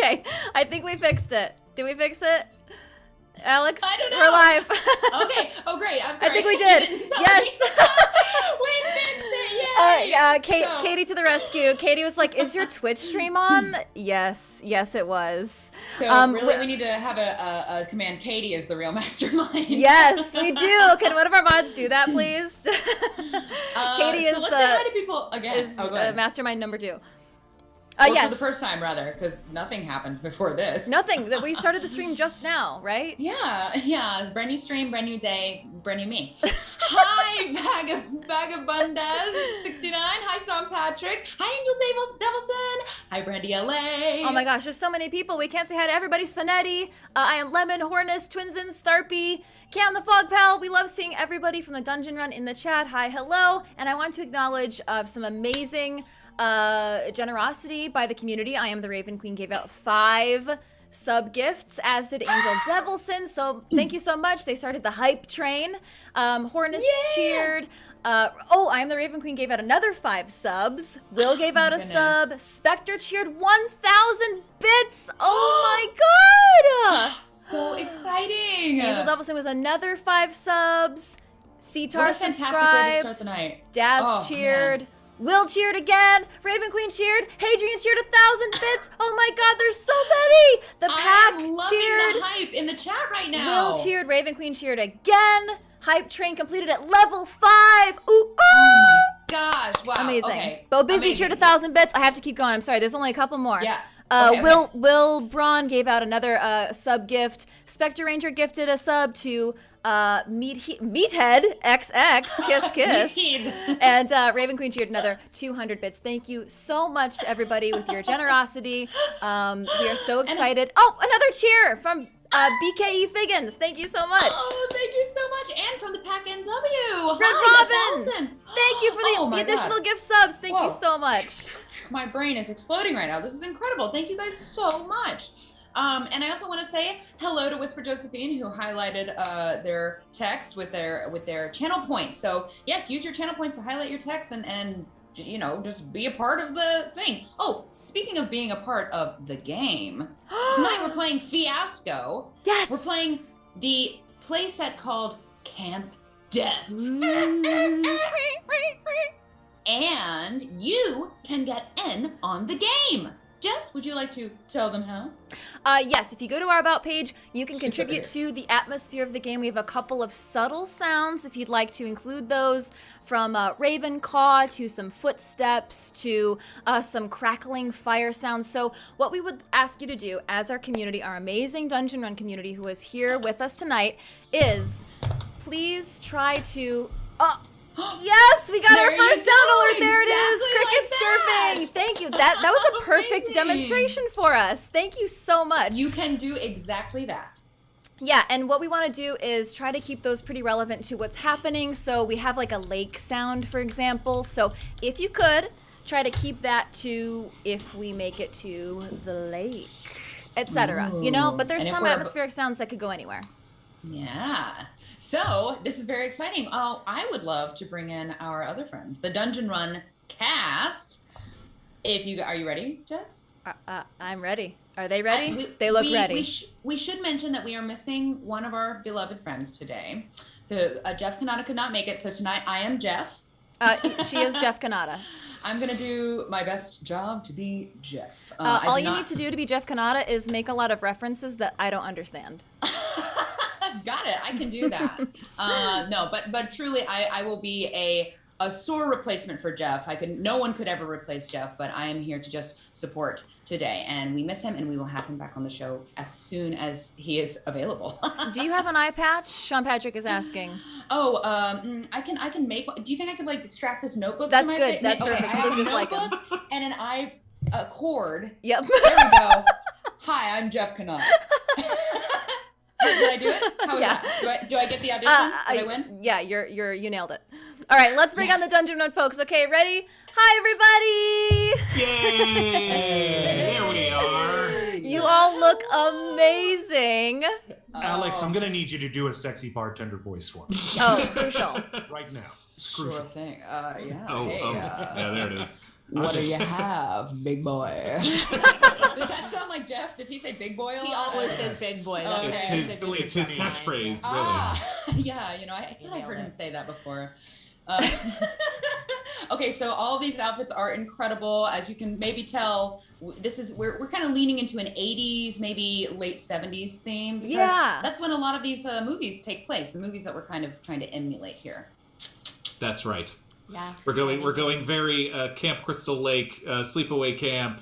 Okay, I think we fixed it. Did we fix it? Alex, I don't know. We're live. Okay. Oh, great. I'm sorry. I think we did. Yes. We fixed it. Yay. Katie to the rescue. Katie was like, "Is your Twitch stream on?" Yes, it was. So really, we need to have a command. Katie is the real mastermind. Yes, we do. Can one of our mods do that, please? Katie is let's say hi to people again. Is mastermind number 2. Yes. For the first time, rather, because nothing happened before this. Nothing. We started the stream just now, right? Yeah. It's a brand new stream, brand new day, brand new me. Hi, Vagabundas 69. Hi, Storm Patrick. Hi, Angel Devilson. Hi, Brandy LA. Oh my gosh, there's so many people. We can't say hi to everybody. Spanetti. I am Lemon, Hornus, Twinsins, Tharpy, Cam the Fog Pal. We love seeing everybody from the Dungeon Run in the chat. Hi, hello. And I want to acknowledge some amazing generosity by the community. I Am the Raven Queen gave out 5 sub gifts, as did Angel Devilson. So thank you so much. They started the hype train. Hornist cheered. I Am the Raven Queen gave out another 5 subs. Will gave out a sub. Spectre cheered 1,000 bits. Oh my god! So exciting. Angel Devilson with another 5 subs. Cetar subscribed. Fantastic way to start the night. Daz cheered. Man. Will cheered again. Raven Queen cheered. Hadrian cheered 1,000 bits. Oh my god, there's so many. The pack I'm loving cheered. The hype in the chat right now. Will cheered. Raven Queen cheered again. Hype train completed at level 5. Ooh, oh my gosh. Wow. Amazing. Okay. Bo Busy cheered 1,000 bits. I have to keep going. I'm sorry. There's only a couple more. Yeah. Will Braun gave out another sub gift. Spectre Ranger gifted a sub to Meathead XX kiss. And Raven Queen cheered another 200 bits. Thank you so much to everybody with your generosity. We are so excited. Another cheer from BKE Figgins. Thank you so much. Oh, thank you so much. And from the Pack NW. Red Robin. Thank you for the additional gift subs. Thank you so much. My brain is exploding right now. This is incredible. Thank you guys so much. And I also want to say hello to Whisper Josephine, who highlighted their text with their channel points. So yes, use your channel points to highlight your text and just be a part of the thing. Oh, speaking of being a part of the game, tonight we're playing Fiasco. Yes. We're playing the playset called Camp Death. And you can get in on the game. Jess, would you like to tell them how? Yes, if you go to our About page, you can contribute to the atmosphere of the game. We have a couple of subtle sounds if you'd like to include those, from raven caw to some footsteps to some crackling fire sounds. So what we would ask you to do as our community, our amazing Dungeon Run community who is here with us tonight, is please try to... Yes, we got our first sound alert. There it is. Crickets chirping. Thank you. That was a perfect demonstration for us. Thank you so much. You can do exactly that. Yeah, and what we want to do is try to keep those pretty relevant to what's happening. So we have like a lake sound, for example. So if you could, try to keep that to if we make it to the lake, etc. But there's some atmospheric sounds that could go anywhere. Yeah. So this is very exciting. I would love to bring in our other friends, the Dungeon Run cast. Are you ready, Jess? I'm ready. Are they ready? They look ready. We should mention that we are missing one of our beloved friends today. Jeff Cannata could not make it, so tonight I am Jeff. She is Jeff Cannata. I'm gonna do my best job to be Jeff. All you need to do to be Jeff Cannata is make a lot of references that I don't understand. Got it. I can do that. No, but truly, I will be a sore replacement for Jeff. No one could ever replace Jeff, but I am here to just support today. And we miss him, and we will have him back on the show as soon as he is available. Do you have an eye patch? Sean Patrick is asking. I can make one. Do you think I could strap this notebook? That's to my good. That's perfect. You look just like him. And an eye cord. Yep. There we go. Hi, I'm Jeff Cannata. Did I do it? How was that? Do I get the audition? Did I win? Yeah, you nailed it. All right, let's bring on the Dungeon Run folks. Okay, ready? Hi, everybody! Yay! There we are. You all look amazing. Alex, I'm gonna need you to do a sexy bartender voice for me. Oh, crucial. Right now. Sure thing. Yeah. Yeah, there it is. What do you have, big boy? Does that sound like Jeff? Did he say big boy a lot? He always says big boy. Oh, okay. It's his catchphrase, really. Yeah, I thought I heard him say that before. Okay, so all these outfits are incredible. As you can maybe tell, we're kind of leaning into an 80s, maybe late 70s theme. Because that's when a lot of these movies take place. The movies that we're kind of trying to emulate here. That's right. Yeah. We're going very Camp Crystal Lake, sleepaway camp.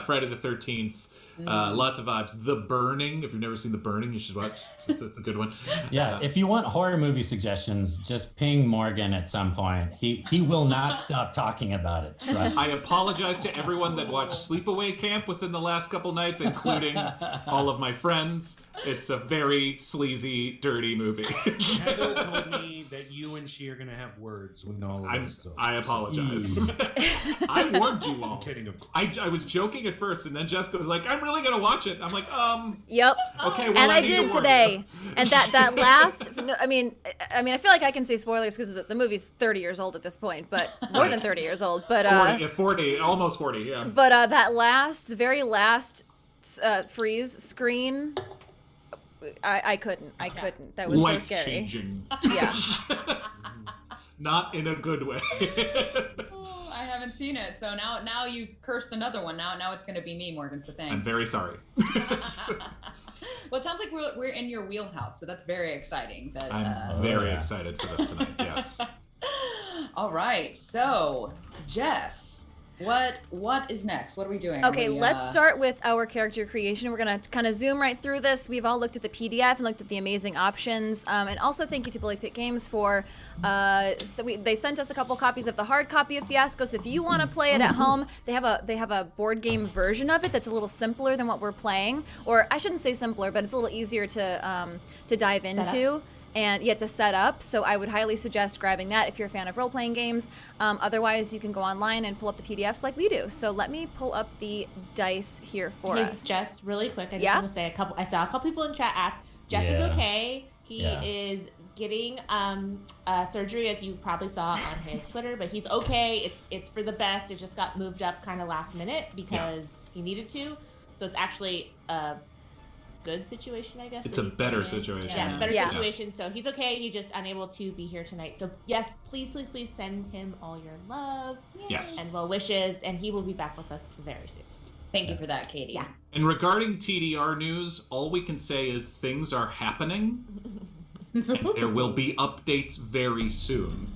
Friday the 13th. Lots of vibes. The Burning. If you've never seen The Burning, you should watch. It's a good one. Yeah, if you want horror movie suggestions, just ping Morgan at some point. He will not stop talking about it. Trust me. I apologize to everyone that watched Sleepaway Camp within the last couple nights, including all of my friends. It's a very sleazy, dirty movie. Heather told me that you and she are going to have words with all of this stuff. I apologize. I warned you all. I'm kidding, of course. I was joking at first, and then Jessica was like, I'm really going to watch it. I'm like, Yep. Okay, well, and I need did to warn today. you. And that last, I mean, I feel like I can say spoilers because the movie's 30 years old at this point, but more than 30 years old. But 40, almost 40, yeah. But the very last freeze screen, I couldn't. That was so scary. Life-changing. Yeah. Not in a good way. Oh, I haven't seen it, so now you've cursed another one. Now it's going to be me, Morgan. So thanks. I'm very sorry. Well, it sounds like we're in your wheelhouse, so that's very exciting. I'm very excited for this tonight. Yes. All right, so Jess, what is next? What are we doing? Okay, let's start with our character creation. We're going to kind of zoom right through this. We've all looked at the PDF and looked at the amazing options. And also thank you to Billy Pitt Games for, they sent us a couple copies of the hard copy of Fiasco. So if you want to play it at home, they have a board game version of it that's a little simpler than what we're playing. Or I shouldn't say simpler, but it's a little easier to dive into. And yet to set up, so I would highly suggest grabbing that if you're a fan of role-playing games. Otherwise, you can go online and pull up the PDFs like we do. So let me pull up the dice here for us. Just really quick, I just want to say I saw a couple people in chat ask, Jeff is okay. He is getting surgery, as you probably saw on his Twitter, but he's okay. It's for the best. It just got moved up kind of last minute because he needed to. So it's actually good situation, I guess. It's a better situation. Yeah, it's a better situation. So he's okay. He's just unable to be here tonight. So yes, please send him all your love. Yes. And well wishes, and he will be back with us very soon. Thank you for that, Katie. Yeah. And regarding TDR news, all we can say is things are happening, and there will be updates very soon.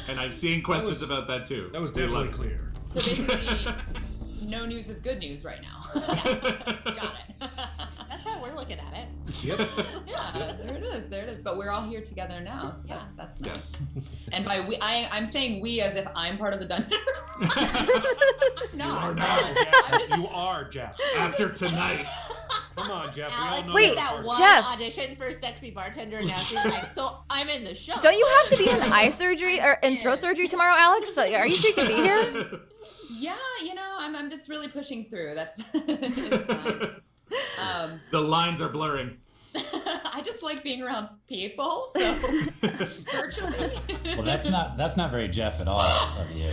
And I've seen questions about that too. That was definitely clear. So basically, no news is good news right now. Got it. That's how we're looking at it. Yep. Yeah, there it is. But we're all here together now, so that's nice. Yes. And by we, I'm saying we as if I'm part of the dungeon. You are now, Jeff. You are, Jeff. After tonight. Come on, Jeff. Alex, we all know wait, you're that part of one Jeff. audition for sexy bartender, and now she's like, so I'm in the show. Don't you have to be in eye surgery or in throat surgery tomorrow, Alex? So, are you sure you can be here? Yeah, I'm just really pushing through. That's it's fine. The lines are blurring. I just like being around people, so virtually. Well, that's not very Jeff at all of you.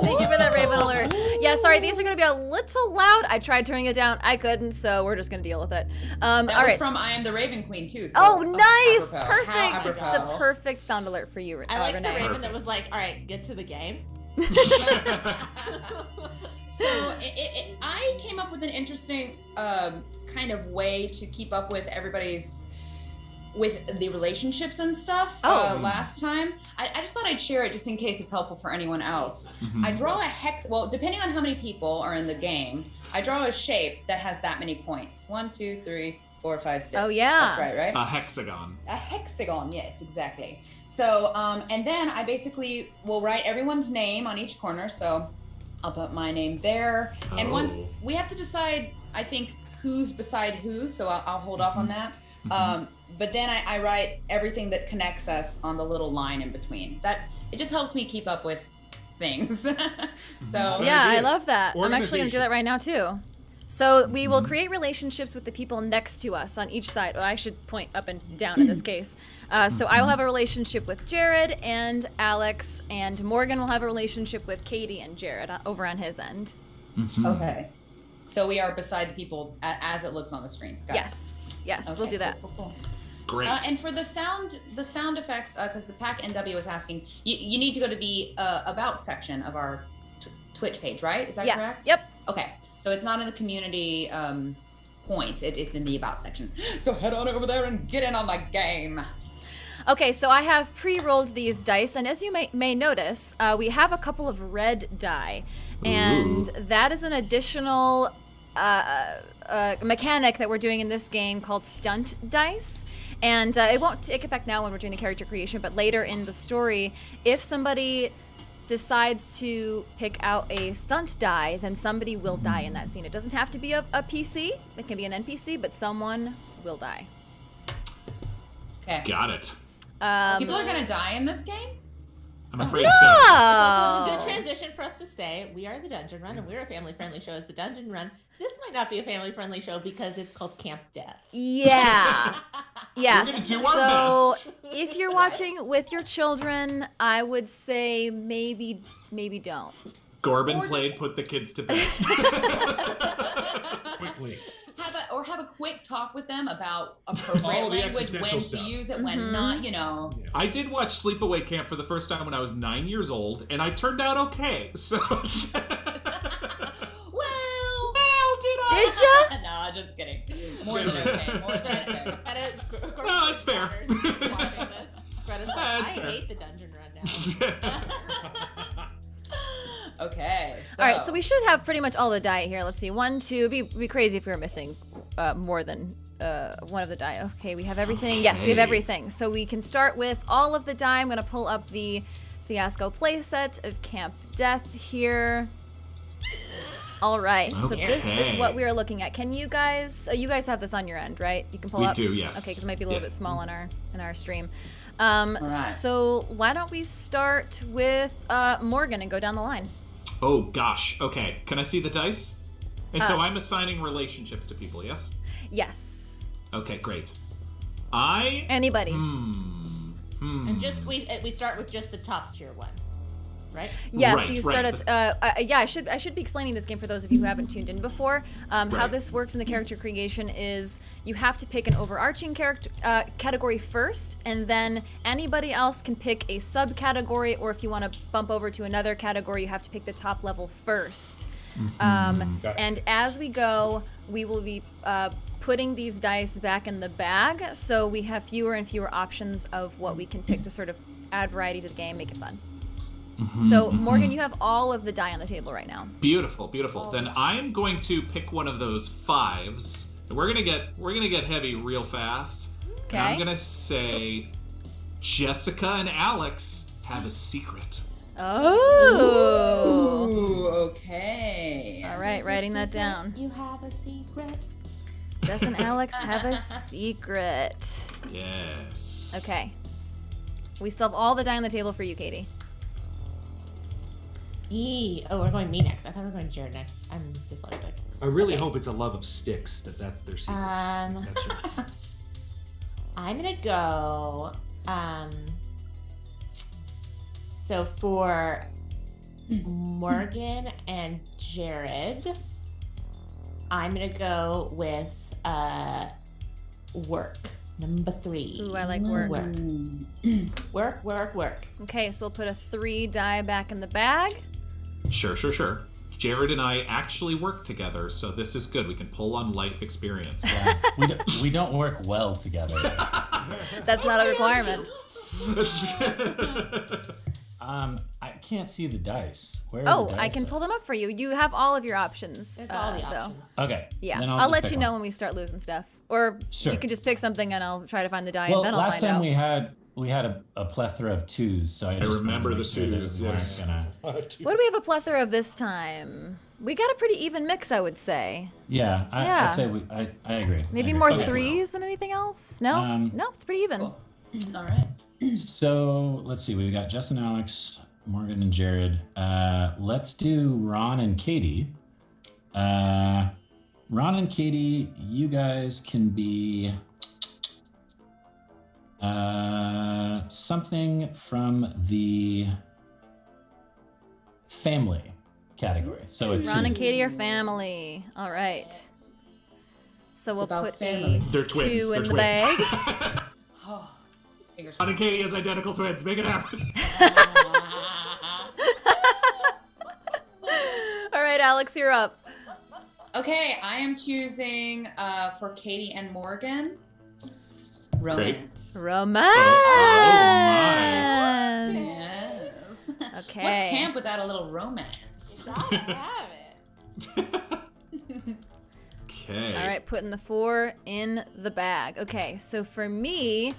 Thank you for that Raven alert. Yeah, sorry, these are going to be a little loud. I tried turning it down. I couldn't, so we're just going to deal with it. That all was right. from I Am the Raven Queen, too. So Oh, nice! apropos. How Perfect! It's the apropos. perfect sound alert for you, I like Renee. the Raven that was like, all right, get to the game. So I came up with an interesting kind of way to keep up with with the relationships and stuff last time. I just thought I'd share it just in case it's helpful for anyone else. Mm-hmm. I draw a hex, well, depending on how many people are in the game, I draw a shape that has that many points. 1, 2, 3, 4, 5, 6. Oh, yeah. That's right? A hexagon. A hexagon, yes, exactly. So, and then I basically will write everyone's name on each corner. So I'll put my name there. And once we have to decide, I think, who's beside who. So I'll hold off on that. But then I write everything that connects us on the little line in between. It just helps me keep up with things. So Yeah, I love that. I'm actually going to do that right now, too. So we will create relationships with the people next to us on each side. Well, I should point up and down in this case. So I will have a relationship with Jared and Alex, and Morgan will have a relationship with Katie and Jared over on his end. Okay. So we are beside people as it looks on the screen. Got it. Yes, Okay, we'll do that. Cool. Great. And for the sound effects, because the Pack NW was asking, you need to go to the About section of our Twitch page, right? Is that correct? Yep. Okay. So it's not in the community points. It's in the About section. So head on over there and get in on the game. Okay, so I have pre-rolled these dice, and as you may notice, we have a couple of red die, and that is an additional mechanic that we're doing in this game called Stunt dice. And it won't take effect now when we're doing the character creation, but later in the story, if somebody decides to pick out a stunt die, then somebody will die in that scene. It doesn't have to be a PC. It can be an NPC, but someone will die. Okay. Got it. People are gonna die in this game? I'm afraid No! so. It's also a good transition for us to say we are the Dungeon Run, and we're a family-friendly show as the Dungeon Run. This might not be a family-friendly show because it's called Camp Death. Yeah. Yes. We're gonna do our So best. if you're watching with your children, I would say maybe don't. Corbin played Put the Kids to Bed. Quickly. Have a quick talk with them about appropriate All the language, when to existential stuff. use it, when not, you know. I did watch Sleepaway Camp for the first time when I was 9 years old, and I turned out okay. So. Well, did I? Did ya? No, just kidding. More than okay. More than okay. No, it's fair. Greta's like, That's I fair. hate the Dungeon Run now. Okay. All right, so we should have pretty much all the die here. Let's see. 1, 2. It'd be crazy if we were missing more than one of the die. Okay, we have everything. Yes, we have everything. So we can start with all of the die. I'm going to pull up the Fiasco playset of Camp Death here. All right, so this is what we are looking at. Can you guys have this on your end, right? You can pull up? We do, yes. Okay, because it might be a little Yep. bit small in our stream. right. So why don't we start with Morgan and go down the line? Oh, gosh. Okay. Can I see the dice? And so I'm assigning relationships to people, yes? Yes. Okay, great. Anybody. And just we start with just the top tier one, right? Yes, Right, you start right. at. I should be explaining this game for those of you who haven't tuned in before. How Right. this works in the character creation is you have to pick an overarching character category first, and then anybody else can pick a subcategory, or if you want to bump over to another category, you have to pick the top level first. And as we go, we will be putting these dice back in the bag, so we have fewer and fewer options of what we can pick to sort of add variety to the game, make it fun. So Morgan, you have all of the die on the table right now. Beautiful, beautiful. Then I am going to pick one of those 5s. We're gonna get heavy real fast. Okay. And I'm gonna say Jessica and Alex have a secret. Oh. Ooh, okay. All right, writing that down. You have a secret. Jess and Alex have a secret. Yes. Okay. We still have all the die on the table for you, Katie. Oh, we're going me next. I thought we were going Jared next. I'm dyslexic. I really hope it's a love of sticks. That's their secret. That's right. I'm gonna go. So for Morgan and Jared, I'm gonna go with work. Number 3. Ooh, I like work. Work. Okay, so we'll put a 3 die back in the bag. Sure. Jared and I actually work together, so this is good. We can pull on life experience. We don't work well together. That's not a requirement. I can't see the dice. Where are the dice I can at? pull them up for you. You have all of your options. There's all the though. options. Okay. Yeah, then I'll just let pick you one. know when we start losing stuff. Or Sure. you can just pick something and I'll try to find the die Well, and then I'll last find time out. we had a plethora of 2s, so I just remember wanted to the make sure that 2s, we weren't yes. gonna- What do we have a plethora of this time? We got a pretty even mix, I would say. Yeah, Yeah. I'd say I agree. Maybe I agree. more Okay. 3s than anything else? No? No, it's pretty even. Cool. All right. So let's see. We got Jess and Alex, Morgan and Jared. Let's do Ron and Katie. Ron, Ron and Katie, you guys can be something from the family category. So it's Ron and Katie are family. All right. So we'll about put family. They're twins. 2 They're in the twins. bag. Oh, fingers Ron and Katie as identical twins. Make it happen. All right, Alex, you're up. Okay, I am choosing for Katie and Morgan. Romance. Romance. Yes. Okay. What's camp without a little romance? Gotta have it. Okay. All right, putting the 4 in the bag. Okay, so for me,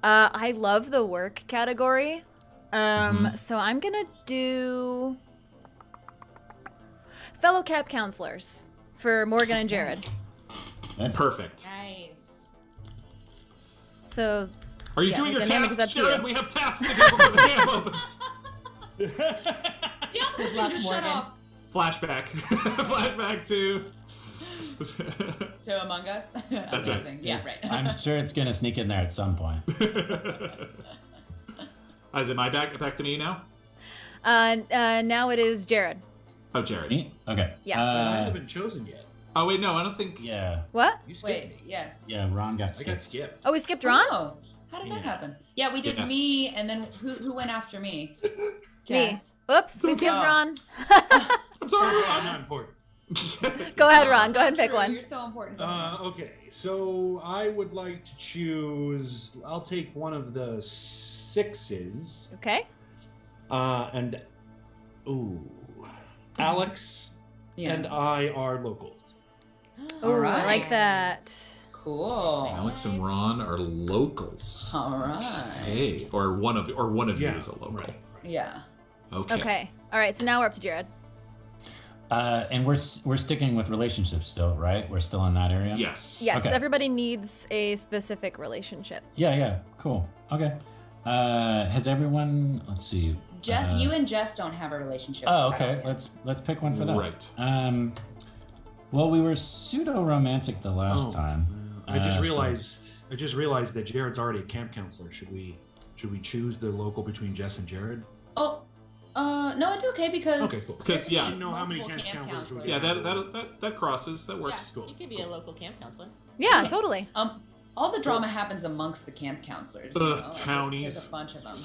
I love the work category. So I'm gonna do fellow camp counselors for Morgan and Jared. Perfect. Nice. So Are you Yeah, doing the your dynamic is tasks, up to you. Jared? We have tasks to do before the camp opens. The opposite luck, just shut Morgan. off. Flashback. Flashback to... To Among Us. That's right. Amazing. Yeah, It's- right. I'm sure it's gonna sneak in there at some point. Is it my back to me now? now it is Jared. Oh, Jared. Me? Okay. Yeah. I haven't chosen yet. Oh, wait, no, I don't think... Yeah. What? You skipped Wait, me. yeah. Yeah. Ron got I skipped. got skipped. Oh, we skipped Ron? Oh, how did that Yeah. happen? Yeah, we did Yes. me, and then who went after me? Me. Jess. Oops, we skipped Oh. Ron. I'm sorry. I'm not important. Go ahead, Ron. Go ahead and pick True, one. You're so important. Go ahead. Okay, so I would like to choose. I'll take one of the 6s. Okay. And Alex Yeah. and I are local. Oh, I right. like that. Cool. Alex and Ron are locals. All right. Hey, or one of you Yeah, is a local. right. Yeah. Okay. Okay. All right, so now we're up to Jared. And we're sticking with relationships still, right? We're still in that area. Yes. Yes, Okay. everybody needs a specific relationship. Yeah. Yeah. Cool. Okay. Has everyone? Let's see. Jeff, you and Jess don't have a relationship. Oh, with that okay. yet. Let's pick one for that. Right. Well, we were pseudo romantic the last Oh. time. I just So- realized that Jared's already a camp counselor. Should we choose the local between Jess and Jared? Oh, no, it's okay because. Okay, cool. Because, there's yeah. I didn't know how many multiple camp counselors we Yeah, had. that crosses. That Yeah, works. you could be a local camp counselor. Yeah, Okay. totally. All the drama happens amongst the camp counselors. You know? Like, townies. There's a bunch of them.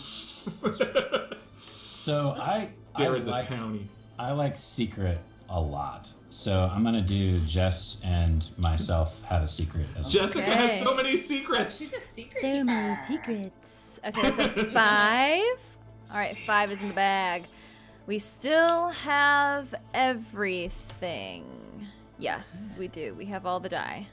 So I Jared's like, a townie. I like secret a lot. So I'm gonna do Jess and myself have a secret as well. Jessica has Okay. so many secrets. She's a secret There are my keeper. secrets. Okay, that's a 5. All right, 5 is in the bag. We still have everything. Yes, we do. We have all the die.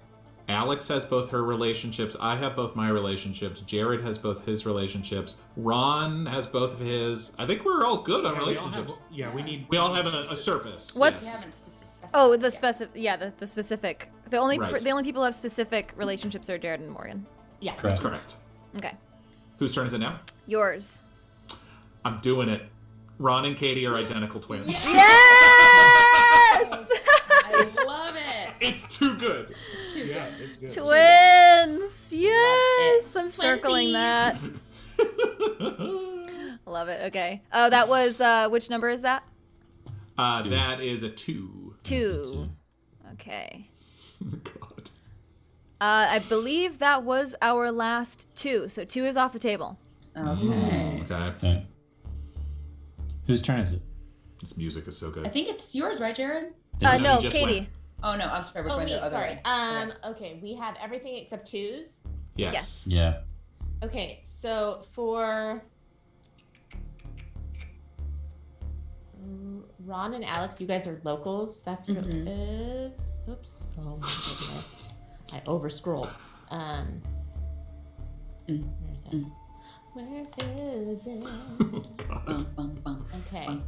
Alex has both her relationships. I have both my relationships. Jared has both his relationships. Ron has both of his. I think we're all good on Yeah, relationships. we need. We all have a surface. What's- We yes. haven't specified. Oh, the specific. Yeah, the specific. The only Right. the only people who have specific relationships are Jared and Morgan. Yeah. That's Correct. correct. Okay, Whose turn is it now? yours. I'm doing it. Ron and Katie are identical twins. Yes! I love it. It's too good. It's too Yeah, good. it's good. Twins. Yes, I'm circling Twinsies. that. Love it. Okay. Oh, that was which number is that? That is a 2. 2. Okay. God. I believe that was our last 2. So 2 is off the table. Okay. Okay. Okay. Whose turn is it? This music is so I good. think it's yours, right, Jared? Isn't it? No, You just Katie. went. Oh no, I'm sorry. We're Oh, going me. the other Sorry. way. Okay. We have everything except 2s. Yes. Yeah. Okay. So for Ron and Alex, you guys are locals. That's what it is. Oops. Oh my goodness. I over scrolled. Where's it? Where is it? Oh, God. Bum, bum. Okay.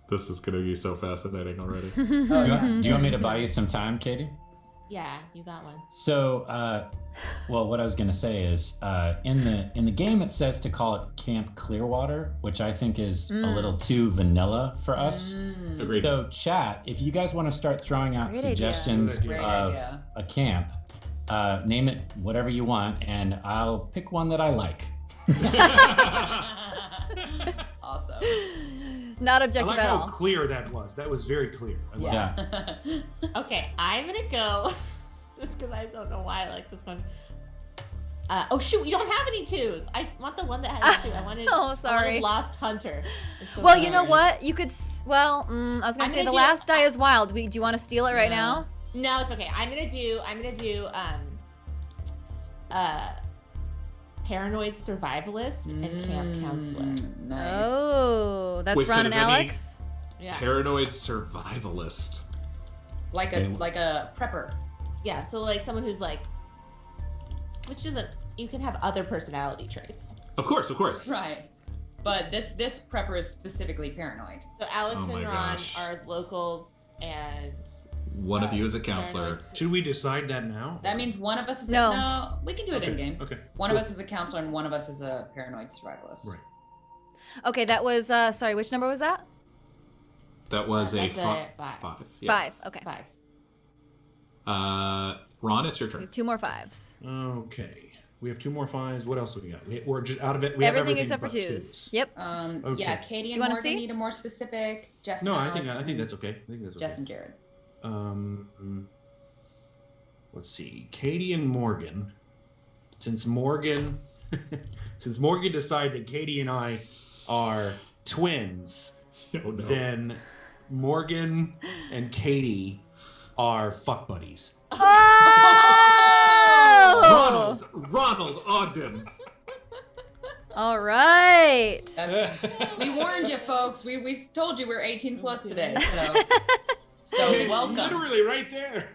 This is going to be so fascinating already. Oh, Do yeah. you want me to buy you some time, Katie? Yeah, you got one. So, well, what I was going to say is, in the game it says to call it Camp Clearwater, which I think is a little too vanilla for us. Agreed. So, chat, if you guys want to start throwing out Great suggestions Great of idea. a camp, name it whatever you want, and I'll pick one that I like. Awesome. Not I objective like at how all. clear that was. That was very clear. I like Yeah. Okay, I'm gonna go just because I don't know why I like this one. Oh shoot, we don't have any 2s. I want the one that has 2. I wanted. Oh, sorry. I wanted Lost Hunter. I'm so Well, you know sorry. what? You could. I was gonna I'm say gonna the do- last die is wild. Do you want to steal it right now? No, it's okay. I'm gonna do Paranoid Survivalist and Camp Counselor. Nice. Oh, that's Wait, so Ron does and that mean- Alex. Yeah. Paranoid survivalist. Like a prepper. Yeah, so like someone who's like, which isn't, you can have other personality traits. Of course. Right. But this prepper is specifically paranoid. So Alex Oh my and Ron gosh. are locals, and One of you is a counselor. paranoid- Should we decide that now? That means one of us is No. we can do it in game. Okay. One of us is a counselor and one of us is a paranoid survivalist. Right. Okay, that was. Sorry, which number was that? That was a That's a five. five. Yeah. 5. Okay. 5. Ron, it's your We turn. have 2 more 5s. Okay. We have 2 more 5s. What else do we got? We're just out of it. We have Everything except for but 2s. Yep. Okay. Yeah, Katie Do you and wanna Morgan see? need a more specific. Jess No, and I Alex think that's okay. I think that's okay. Jess and Jared. Let's see. Katie and Morgan. Since Morgan decided that Katie and I are twins, Oh no. Mm-hmm. then Morgan and Katie are fuck buddies. Oh! Ronald Ogden. All right. We warned you, folks. We told you we're 18 plus today. So welcome. Literally right there.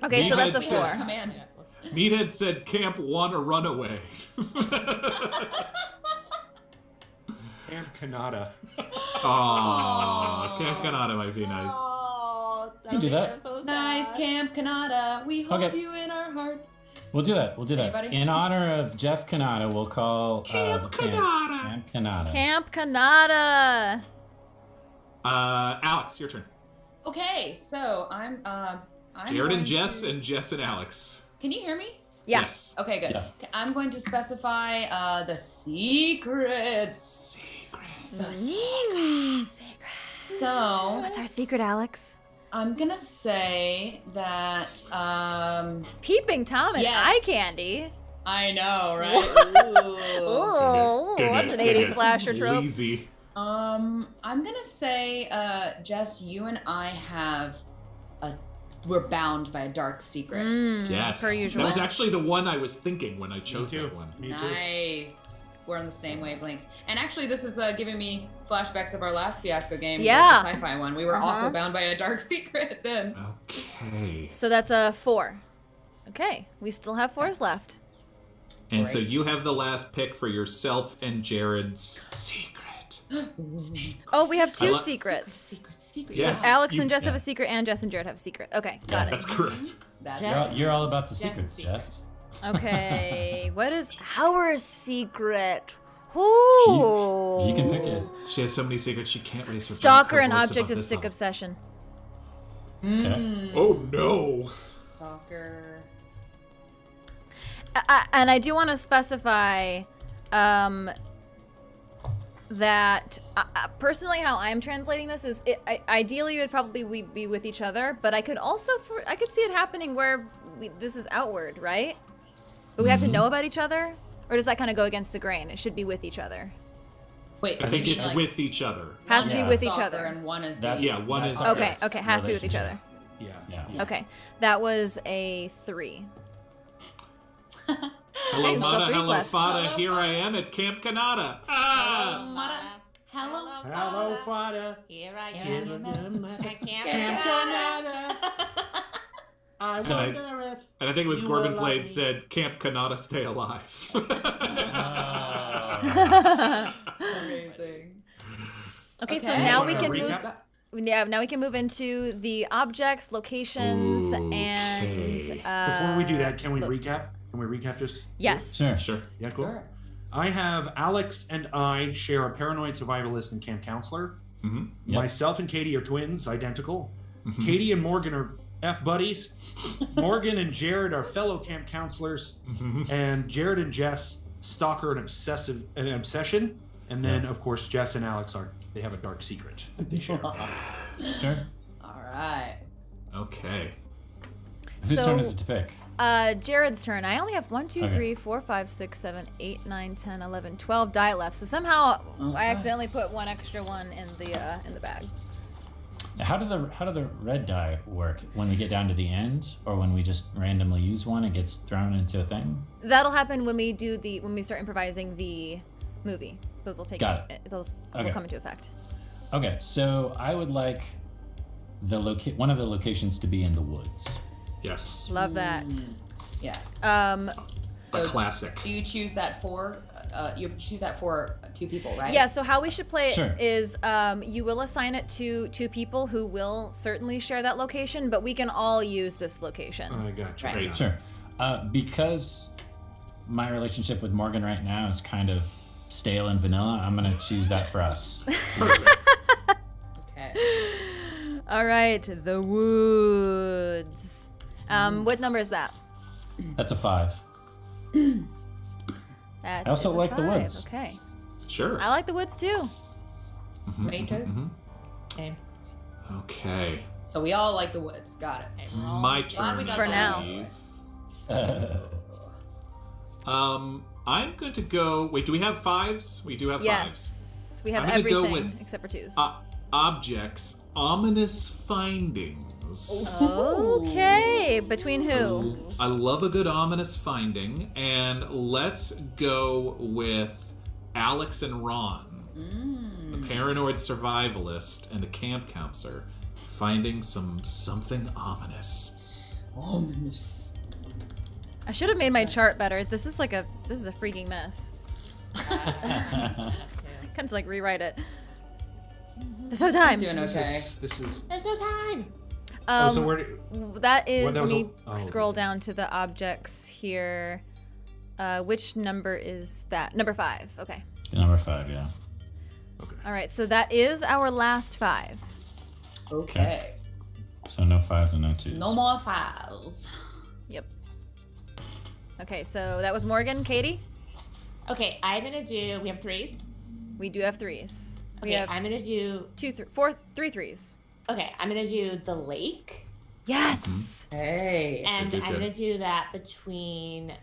Okay, so that's a Meathead 4. Command. Meathead said Camp Wanna Runaway. Camp Cannata. Aww, Camp Cannata might be nice. Oh, You do that. So Nice sad. Camp Cannata. We hold Okay. you in our hearts. We'll do that. Anybody? In honor of Jeff Cannata, we'll call Camp the Cannata. Camp Cannata. Camp Cannata. Alex, your turn. Okay, so I'm Jared going and Jess to- and Jess and Alex. Can you hear me? Yeah. Yes. Okay, good. Yeah. Okay, I'm going to specify the secrets. Secret. So What's our secret, Alex? I'm gonna say that Peeping Tom and Yes. eye candy. I know, right? Ooh. Oh, that's an 80s slasher trope. Sleazy. I'm gonna say, Jess, you and I we're bound by a dark secret. Yes. Per usual. That was actually the one I was thinking when I chose too. that one. Me too. Nice. We're on the same wavelength. And actually, this is giving me flashbacks of our last Fiasco game. Yeah. The sci-fi one. We were also bound by a dark secret then. Okay. So that's a 4. Okay, we still have 4s left. And so Great. you have the last pick for yourself and Jared's secret. Oh, we have 2 I lo- secrets. Secret. Yes. Alex and you- Jess have a secret, and Jess and Jared have a secret. Okay, got it. That's correct. That's You're all about the Jeff's secrets, secret. Jess. Okay, what is our secret? Ooh. You can pick it. She has so many secrets she can't raise her Stalker her and voice object above of this sick level. obsession. Okay. Oh no. Stalker. And I do want to specify that personally, how I'm translating this is, ideally it would probably be with each other, but I could also I could see it happening where this is outward, right? But we have to know about each other, or does that kind of go against the grain? It should be with each other. Wait, I think you mean, it's like, with each other. Has to be one with is each stalker other. And one is That's- Yeah, one is. that's- Okay, yes. okay, has to be with each other. Yeah. Okay, that was a 3. Hello, Okay, so Mata, 3's hello, left. Fada. Hello, Here I Fada. am at Camp Cannata. Ah! Hello. Hello, Fada. Here I Give am. them I Camp can't. Cannata. I So- wonder if And I think it was You Corbin will played love me. said, Camp Cannata, stay alive. Amazing. Okay, so Okay. now Wanna we can recap? move. Yeah, now we can move into the objects, locations, and Before we do that, can we recap? Can we recap just? Yes. Sure. Yeah, cool. Sure. I have Alex and I share a paranoid survivalist and camp counselor. Mm-hmm. Yep. Myself and Katie are twins, identical. Katie and Morgan are F buddies. Morgan and Jared are fellow camp counselors. And Jared and Jess stalker an obsession. And then, of course, Jess and Alex they have a dark secret that they share. Sure. All right. Okay. Whose So- turn is it to pick? Jared's turn. I only have 1, 2, Okay. 3, 4, 5, 6, 7, 8, 9, 10, 11, 12 die left. So somehow I accidentally put one extra one in the bag. How do the red die work? When we get down to the end, or when we just randomly use one, it gets thrown into a thing? That'll happen when we start improvising the movie. Those will take Got those will Okay. come into effect. Okay, so I would like one of the locations to be in the woods. Yes. Love that. Yes. A So classic. do you choose that for? You choose that for 2 people, right? Yeah, so how we should play it Sure. is you will assign it to 2 people who will certainly share that location, but we can all use this location. I got you. Right. Got it. Sure. Because my relationship with Morgan right now is kind of stale and vanilla, I'm gonna choose that for us. Okay. All right, the woods. What number is that? That's a 5. That I also is a like the 5. woods. Okay. Sure. I like the woods too. Me too. Okay. Okay. So we all like the woods. Got it. My Glad we turn. got For I now. believe. I'm going to go. Wait, do we have 5s? We do have 5s. Yes. We have I'm gonna go everything with, except for 2s. Objects, ominous findings. Okay. Between who? I love a good ominous finding, and let's go with Alex and Ron, the paranoid survivalist and the camp counselor, finding something ominous. Ominous. I should have made my chart better. This is a freaking mess. Kind of like rewrite it. There's no time. Doing okay. This is. There's no time. So where? That is, Well, that let was me a- oh, scroll okay. down to the objects here. Which number is that? Number 5. Okay. Number 5, yeah. All right. So that is our last 5. Okay. So no 5s and no 2s. No more files. Yep. Okay. So that was Morgan. Katie? Okay, I'm gonna do. We have 3s. We do have 3s. We Okay, have I'm gonna do. 3 3s. Okay, I'm gonna do the lake, Yes. Hey. and Good, I'm good. gonna do that between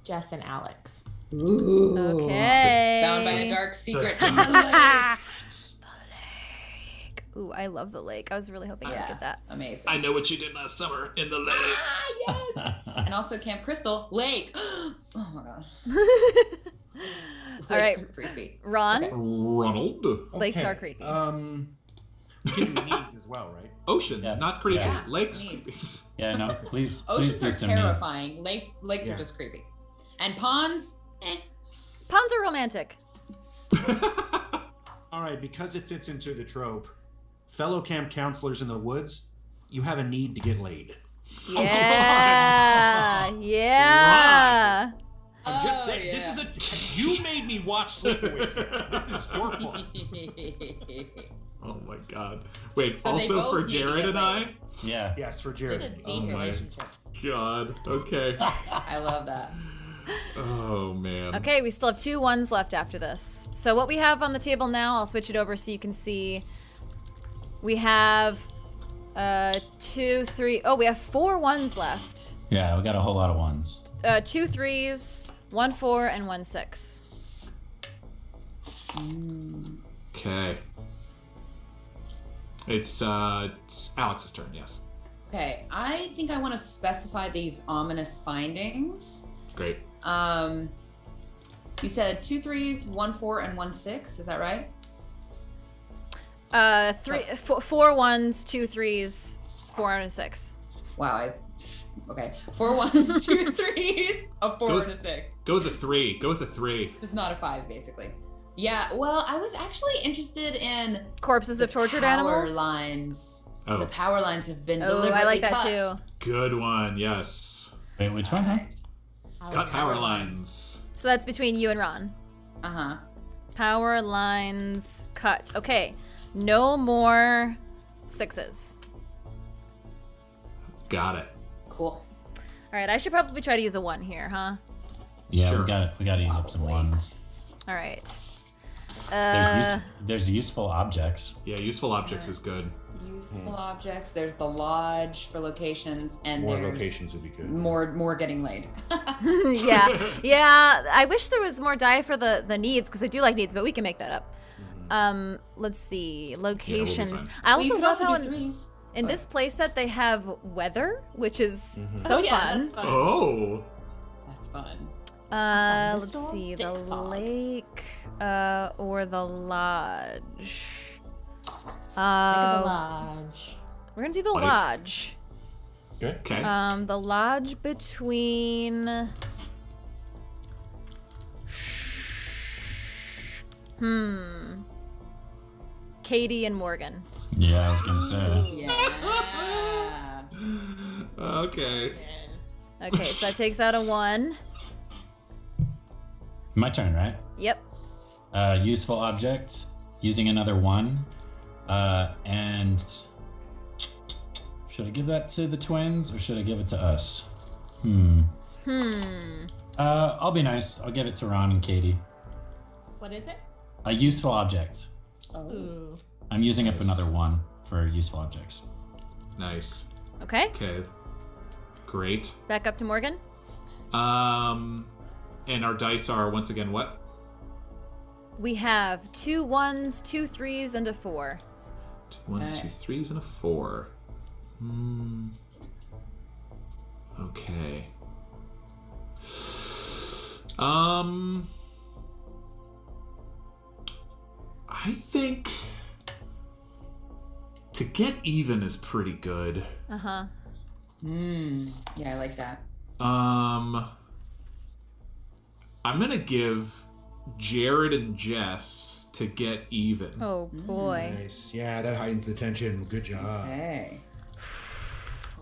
Jess and Alex. Ooh. Okay. Found by a dark secret. Ah, the lake. Ooh, I love the lake. I was really hoping I would Yeah. get that. Amazing. I know what you did last summer in the lake. Ah, yes. And also Camp Crystal Lake. Oh my god. All right, Lakes are creepy. Ron. Okay. Ronald. Lakes Okay, are creepy. Give me needs as well, right? Oceans, Yeah. not creepy. Yeah, Lakes needs. creepy. Yeah, no, please Oceans do are some terrifying. Lakes Yeah. are just creepy. And ponds, Ponds are romantic. All right, because it fits into the trope, fellow camp counselors in the woods, you have a need to get laid. Yeah. Yeah. I'm just Oh, saying, yeah. this is you made me watch Sleepaway Camp. This is your fault. Oh my god. Wait, So they also both for need to Jared get and I? Yeah. Yeah, it's for It's Jared. a deep Oh my. relationship. God. Okay. I love that. Oh man. Okay, we still have 2 1s left after this. So what we have on the table now, I'll switch it over so you can see. We have 2, 3. Oh, we have 4 1s left. Yeah, we got a whole lot of 1s. 2 3s, 1 4, and 1 6. Okay. It's Alex's turn, yes. Okay, I think I want to specify these ominous findings. Great. You said 2 3s, 1 4, and 1 6. Is that right? 4 1s, 2 3s, 4 and a 6. Wow, Okay, 4 ones, 2 threes, a 4 Go- and a 6. Go with the 3. Go with the 3. Just not a 5, basically. Yeah, well, I was actually interested in Corpses of tortured power animals. lines. Oh. The power lines have been Oh, deliberately I like that cut. too. Good one. Yes. Wait, which one? Huh? Cut power lines. So that's between you and Ron. Uh-huh. Power lines cut. Okay, no more 6s. Got it. Cool. All right, I should probably try to use a 1 here, huh? Yeah, Sure. we got to use up some ones. All right. There's useful objects. Yeah, useful objects is good. Useful objects. There's the lodge for locations, and More there's locations would be good. more getting laid. yeah. I wish there was more die for the needs because I do like needs, but we can make that up. Let's see locations. fine. I Well, you also could love how do threes. in this playset they have weather, which is so Oh, yeah, fun. that's fun. Oh. That's fun. Let's Thunderstorm, see the thick fog. lake or the lodge. Think of the lodge. We're gonna do the What if- lodge. Okay. Okay. The lodge between. Katie and Morgan. Yeah, I was gonna say. Yeah. Okay. Okay, so that takes out a 1. My turn, right? Yep. Useful object, using another 1. And should I give that to the twins or should I give it to us? I'll be nice. I'll give it to Ron and Katie. What is it? A useful object. Ooh. I'm using up Nice. another 1 for useful objects. Nice. Okay. Okay. Great. Back up to Morgan. And our dice are once again what? We have 2 1s, 2 3s, and a 4. 2 1s, 2 3s, and a 4. Okay. I think to get even is pretty good. Uh huh. Yeah, I like that. I'm gonna give Jared and Jess to get even. Oh boy. Nice. Yeah, that heightens the tension. Good job. Okay.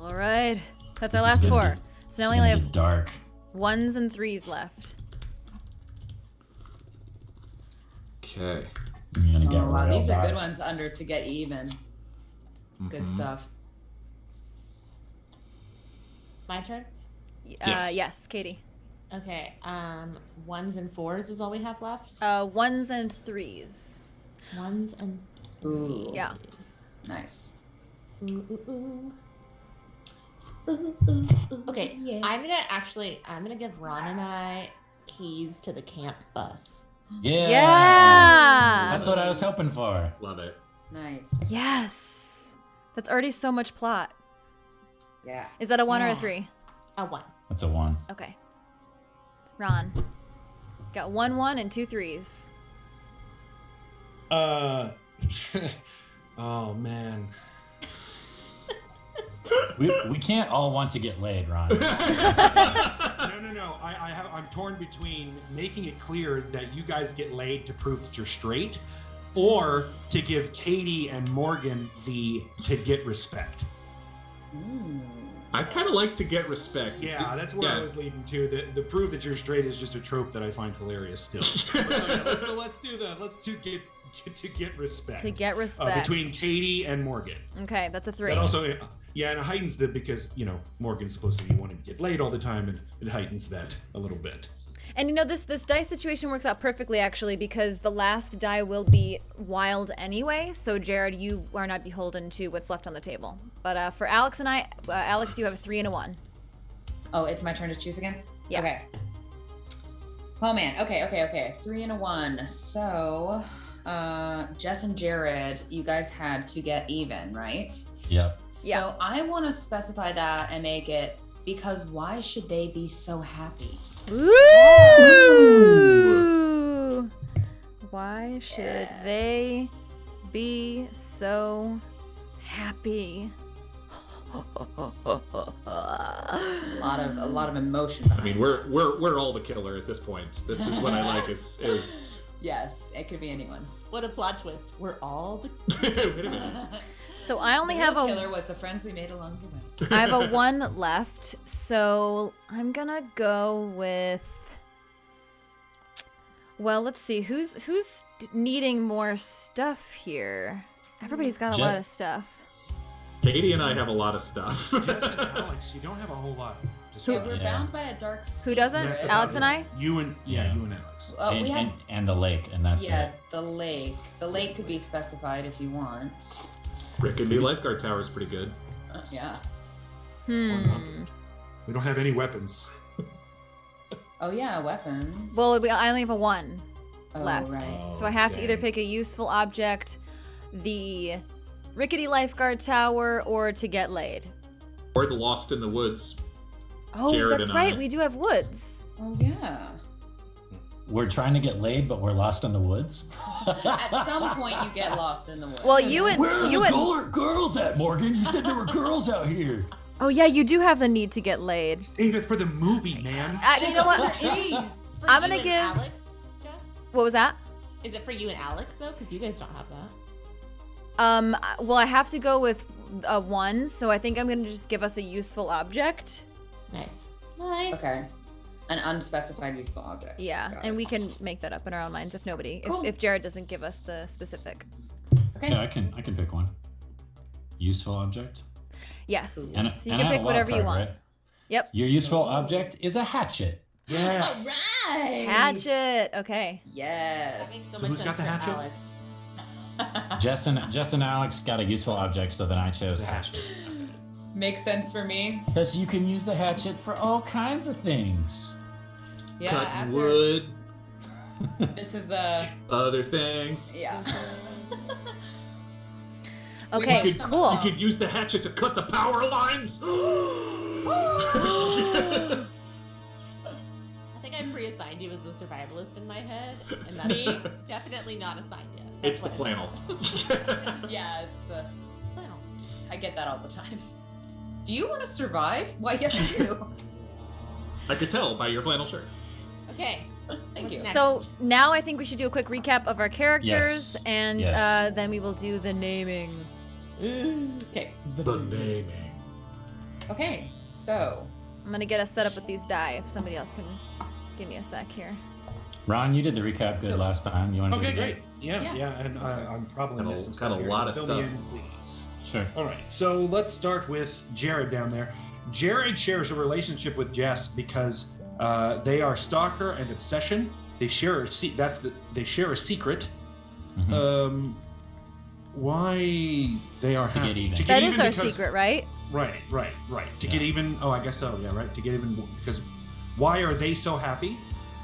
All right. That's This our is last gonna 4. be- So now It's we only gonna have get dark. 1s and 3s left. Okay. I'm gonna get Oh, wow, real these are dark. good ones under to get even. Good stuff. My turn? Yes. Yes, Katie. Okay. 1s and 4s is all we have left. 1s and 3s. 1s and Ooh. Yeah. Nice. ooh, ooh, ooh. Ooh, ooh, ooh. Okay, I'm gonna give Ron and I keys to the camp bus. Yeah. Yeah. That's what I was hoping for. Love it. Nice. Yes. That's already so much plot. Yeah. Is that a 1 or a Yeah. 3? A 1. That's a 1. Okay. Ron. Got 1 1 and 2 3s. Oh man. We can't all want to get laid, Ron. No. I'm torn between making it clear that you guys get laid to prove that you're straight, or to give Katie and Morgan the to get respect. I kind of like to get respect. Yeah, that's where I was leading to. The prove that you're straight is just a trope that I find hilarious still. Let's get respect. To get respect. Between Katie and Morgan. Okay, that's a 3. That also, yeah, and it heightens because Morgan's supposed to be wanting to get laid all the time, and it heightens that a little bit. And this dice situation works out perfectly actually because the last die will be wild anyway. So Jared, you are not beholden to what's left on the table. But for Alex and I, Alex, you have a 3 and a 1. Oh, it's my turn to choose again? Yeah. Okay. Oh man. Okay. 3 and a 1. So, Jess and Jared, you guys had to get even, right? Yep. So Yeah. I want to specify that and make it because why should they be so happy? Ooh. Why should they be so happy? A lot of emotion behind I mean, we're all the killer at this point. This is what I like. Is Yes, it could be anyone. What a plot twist. We're all the wait a minute. So I only The have real a killer was the friends we made along the way. I have a 1 left, so I'm gonna go with. Well, let's see who's needing more stuff here. Everybody's got a lot of stuff. Katie and I have a lot of stuff. Jess and Alex, you don't have a whole lot. Yeah, we're bound by a dark secret. Who doesn't? That's Alex about and it. I? You and Alex. We had and the lake, and that's it. the lake. The lake could be specified if you want. Rick and B lifeguard tower is pretty good. Yeah. We don't have any weapons. Oh yeah, weapons. Well, I only have a 1 Oh, left, right. so I have to either dang. pick a useful object, the rickety lifeguard tower, or to get laid. Or the Lost in the Woods. Oh, Jared that's and right. I. We do have woods. Oh yeah. We're trying to get laid, but we're lost in the woods. At some point, you get lost in the woods. Well, you and girls at, Morgan? You said there were girls out here. Oh yeah, you do have the need to get laid. Save it for the movie, man. You know what? Jeez. For I'm you gonna and give- Alex, Jess? What was that? Is it for you and Alex though? Because you guys don't have that. Well, I have to go with a 1, so I think I'm gonna just give us a useful object. Nice. Nice. Okay. An unspecified useful object. Yeah, Got and it. we can make that up in our own minds if nobody, Cool. if Jared doesn't give us the specific. Okay. Yeah, I can pick one. Useful object. Yes. And, So you and can I have pick a whatever you wild card, want. right? Yep. Your useful object is a hatchet. Yes. Right. Hatchet. Okay. Yes. That makes so So much who's sense got the for hatchet? Alex. Jess and Alex got a useful object, so then I chose hatchet. Makes sense for me. Because you can use the hatchet for all kinds of things. Yeah. Cutting After wood, this is other things. yeah. Okay. You could- Cool. You could use the hatchet to cut the power lines. I think I pre-assigned you as the survivalist in my head, and that's definitely not assigned yet. It's That's the what it flannel. Yeah. It's Flannel. I get that all the time. Do you want to survive? Why, yes, you do. I could tell by your flannel shirt. Okay. Thank you. Next. So now I think we should do a quick recap of our characters, Yes. and Yes. then we will do the naming. Okay. The naming. Okay. So I'm gonna get us set up with these die. If somebody else can give me a sec here. Ron, you did the recap good last time. You want to do Okay, it great. again? Yeah, and I'm probably Got a- missing got some a here, lot so of fill me stuff. in, please. Sure. All right, so let's start with Jared down there. Jared shares a relationship with Jess because they are stalker and obsession. They share they share a secret. Mhm. Why they are To get happy. even. That is our because- secret, right? Right. To Yeah. get even. Oh, I guess so. Yeah, right. To get even because why are they so happy?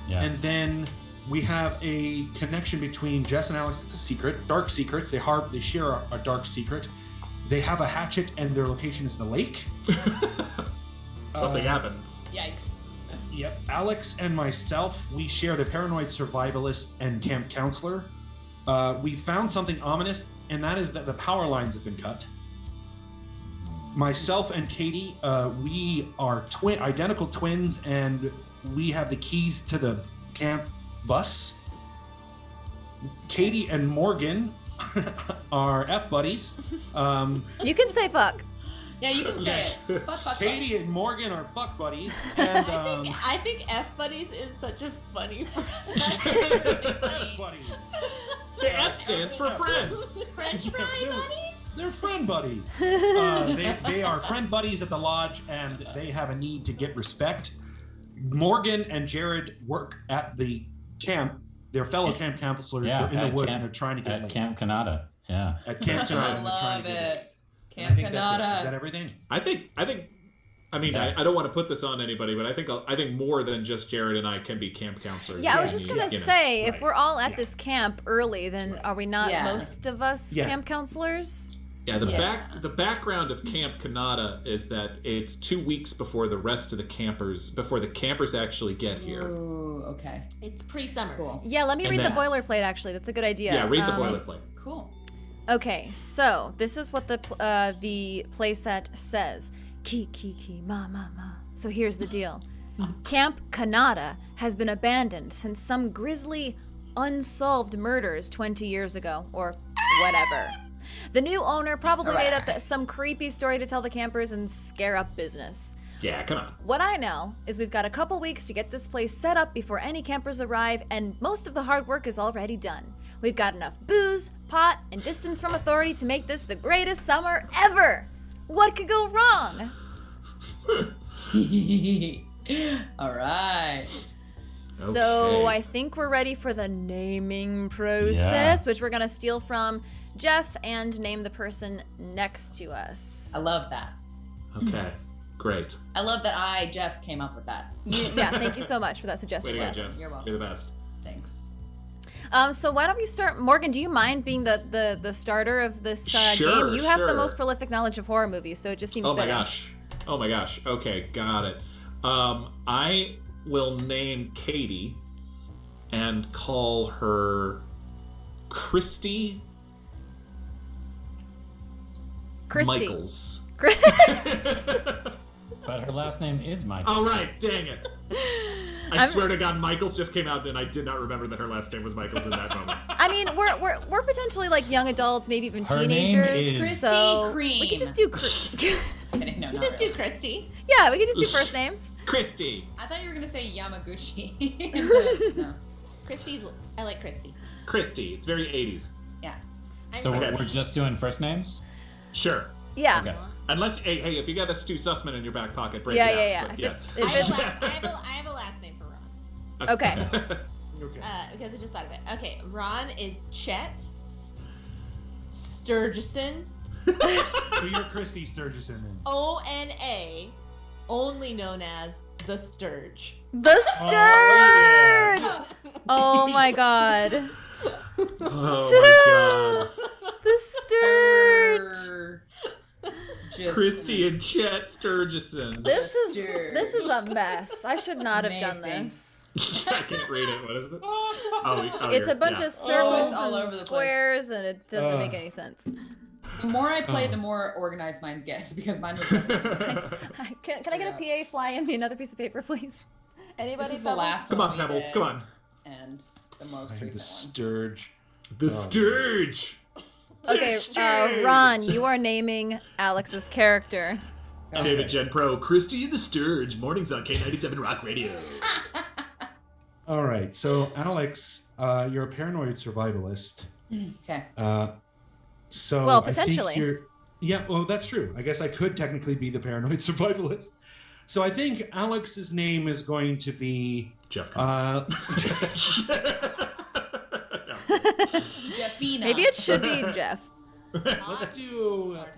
Yeah. And then we have a connection between Jess and Alex. It's a secret, dark secrets. They share a dark secret. They have a hatchet, and their location is the lake. Something happened. yikes. Yep. Alex and myself, we share the paranoid survivalist and camp counselor. We found something ominous, and that is that the power lines have been cut. Myself and Katie, we are identical twins, and we have the keys to the camp bus. Katie and Morgan are F buddies. You can say fuck. Yeah, you can say it. Fuck. Katie and Morgan are fuck buddies, and I think F buddies is such a funny F buddies. The F stands for friends. French fry buddies. They're friend buddies. They are friend buddies at the lodge, and they have a need to get respect. Morgan and Jared work at the camp. They're fellow camp counselors. Yeah, They're in the at woods, camp- and they're trying to get At laid. Camp Cannata. Yeah. At Camp Cannata, I and they're trying love to get laid. it. I Camp think that's it. Is that Cannata. everything? I think. I mean, Yeah. I don't want to put this on anybody, but I think more than just Jared and I can be camp counselors. Yeah, I We was just need, gonna you know. say, if right. we're all at Yeah. this camp early, then are we not Yeah. most of us Yeah. camp counselors? Yeah, Yeah. the background of Camp Cannata is that it's 2 weeks before the rest of the campers actually get here. Ooh, okay. It's pre-summer. Cool. Yeah, let me And read then- the boilerplate. Actually, that's a good idea. Yeah, read the boilerplate. Cool. Okay, so this is what the playset says. Ki, ma, ma, ma. So here's the deal. Camp Cannata has been abandoned since some grisly, unsolved murders 20 years ago, or whatever. The new owner probably made up some creepy story to tell the campers and scare up business. Yeah, come on. What I know is we've got a couple weeks to get this place set up before any campers arrive, and most of the hard work is already done. We've got enough booze, pot, and distance from authority to make this the greatest summer ever. What could go wrong? All right. So Okay. I think we're ready for the naming process, which we're gonna steal from Jeff and name the person next to us. I love that. Okay, great. I love that Jeff, came up with that. Yeah, thank you so much for that Way suggestion. to go, Jeff. Jeff. You're welcome. You're the best. Thanks. So why don't we start? Morgan, do you mind being the starter of this Sure, game? You have the sure. most prolific knowledge of horror movies, so it just seems Oh my fitting. gosh. Oh my gosh. Okay, got it. I will name Katie and call her Christy Michels. But her last name is Michael. All right, dang it. I swear to God, Michaels just came out and I did not remember that her last name was Michels in that moment. I mean, we're potentially like young adults, maybe even Her name teenagers. is- So Cream. we could just do Christy. Kidding, no, We not just really. do Christy. Yeah, we could just do first names. Christy. I thought you were gonna say Yamaguchi. no. Christy's. I like Christy. Christy. It's very 80s. Yeah. So Okay. we're just doing first names? Sure. Yeah. Okay. Unless, hey, if you got a Stu Sussman in your back pocket, break Yeah, it out. yeah, yeah. But If yes. it's- if it's- I have a last name for Ron. Okay. Okay. Because I just thought of it. Okay, Ron is Chet Sturgeson. So you're Christy Sturgeson. ONA, only known as the Sturge. The Sturge! Oh my god. Oh The Sturge! Just Christy and Chet Sturgeson. This Sturge. is a mess. I should not have done Amazing. this. I can't read it. What is it? Oh, It's here. a bunch Yeah. of circles all over and the place. squares, and it doesn't make any sense. The more I play, the more organized mine gets because mine was. Can I get a PA fly in me another piece of paper, please? Anybody? This is the Pebbles? last Come one on, we Pebbles. did, Come on. and the I most had the recent one. Sturge. The Sturge. Okay, Ron, you are naming Alex's character. David Gen Pro, Christy the Sturge, mornings on K97 Rock Radio. All right. So Alex, you're a paranoid survivalist. Okay. So Well, I think potentially. yeah, well, that's true. I guess I could technically be the paranoid survivalist. So I think Alex's name is going to be Jeff. Jeffina. Maybe it should be Jeff.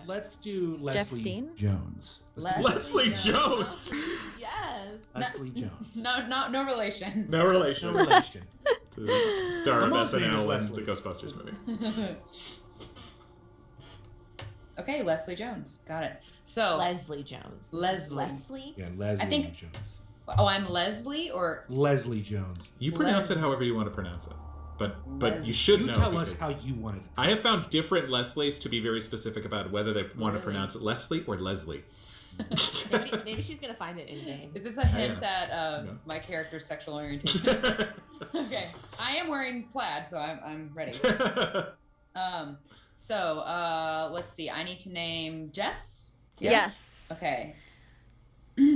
let's do Leslie Steen? Jones. Leslie Jones. Yes. Leslie Jones. No relation. No relation. No relation. To the star of My mom's name is SNL and Leslie. the Ghostbusters movie. Okay, Leslie Jones. Got it. So Leslie Jones. Leslie. Leslie? Yeah, Leslie I think- Jones. Oh, I'm Leslie or Leslie Jones. You pronounce it Les- however you want to pronounce it. But you Les- should You know. tell us because how you want it. I have found different Leslies to be very specific about whether they want to Really? pronounce it Leslie or Leslie. Maybe she's gonna find it in game. is this a hint know. at Yeah. my character's sexual orientation? Okay, I am wearing plaid, so I'm ready. So let's see. I need to name Jess. Yes. Okay.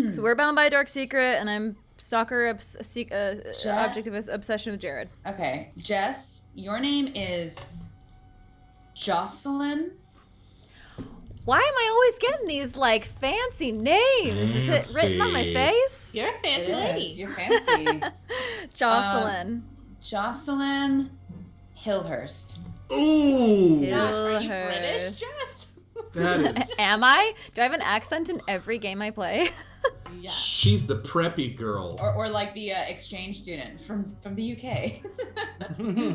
So we're bound by a dark secret, and I'm stalker object of obsession with Jared. Okay, Jess, your name is Jocelyn. Why am I always getting these like fancy names? Is it written on my Fancy. face? You're a fancy It lady. is. You're fancy. Jocelyn. Jocelyn Hillhurst. Ooh, God, are you Hillhurst. British, Jess? that is. Am I? Do I have an accent in every game I play? Yeah. She's the preppy girl. Or like the exchange student from the UK.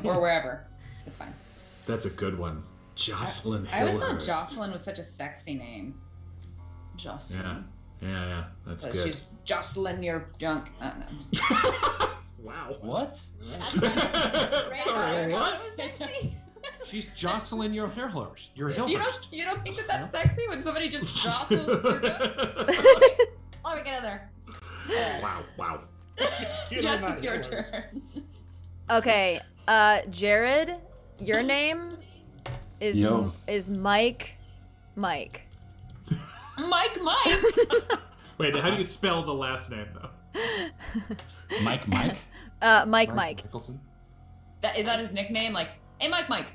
Or wherever. It's fine. That's a good one. Jocelyn I always thought Hillhurst. Jocelyn was such a sexy name. Jocelyn. Yeah, that's So good. she's Jocelyn your junk. No, I'm just Wow. What? Sorry, what? was sexy? She's Jocelyn your Hillhurst. Your Hillhurst. You don't think that that's sexy when somebody just jostles your book? Let me get in there. Wow. Jess, it's your turn. Okay, Jared, your name is Mike. Mike. Wait, how do you spell the last name though? Mike. Mike. Mickelson. Is that his nickname? Like, hey, Mike.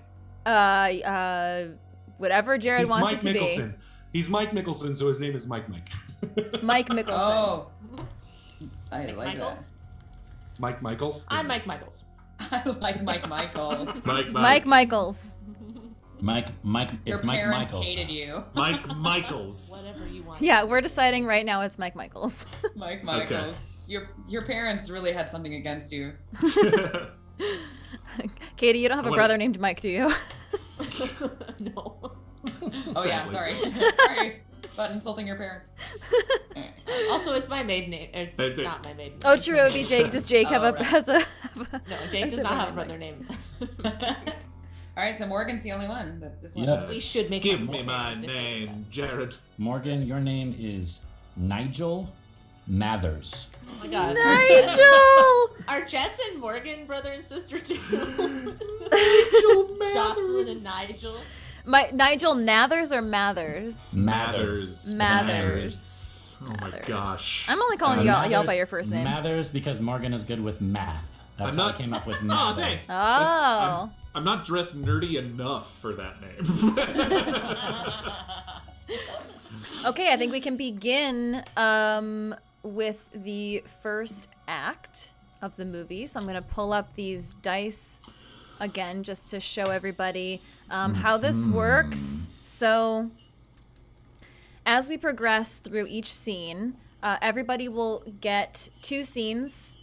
Whatever Jared He's wants Mike it to Mickelson. He's Mike Mickelson, so his name is Mike. be. Mike Mickelson. Oh. I Mike like Michaels? Mike Michaels. I'm Mike Michaels. that. I like Mike Michaels. Mike Michaels. Mike. Your It's Mike parents Michaels. hated you. Mike Michaels. Whatever you want. Yeah, we're deciding right now it's Mike Michaels. Mike Michaels. Your parents really had something against you. Katie, you don't have a wanna- brother named Mike, do you? No. Oh yeah, Sadly. sorry about insulting your parents. Also, it's my maiden name. It's Hey, dude. not my maiden name. Oh, true. It would be Jake. Does Jake have Oh, a right. has a? No, Jake does said not my have a name, brother name. All right, so Morgan's the only one that this one. Yeah. We should make Give up me more my names if we do name, Jared. Morgan, your name is Nigel Mathers. that. Oh my god. Nigel. Are Jess and Morgan brother and sister too? Nigel Jocelyn and Nigel. Nigel Nathers or Mathers? Mathers. Oh my Mathers. gosh. I'm only calling y'all by your first name. Mathers because Morgan is good with math. That's I'm how not- I came up with Oh, Mathers. thanks. Oh. I'm not dressed nerdy enough for that name. Okay, I think we can begin with the first act of the movie. So I'm going to pull up these dice again just to show everybody how this works. So as we progress through each scene, everybody will get 2 scenes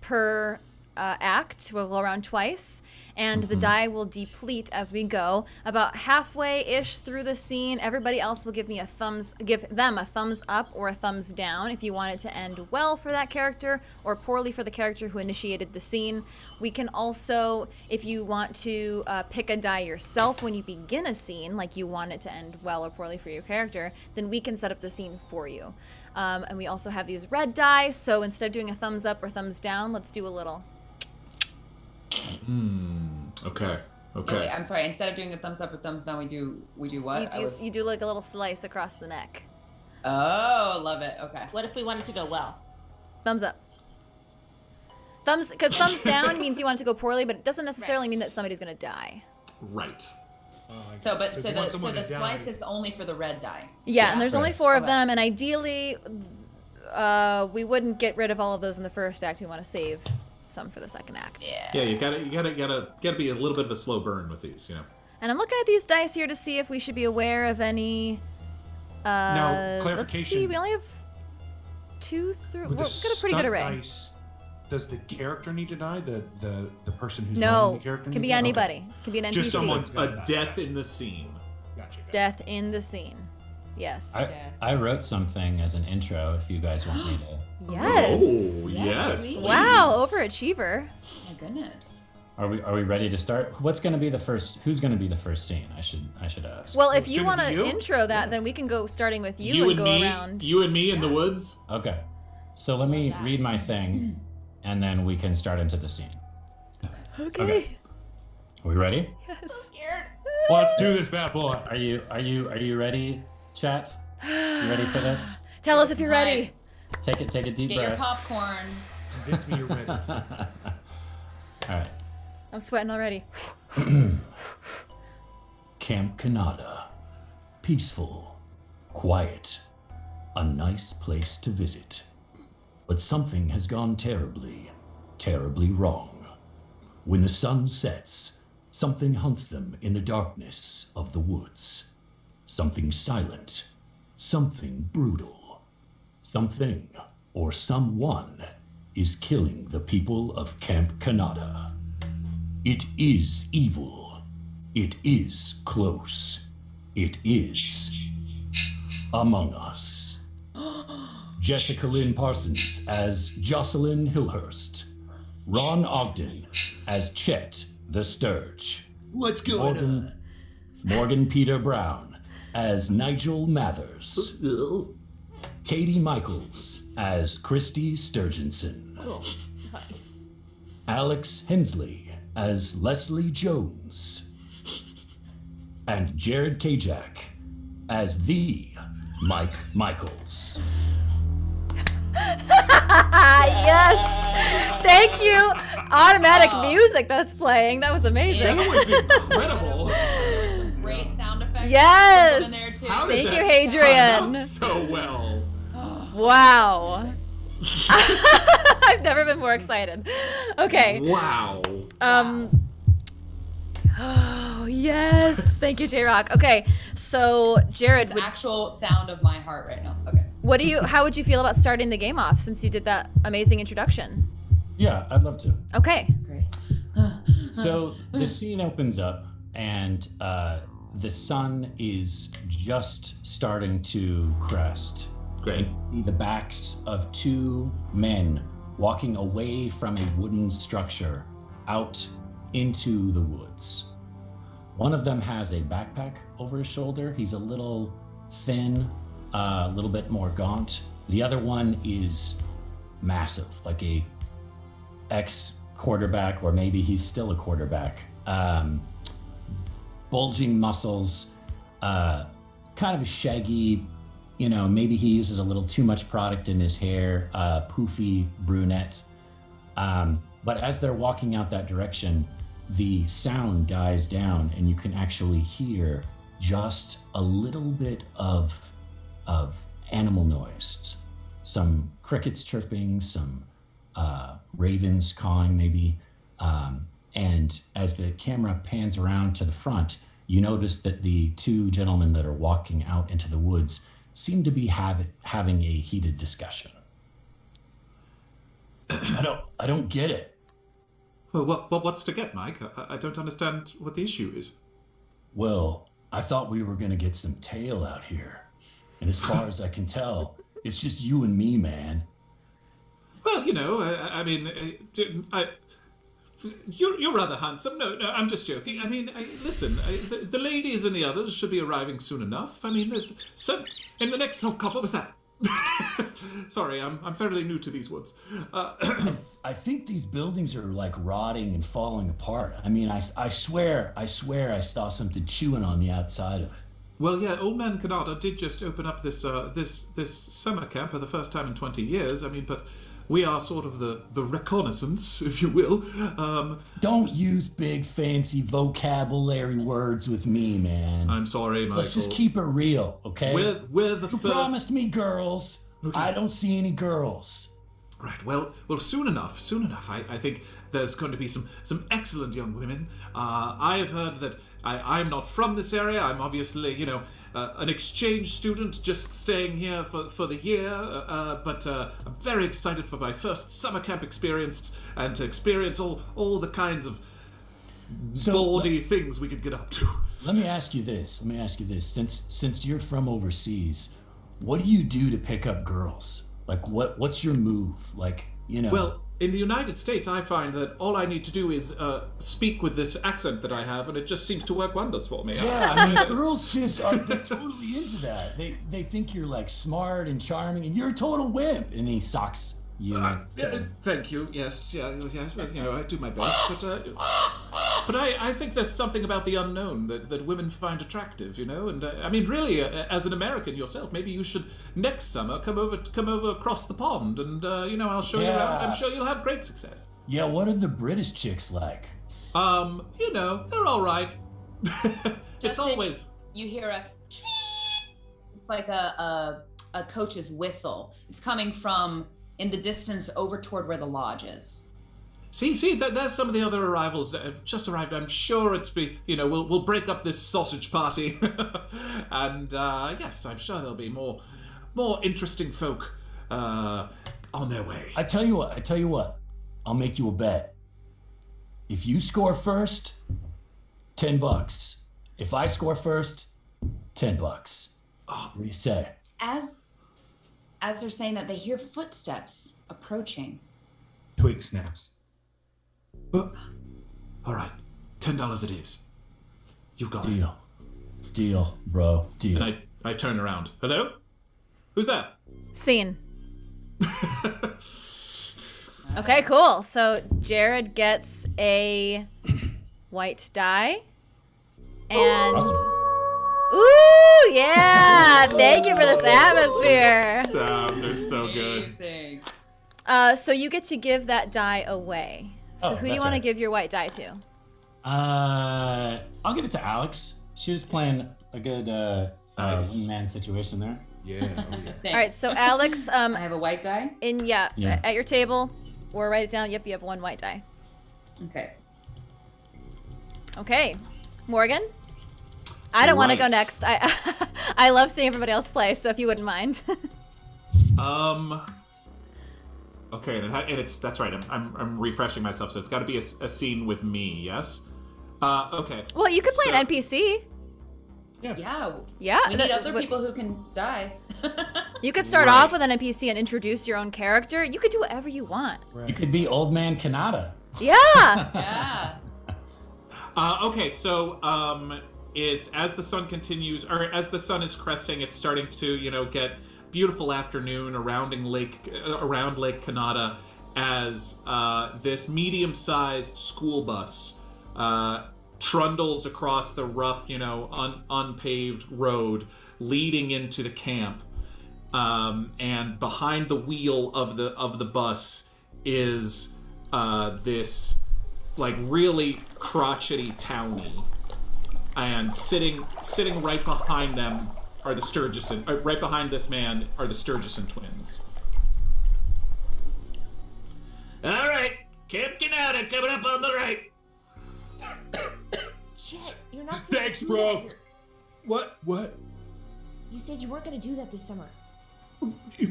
per act. We'll go around twice, and the die will deplete as we go. About halfway-ish through the scene, everybody else will give them a thumbs up or a thumbs down if you want it to end well for that character or poorly for the character who initiated the scene. We can also, if you want to pick a die yourself when you begin a scene, like you want it to end well or poorly for your character, then we can set up the scene for you. And we also have these red die, so instead of doing a thumbs up or thumbs down, let's do a little. Okay. No, wait, I'm sorry. Instead of doing a thumbs up or thumbs down, we do what? You do like a little slice across the neck. Oh, love it. Okay. What if we want it to go well? Thumbs up. Because thumbs down means you want it to go poorly, but it doesn't necessarily mean that somebody's gonna die. Right. So if you want someone the to die- slice is only for the red die. Yeah, and there's only 4 of Okay. them, and ideally, we wouldn't get rid of all of those in the first act. We want to save some for the second act. Yeah. Yeah, you gotta be a little bit of a slow burn with these, you know. And I'm looking at these dice here to see if we should be aware of any. Now, Let's see. clarification. We only have 2 through. With We've the got a pretty good stunt array. dice, does the character need to die? The person who's running No, the character can need be to die? anybody. Can be an NPC. Just someone's A gotta die. death in the scene. Gotcha. Death in the scene. Yes. I wrote something as an intro if you guys want me to. Yes. Oh, yes. please. Wow, overachiever. My goodness. Are we ready to start? Who's gonna be the first scene? I should ask. Well, if you Shouldn't want it to be you? intro that, then we can go starting with you and and go me, around. You and me in the woods. Okay. So let me that. read my thing, and then we can start into the scene. Okay. Okay. Are we ready? Yes. Let's do this, bad boy. Are you ready, chat? You ready for this? Tell us if you're Right. ready. Take a deep Get your breath. popcorn. Convince me you're ready. All right. I'm sweating already. Camp Cannata. Peaceful, quiet, a nice place to visit. But something has gone terribly, terribly wrong. When the sun sets, something hunts them in the darkness of the woods. Something silent, something brutal. Something or someone is killing the people of Camp Cannata. It is evil. It is close. It is among us. Jessica Lynn Parsons as Jocelyn Hillhurst. Ron Ogden as Chet the Sturge. What's going on? Morgan Peter Brown as Nigel Mathers. Katie Michels as Christy Sturgeonson. Oh, hi. Alex Hensley as Leslie Jones. And Jared Kjack as the Mike Michaels. Yes! Thank you! Automatic music that's playing. That was amazing. That was incredible. There was some great sound effects. Yes! In there too. How did Thank that you, turn Hadrian. out so well. Wow. I've never been more excited. Okay. Wow. Oh, yes. Thank you, J-Rock. Okay, so Jared, It's the actual sound of my heart right now. Okay. how would you feel about starting the game off since you did that amazing introduction? Yeah, I'd love to. Okay. Great. So the scene opens up, and the sun is just starting to crest. Great. You see the backs of two men walking away from a wooden structure out into the woods. One of them has a backpack over his shoulder. He's a little thin, a little bit more gaunt. The other one is massive, like a ex-quarterback, or maybe he's still a quarterback. Bulging muscles, kind of a shaggy, maybe he uses a little too much product in his hair, poofy brunette. But as they're walking out that direction, the sound dies down and you can actually hear just a little bit of animal noise. Some crickets chirping, some ravens cawing maybe. And as the camera pans around to the front, you notice that the two gentlemen that are walking out into the woods seem to be having a heated discussion. I don't get it. Well, what's to get, Mike? I don't understand what the issue is. Well, I thought we were gonna get some tail out here. And as far as I can tell, it's just you and me, man. Well, you're rather handsome. No, I'm just joking. Listen, the ladies and the others should be arriving soon enough. There's some in the next. Oh God, what was that? Sorry, I'm fairly new to these woods. I think these buildings are like rotting and falling apart. I swear I saw something chewing on the outside of it. Well, yeah, Old Man Cannata did just open up this summer camp for the first time in 20 years. But we are sort of the reconnaissance, if you will. Don't use big fancy vocabulary words with me, man. I'm sorry, Michael. Let's just keep it real, okay? We're the You first. promised me girls. Okay. I don't see any girls. Right. Well. Soon enough. I think there's going to be some excellent young women. I have heard that I'm not from this area. I'm obviously, an exchange student just staying here for the year. But I'm very excited for my first summer camp experience and to experience all the kinds of bawdy things we could get up to. Let me ask you this. Since you're from overseas, what do you do to pick up girls? Like, what's your move? Well, in the United States, I find that all I need to do is speak with this accent that I have, and it just seems to work wonders for me. Yeah, girls just are totally into that. They think you're like smart and charming, and you're a total wimp. And he socks you. Thank you. Yes. I do my best, but I think there's something about the unknown that women find attractive, And really, as an American yourself, maybe you should next summer come over across the pond, and I'll show you around. I'm sure you'll have great success. Yeah. What are the British chicks like? They're all right. It's always. You hear a. It's like a coach's whistle. It's coming from in the distance over toward where the lodge is. See, there's some of the other arrivals that have just arrived. I'm sure we'll break up this sausage party, and yes, I'm sure there'll be more interesting folk on their way. I tell you what, I'll make you a bet. If you score first, $10. If I score first, $10. Oh. What do you say? As they're saying that, they hear footsteps approaching. Twig snaps. All right, $10 it is. You got it. Deal, bro. Deal. And I turn around. Hello? Who's that? Scene. Okay, cool. So Jared gets a white die. And Awesome. ooh, yeah. Thank you for this atmosphere. Sounds are so good. Amazing. So you get to give that die away. So Oh, who do you that's want to right. give your white die to? I'll give it to Alex. She was playing a good Nice. wingman situation there. Yeah. Oh, yeah. Thanks. All right, so Alex, I have a white die. Yeah. at your table, or write it down. Yep, you have one white die. Okay. Okay, Morgan. I don't want to go Right. next. I love seeing everybody else play. So if you wouldn't mind. Okay, and it's that's right. I'm refreshing myself, so it's got to be a scene with me. Yes. Okay. Well, you could play So- an NPC. Yeah. Yeah, We need other people who can die. You could start Right. off with an NPC and introduce your own character. You could do whatever you want. You could be Old Man Cannata. Yeah. Yeah. Okay, so is as the sun continues, or as the sun is cresting, it's starting to get beautiful afternoon around Lake Cannata as this medium-sized school bus trundles across the rough, unpaved road leading into the camp. And behind the wheel of the bus is this really crotchety townie, and sitting right behind them are the Sturgison. Right behind this man are the Sturgison twins. All right, Camp Cannata coming up on the right. Shit, you're not supposed Thanks, to do bro. that here. What? You said you weren't gonna do that this summer.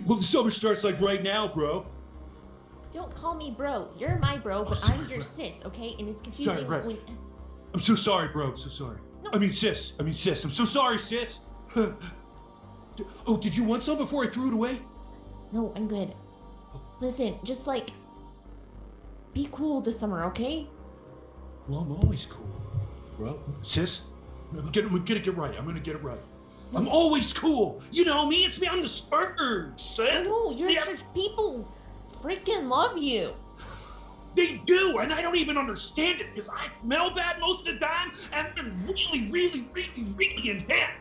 Well, the summer starts right now, bro. Don't call me bro. You're my bro, but sorry, I'm your bro. sis, okay? And it's confusing right. when... I'm so sorry, bro. I'm so sorry. No. I mean, sis. I'm so sorry, sis. Oh, did you want some before I threw it away? No, I'm good. Listen, just be cool this summer, okay? Well, I'm always cool, bro. Sis, I'm gonna get it right. I'm gonna get it right. I'm always cool. You know me. It's me. I'm the Spartan, sis. No, Yeah. people freaking love you. They do, and I don't even understand it because I smell bad most of the time, and I'm really, really, really, really intense.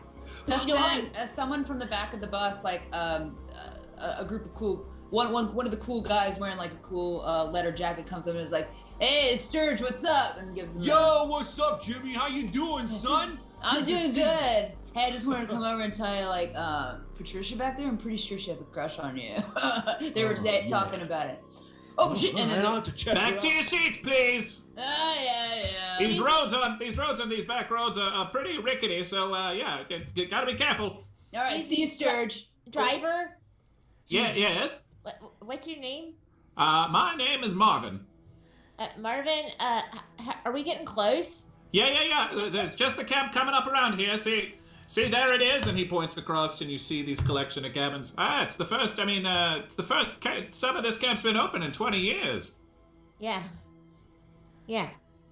As someone from the back of the bus, a group of cool, one of the cool guys wearing a cool leather jacket comes up and is like, "Hey, Sturge, what's up?" and gives him. Yo, what's up, Jimmy? How you doing, son? I'm Good to doing see you. good. Hey, I just wanted to come over and tell you, Patricia back there, I'm pretty sure she has a crush on you. They were yeah. talking about it. Oh shit! And I then don't have to check Back it to out. your seats, please. yeah. These roads on these back roads are pretty rickety, so you gotta be careful. All right, see you, Sturge. Driver, Yes. what's your name? My name is Marvin. Marvin, are we getting close? Yeah. There's just the camp coming up around here. See, there it is, and he points across, and you see these collection of cabins. It's the first. It's the first summer this camp's been open in 20 years. Yeah.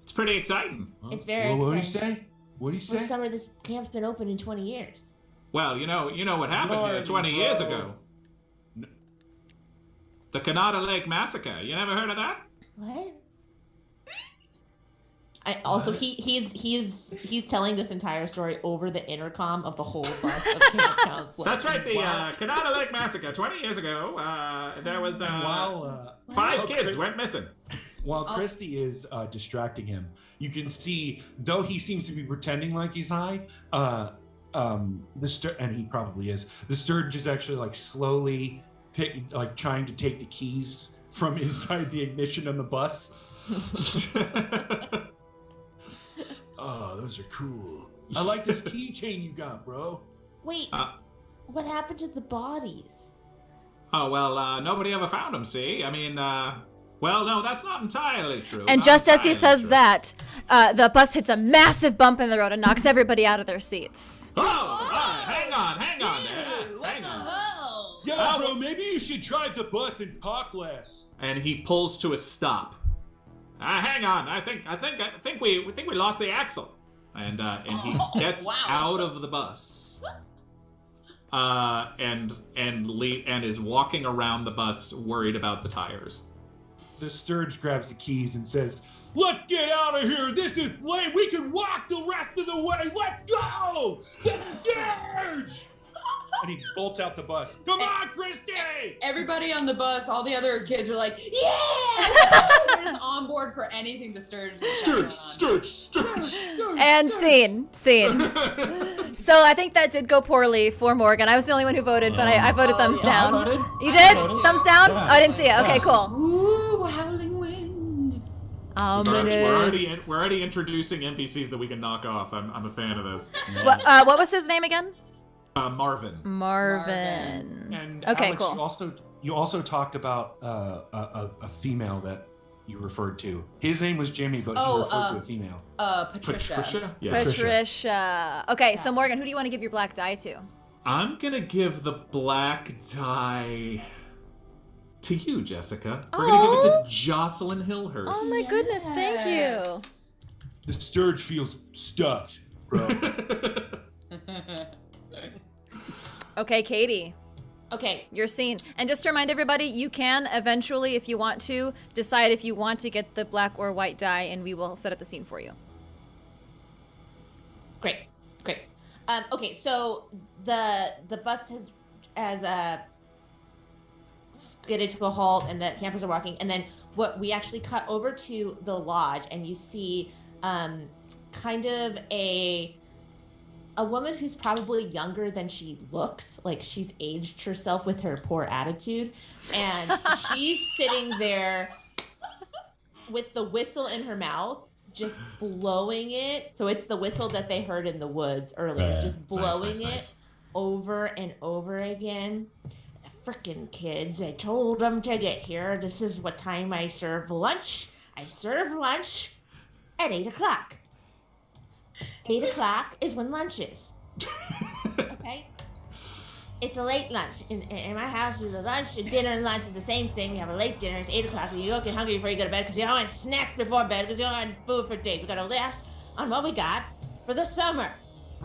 It's pretty exciting. It's very What do you exciting. say? What do you First say? summer this camp's been open in 20 years. Well, you know what happened here Lord, 20 years bro. ago. The Cannata Lake Massacre. You never heard of that? What? He's telling this entire story over the intercom of the whole bus of camp counselors. That's right. The Wow. Cannata Lake Massacre. 20 years ago, there was While 5 kids Chris- went missing. while Christy is distracting him, you can see, though he seems to be pretending like he's high, and he probably is. The Sturge is actually slowly trying to take the keys from inside the ignition on the bus. Oh, those are cool. I like this keychain you got, bro. Wait, what happened to the bodies? Oh, well, nobody ever found them, see? Well, no, that's not entirely true. And Not just as he entirely says true. that, the bus hits a massive bump in the road and knocks everybody out of their seats. Oh, all right, hang on there. Hang on. Hell? Yeah, bro, maybe you should drive the bus and talk less. And he pulls to a stop. Hang on, I think we lost the axle. and he gets out of the bus, and is walking around the bus, worried about the tires. The Sturge grabs the keys and says, "Let's get out of here. This is way. We can walk the rest of the way. Let's go. The Sturge!" And he bolts out the bus. Come on, Christy! Everybody on the bus, all the other kids are like, yeah! They're just on board for anything the Sturge. Sturge. And scene. So I think that did go poorly for Morgan. I was the only one who voted, but I voted thumbs down. I voted. You did? I voted. Thumbs down? Yeah. Oh, I didn't see it. Okay, cool. Ooh, howling wind. We're already introducing NPCs that we can knock off. I'm a fan of this. What was his name again? Marvin. And Okay, Alex, cool. you also talked about a female that you referred to. His name was Jimmy, but he referred to a female. Patricia. Yeah. Patricia. Okay, so Morgan, who do you want to give your black die to? I'm gonna give the black die to you, Jessica. We're gonna give it to Jocelyn Hillhurst. Oh my goodness, thank you. The Sturge feels stuffed, bro. Okay, Katie. Okay. Your scene. And just to remind everybody, you can eventually, if you want to, decide if you want to get the black or white die, and we will set up the scene for you. Great. Okay, so the bus has skidded to a halt, and the campers are walking, and then what we actually cut over to the lodge, and you see kind of a woman who's probably younger than she looks, like she's aged herself with her poor attitude, and she's sitting there with the whistle in her mouth, just blowing it. So it's the whistle that they heard in the woods earlier, just blowing it over and over again. Frickin' kids, I told them to get here. This is what time I serve lunch. I serve lunch at 8 o'clock. 8 o'clock is when lunch is. Okay? It's a late lunch. In my house, there's a lunch. Dinner and lunch is the same thing. You have a late dinner. It's 8 o'clock. You don't get hungry before you go to bed because you don't want snacks before bed because you don't have food for days. We got to last on what we got for the summer.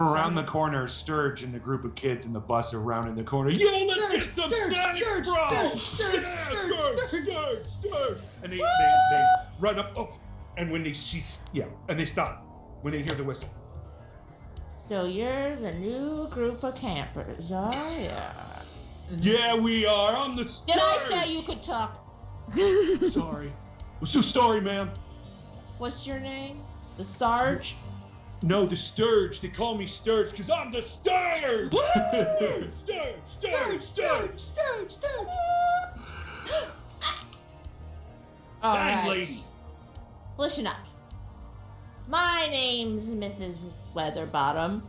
Around the corner, Sturge and the group of kids in the bus are around in the corner. Yo, let's get some snacks, bro! Sturge! And they run up. Oh, and when and they stop when they hear the whistle. So you're the new group of campers, are ya? Yeah, we are. I'm the Sturge. Did I say you could talk? Sorry. I'm so sorry, ma'am. What's your name? The Sarge? No, the Sturge. They call me Sturge because I'm the Sturge! Sturge! All Thanks, right. lady. Listen up. My name's Mrs. Weatherbottom.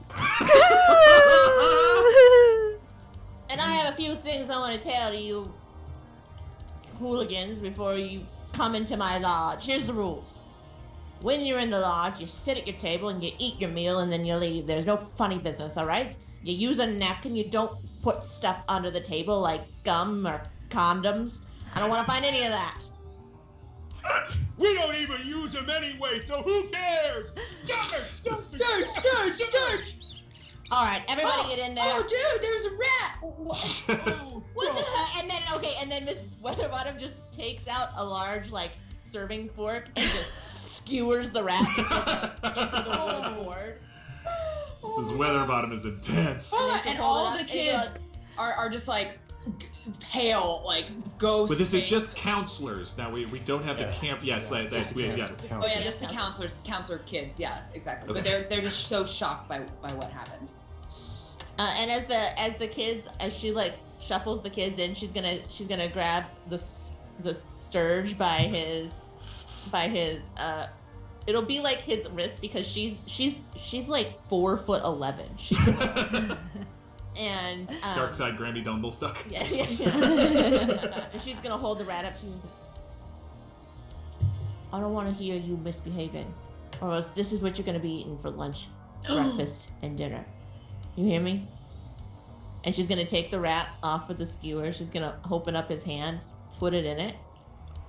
And I have a few things I want to tell you hooligans before you come into my lodge. Here's the rules. When you're in the lodge, you sit at your table and you eat your meal and then you leave. There's no funny business, all right? You use a napkin. You don't put stuff under the table like gum or condoms. I don't want to find any of that. We don't even use them anyway, so who cares? Sturge! All right, everybody get in there. Oh, dude, there's a rat. What the heck? And then Miss Weatherbottom just takes out a large, like, serving fork and just skewers the rat into the wood board. Mrs. Weatherbottom is intense. And all the kids are just like pale, like ghosts. But this is just counselors. Now we don't have the camp. Yes, Oh yeah, just the counselor kids. Yeah, exactly. Okay. But they're just so shocked by what happened. And as the kids, as she like shuffles the kids in, she's gonna grab the Sturge by his it'll be like his wrist because she's like 4'11". And Dark side Grandy Dumble stuck. Yeah. And she's gonna hold the rat up. I don't want to hear you misbehaving, or else this is what you're gonna be eating for lunch, breakfast, and dinner. You hear me? And she's gonna take the rat off with the skewer. She's gonna open up his hand, put it in it,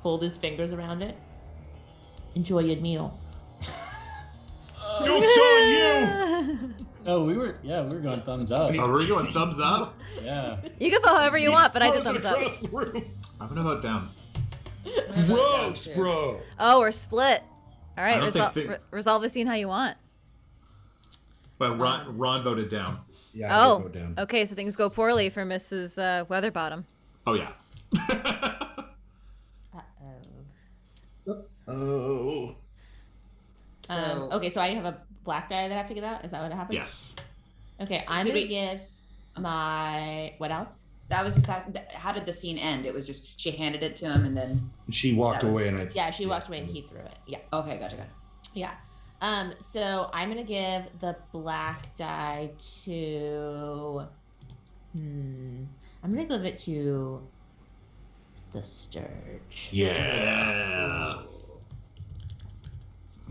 fold his fingers around it. Enjoy your meal. Joke's on you! Oh, we were going thumbs up. Oh, we're going thumbs up? Yeah. You can vote however you want, but I did thumbs up. Across the room. I'm gonna vote down. Gross, bro. Oh, we're split. All right, I don't think- resolve the scene how you want. But Ron voted down. Yeah, I Oh, did go down. okay, so things go poorly for Mrs. Weatherbottom. Oh, yeah. Oh. Okay, so I have a black die that I have to give out. Is that what happened? Yes. Okay, I'm Did gonna we- give my what else? That was just how did the scene end? It was just she handed it to him and then. She walked That was- away, and I. Yeah, she walked away and he threw it. Yeah, Okay, gotcha. yeah. So I'm gonna give the black die to. I'm gonna give it to the Sturge. Yeah.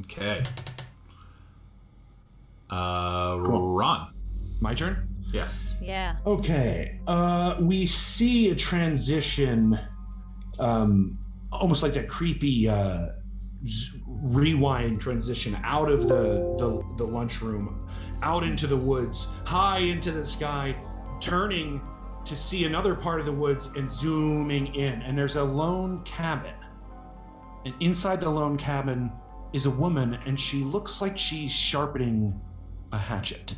Okay. Ron. My turn. Yes. Yeah. Okay. We see a transition, almost like that creepy rewind transition out of the lunchroom, out into the woods, high into the sky, turning to see another part of the woods and zooming in. And there's a lone cabin. And inside the lone cabin is a woman, and she looks like she's sharpening a hatchet.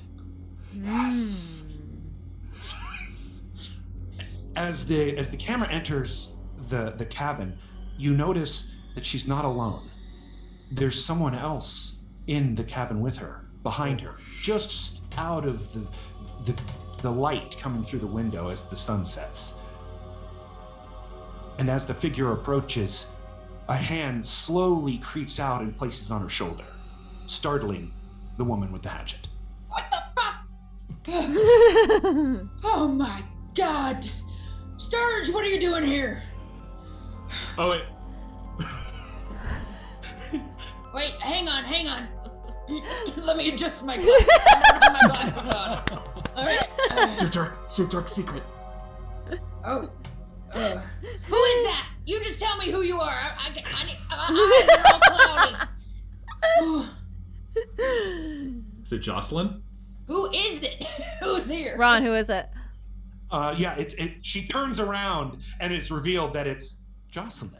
Yes. As the camera enters the cabin, you notice that she's not alone. There's someone else in the cabin with her, behind her, just out of the light coming through the window as the sun sets. And as the figure approaches, a hand slowly creeps out and places on her shoulder, startling the woman with the hatchet. What the fuck? Oh my god! Sturge, what are you doing here? Oh, wait. Wait, hang on. Let me adjust my glasses. I don't have my glasses on. Alright. It's your dark secret. Oh. Who is that? You just tell me who you are. I eyes are all cloudy. Is it Jocelyn? Who is it? Who's here? Ron, who is it? Yeah, she turns around and it's revealed that it's Jocelyn.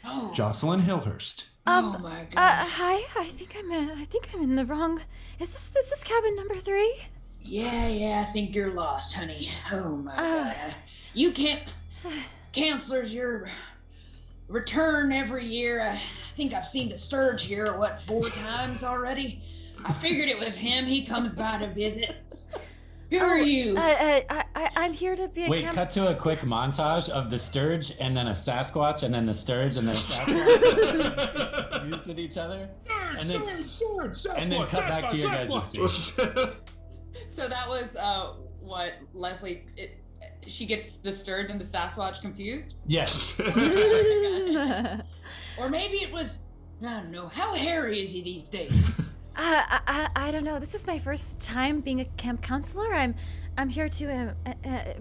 Oh. Jocelyn Hillhurst. Oh my god. Hi. I think I'm in the wrong. Is this cabin number 3? Yeah, I think you're lost, honey. Oh my god. You can't. Counselors, your return every year. I think I've seen the Sturge here, 4 times already? I figured it was him. He comes by to visit. Who are you? I'm here to be a Wait, camp. cut to a quick montage of the Sturge and then a Sasquatch and then the Sturge and then a Sasquatch used with each other. And then cut back to your guys' scene. So that was what Leslie. She gets the Sturge and the Sasquatch confused. Yes. Or maybe it was. I don't know. How hairy is he these days? I don't know. This is my first time being a camp counselor. I'm here to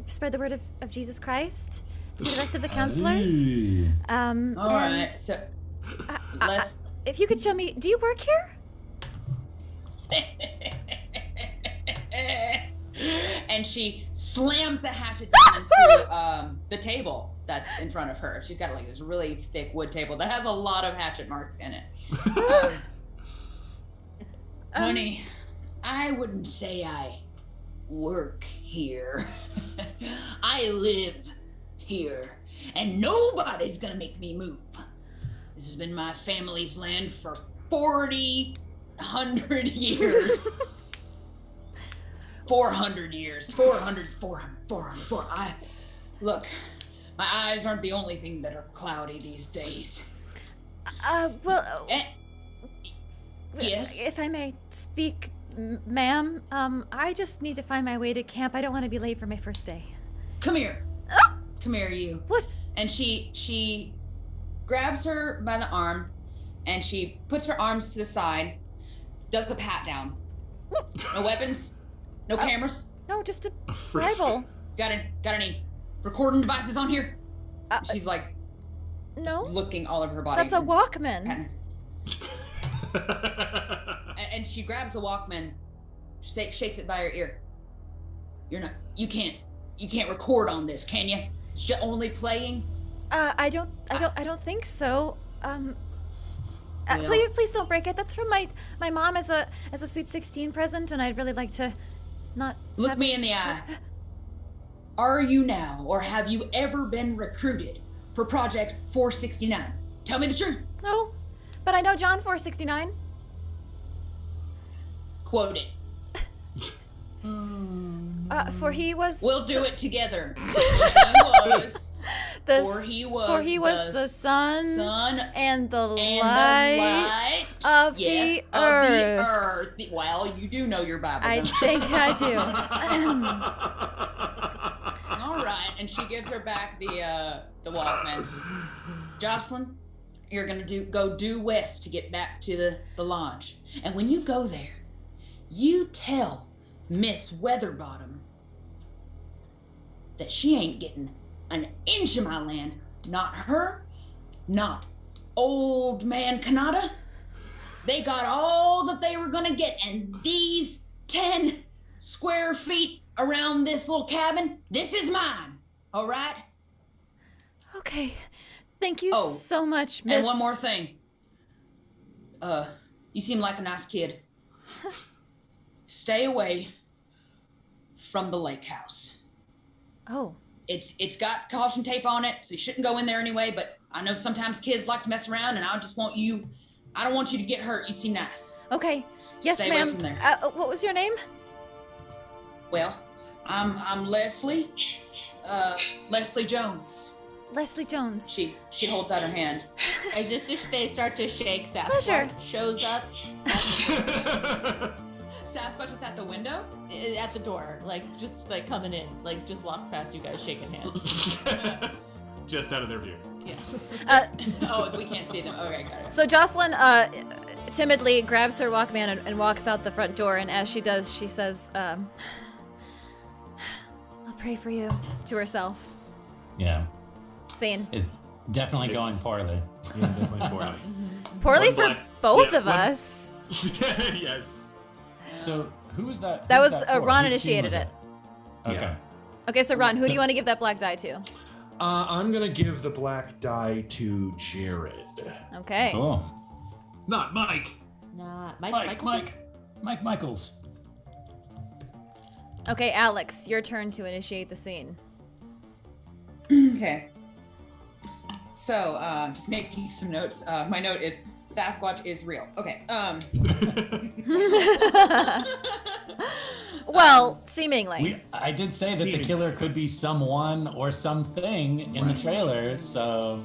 spread the word of Jesus Christ to the rest of the counselors. All right. So, if you could show me, do you work here? And she slams the hatchet down into the table that's in front of her. She's got like this really thick wood table that has a lot of hatchet marks in it. Honey, I wouldn't say I work here. I live here, and nobody's gonna make me move. This has been my family's land for 400 years. 400 years. 400. Look, my eyes aren't the only thing that are cloudy these days. Yes? If I may speak, ma'am, I just need to find my way to camp. I don't want to be late for my first day. Come here. Come here, you. What? And she grabs her by the arm, and she puts her arms to the side, does a pat down. No weapons, no cameras. No, just a frisk. rifle. Got any recording devices on here? She's like No. looking all over her body. That's a Walkman. Patting. and she grabs the Walkman, shakes it by her ear. You can't record on this, can you? It's just only playing. I don't think so. Well. Please don't break it. That's from my mom as a Sweet 16 present, and I'd really like to not Look me in the eye. Are you now, or have you ever been recruited for Project 469? Tell me the truth. No, but I know John 469. Quote it. For he was. We'll do it together. He was the sun and the light of the of earth. the earth. Well, you do know your Bible. I don't you? think I do. All right, and she gives her back the Walkman. Jocelyn, you're gonna go due west to get back to the lodge, and when you go there, you tell Miss Weatherbottom that she ain't getting an inch of my land. Not her, not old man Cannata. They got all that they were gonna get, and these 10 square feet around this little cabin, this is mine. All right? Okay. Thank you so much, Miss. And one more thing. You seem like a nice kid. Stay away from the lake house. Oh. It's got caution tape on it, so you shouldn't go in there anyway, but I know sometimes kids like to mess around, and I don't want you to get hurt. You seem nice. Okay. Yes, Stay away ma'am. from there. What was your name? Well, I'm Leslie. Leslie Jones. Leslie Jones. She holds out her hand. As they start to shake, Sasquatch Pleasure. shows up Sasquatch is at the window? at the door, just coming in, just walks past you guys shaking hands. Just out of their view. Yeah. Oh, we can't see them. Okay, got it. So Jocelyn timidly grabs her Walkman and walks out the front door, and as she does, she says, I'll pray for you, to herself. Yeah. Saying, It's definitely going poorly. Yeah, definitely poorly. poorly One for black- both yeah, of one- us. Yes. So who was that? That who was for? Ron Whose scene initiated was it. Okay. Yeah. Okay, so Ron, who do you want to give that black die to? I'm gonna give the black die to Jared. Okay. Cool. Not Mike. Nah, Mike Michaels. Okay, Alex, your turn to initiate the scene. Okay. So, just making some notes. My note is Sasquatch is real. Okay. Well, seemingly. I did say that the Steven. killer could be someone or something in the trailer, so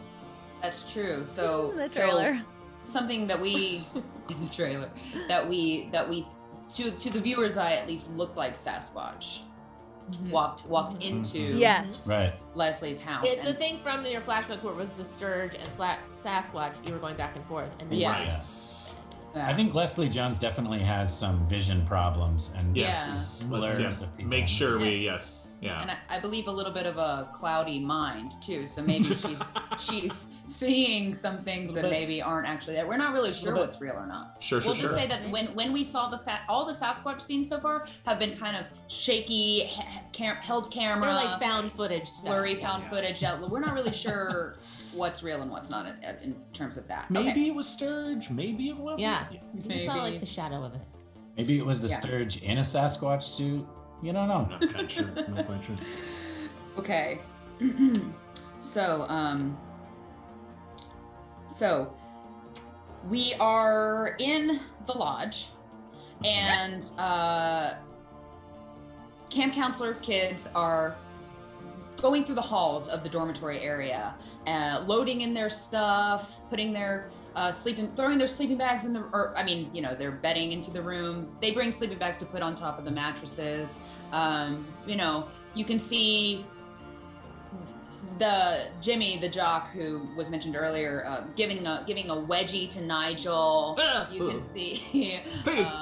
That's true. So The trailer. something that we in the trailer that we to the viewer's eye at least looked like Sasquatch walked into Yes. Right. Leslie's house. It's the and- thing from your flashback where it was the Sturge and Sasquatch. You were going back and forth, and then Yeah. Right. I think Leslie Jones definitely has some vision problems and Yes. Let's blurs of people. make sure we yes. Yeah. And I believe a little bit of a cloudy mind too, so maybe she's seeing some things that bit. maybe aren't actually there. We're not really sure bit. what's real or not. Sure. We'll just say that when we saw all the Sasquatch scenes so far have been kind of shaky, held camera, they're like found footage, stuff. blurry Yeah. found footage. We're not really sure what's real and what's not in terms of that. Maybe Okay. it was Sturge. Maybe it wasn't. Yeah, you just saw Maybe. like the shadow of it. Maybe it was the Yeah. Sturge in a Sasquatch suit. You don't know. Not quite sure. Not quite sure. Okay. So we are in the lodge, and camp counselor kids are going through the halls of the dormitory area, loading in their stuff, putting their throwing their sleeping bags in their bedding into the room. They bring sleeping bags to put on top of the mattresses. You can see the Jimmy, the jock who was mentioned earlier, giving a wedgie to Nigel. You can see Please.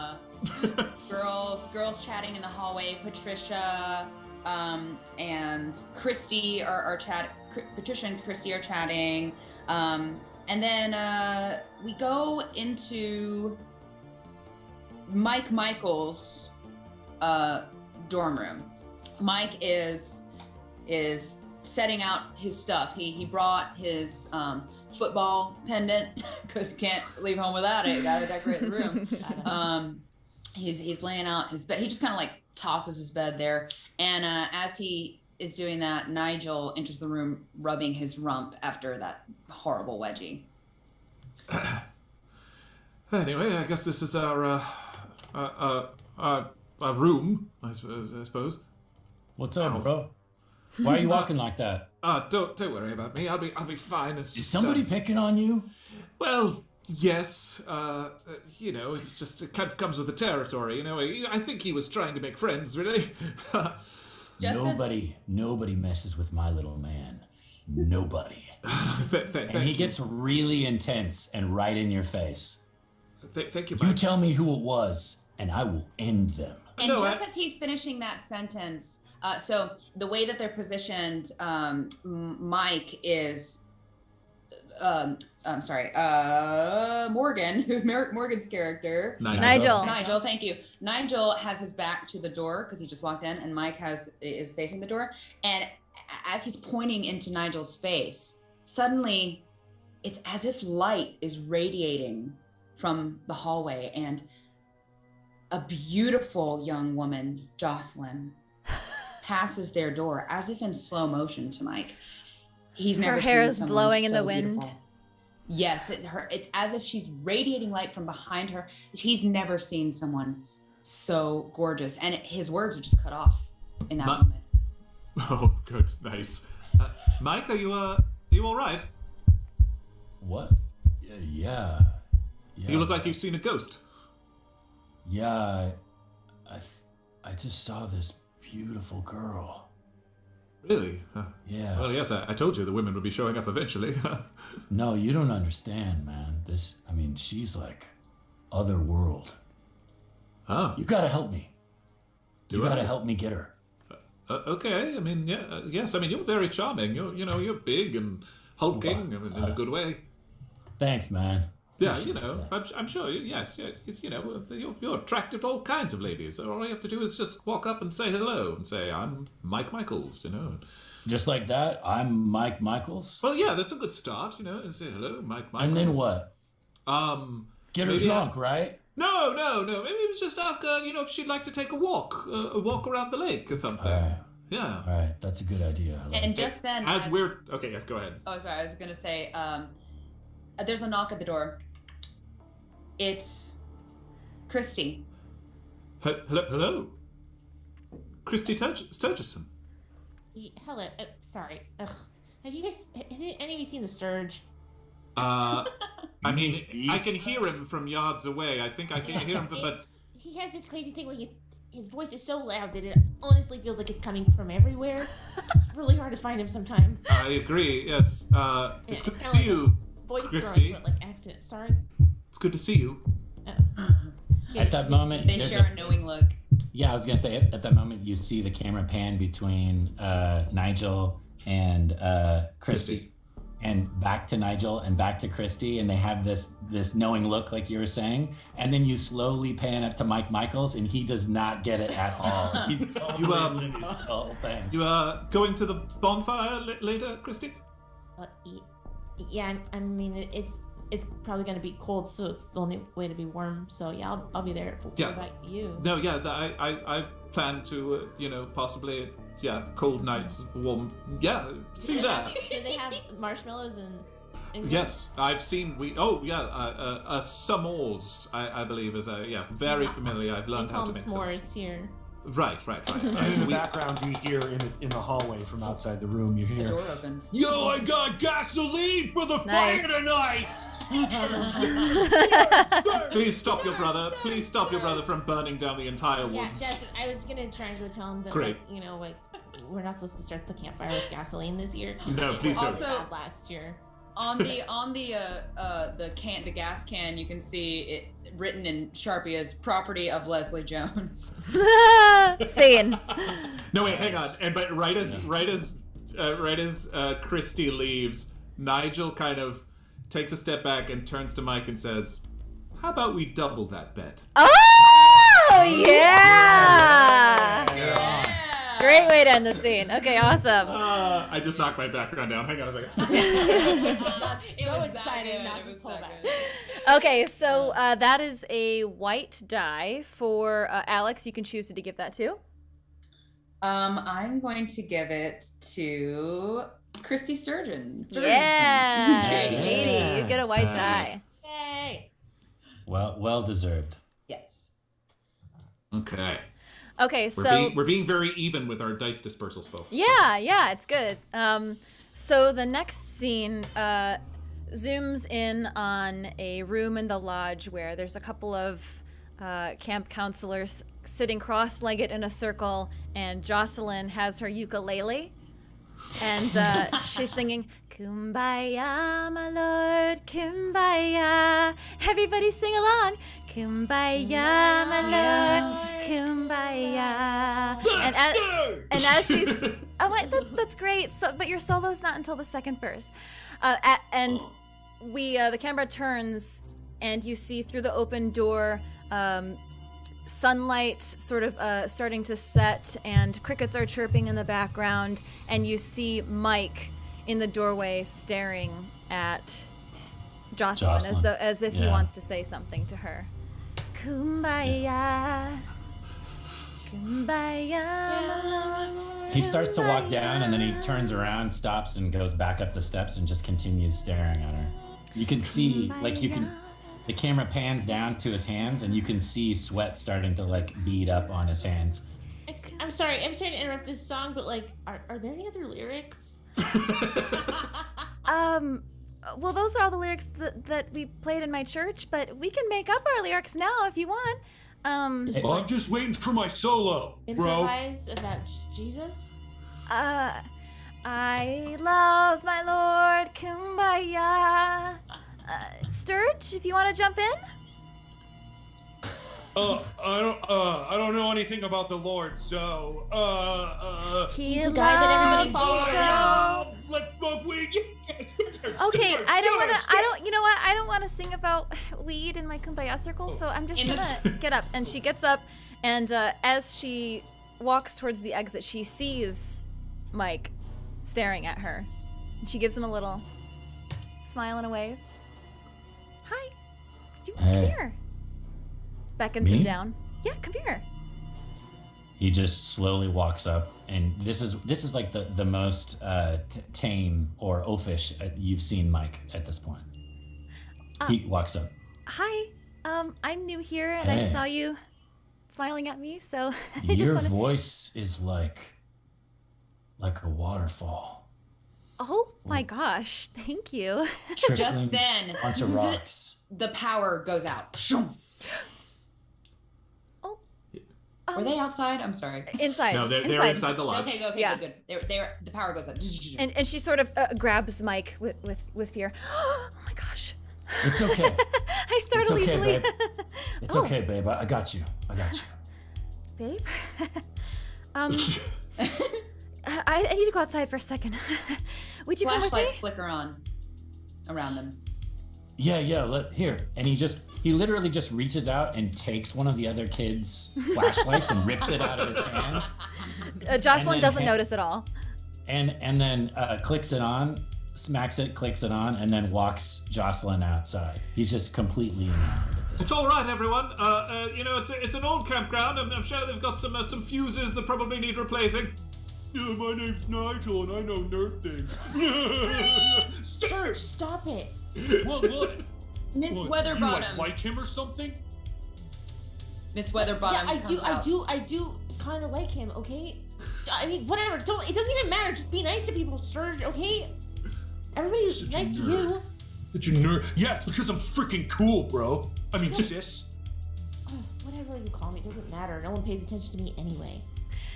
girls chatting in the hallway. Patricia and Christy are chatting. Patricia and Christy are chatting. And then we go into Mike Michels' dorm room. Mike is setting out his stuff. He brought his football pendant because you can't leave home without it. You gotta decorate the room. He's laying out his bed. He just kind of like tosses his bed there. And as he is doing that, Nigel enters the room rubbing his rump after that horrible wedgie. Anyway, I guess this is our room, I suppose. What's up, bro? Why are you walking like that? Don't worry about me. I'll be fine. It's Is just, somebody picking on you? Well, yes. You know, it's just it kind of comes with the territory. You know, I think he was trying to make friends, really. Nobody messes with my little man. Nobody. And he gets really intense and right in your face. Thank you. You tell me who it was, and I will end them. And as he's finishing that sentence, so the way that they're positioned, Mike is, Morgan's character. Nigel, thank you. Nigel has his back to the door because he just walked in, and Mike is facing the door. And as he's pointing into Nigel's face, suddenly it's as if light is radiating from the hallway, and a beautiful young woman, Jocelyn, passes their door as if in slow motion to Mike. He's never seen her hair is someone blowing in so the wind. beautiful. Yes, it's as if she's radiating light from behind her. He's never seen someone so gorgeous, and his words are just cut off in that moment. Oh, good, nice. Mike, are you all right? What? Yeah. You look like you've seen a ghost. Yeah, I just saw this beautiful girl. Really? Yeah. Well, yes, I told you the women would be showing up eventually. No, you don't understand, man. She's like otherworld. Oh. You gotta help me. Do you gotta I? help me get her. Okay. I mean, yeah, yes. I mean, you're very charming. You're big and hulking in a good way. Thanks, man. Yeah, I'm sure. Yes, you're attractive to all kinds of ladies. All you have to do is just walk up and say hello and say, "I'm Mike Michels," Just like that, I'm Mike Michels. Well, yeah, that's a good start. And say hello, Mike Michels. And then what? Get her drunk, right? No. Maybe we just ask her, if she'd like to take a walk around the lake or something. Yeah. All right, that's a good idea. Just then, okay, yes, go ahead. Oh, sorry, I was gonna say, there's a knock at the door. It's Christy. Hello. Christy Sturgeson. Hello. Sorry. Ugh. Have any of you seen the Sturge? I mean, I can hear him from yards away. I think I can hear him but... He has this crazy thing where his voice is so loud that it honestly feels like it's coming from everywhere. It's really hard to find him sometimes. I agree, yes. It's good to see you, Christy. Voice like accident. Sorry. It's good to see you. At that moment, they share a knowing look. Yeah, I was gonna say at that moment you see the camera pan between Nigel and Christy, and back to Nigel and back to Christy, and they have this knowing look like you were saying, and then you slowly pan up to Mike Michels, and he does not get it at all. He's totally the whole thing. You are going to the bonfire later, Christy? Yeah, I mean it's probably going to be cold, so it's the only way to be warm. So yeah, I'll be there. What about you? No, yeah, I plan to, possibly, cold nights, warm. Yeah, see that. Do they have marshmallows and yes, I've seen. S'mores, I believe, is very familiar. I've learned how to make s'mores them. Here. Right. And in the background, you hear in the hallway from outside the room, you hear, The door opens. "Yo, I got gasoline for the fire tonight!" Please stop your brother. Please stop your brother from burning down the entire woods. Yeah, I was gonna try and go tell him that, Great. We're not supposed to start the campfire with gasoline this year. No, please don't. Also, last year. On the gas can, you can see it written in Sharpie as property of Leslie Jones. Scene. No, wait, hang on. But right as Christy leaves, Nigel kind of takes a step back and turns to Mike and says, how about we double that bet? Oh, yeah! Yeah. Great way to end the scene. Okay, awesome. I just knocked my background down. Hang on a second. So excited not to hold back. Okay, so that is a white die for Alex. You can choose who to give that to. I'm going to give it to Christy Sturgeon. Yeah, Yeah. Katie, you get a white die. Yay! Well deserved. Yes. Okay. Okay, so We're being very even with our dice dispersal spell. yeah, it's good. So the next scene zooms in on a room in the lodge where there's a couple of camp counselors sitting cross-legged in a circle, and Jocelyn has her ukulele, and she's singing "Kumbaya, my lord, Kumbaya." Everybody sing along. Kumbaya, my lord, Kumbaya. And as she's, oh wait, that's great. So, but your solo's not until the second verse. And the camera turns, and you see through the open door, sunlight sort of starting to set, and crickets are chirping in the background, and you see Mike in the doorway staring at Jocelyn. As if he wants to say something to her. Kumbaya, Kumbaya, my lord. He starts to walk down, and then he turns around, stops, and goes back up the steps and just continues staring at her. You can see, the camera pans down to his hands, and you can see sweat starting to bead up on his hands. I'm sorry to interrupt this song, but are there any other lyrics? Well, those are all the lyrics that we played in my church, but we can make up our lyrics now if you want. I'm just waiting for my solo, bro. Improvise about Jesus? I love my Lord, Kumbaya. Sturge, if you want to jump in. I don't know anything about the Lord, so He's the guy that everybody follows Okay, I don't want to sing about weed in my Kumbaya circle, so I'm just gonna get up. And she gets up, and as she walks towards the exit, she sees Mike staring at her. And she gives him a little smile and a wave. Hi, come here. Beckons him down. Yeah, come here. He just slowly walks up, and this is like the most tame or oafish you've seen Mike at this point. He walks up. Hi, I'm new here, and I saw you smiling at me, so I just Your wanted... voice is like a waterfall. Oh my gosh, thank you. Just then, onto rocks. The power goes out. Were they outside? I'm sorry. Inside. No, they're inside the lodge. Okay, Yeah. good. The power goes out. And she sort of grabs Mike with fear. Oh my gosh. It's okay. I startle It's okay, easily. babe. It's okay, babe. I got you. Babe? I need to go outside for a second. Would you come with me? Flashlights flicker on around them. Yeah. Here. And he literally just reaches out and takes one of the other kids' flashlights and rips it out of his hand. Jocelyn doesn't notice at all. And then clicks it on, smacks it, clicks it on, and then walks Jocelyn outside. He's just completely enamored at this. It's all right, everyone. It's an old campground. I'm sure they've got some fuses that probably need replacing. Yeah, my name's Nigel, and I know nerd things. Sturge, stop it. What? Miss What, Weatherbottom. You like him or something? Miss Weatherbottom. Yeah, I do kind of like him. Okay. I mean, whatever. It doesn't even matter. Just be nice to people, Sturge. Okay. Everybody's Such a nice to nerd. you. Such a nerd. Yeah, it's because I'm freaking cool, bro. I mean, sis. Oh, whatever you call me, it doesn't matter. No one pays attention to me anyway.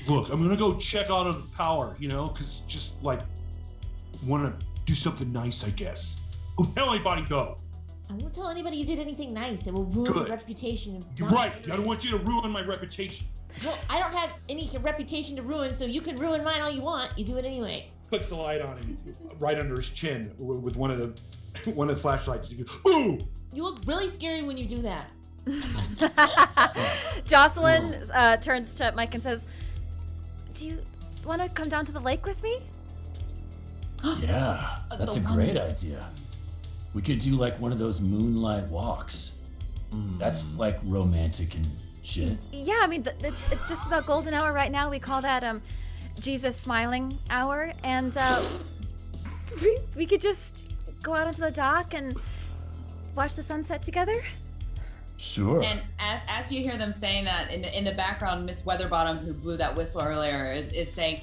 Look, I'm gonna go check out on the power, because just want to do something nice, I guess. Don't tell anybody though. I won't tell anybody you did anything nice. It will ruin your Good. reputation. You're right. I don't want you to ruin my reputation. Well, I don't have any reputation to ruin, so you can ruin mine all you want. You do it anyway. Clicks the light on him right under his chin with one of the flashlights. He goes, "Ooh, You look really scary when you do that. Jocelyn turns to Mike and says, "Do you want to come down to the lake with me?" Yeah, that's a great idea. We could do like one of those moonlight walks. That's like romantic and shit. Yeah, I mean, it's just about golden hour right now. We call that Jesus smiling hour, and we could just go out onto the dock and watch the sunset together. Sure. And as you hear them saying that, in the background, Miss Weatherbottom, who blew that whistle earlier, is saying,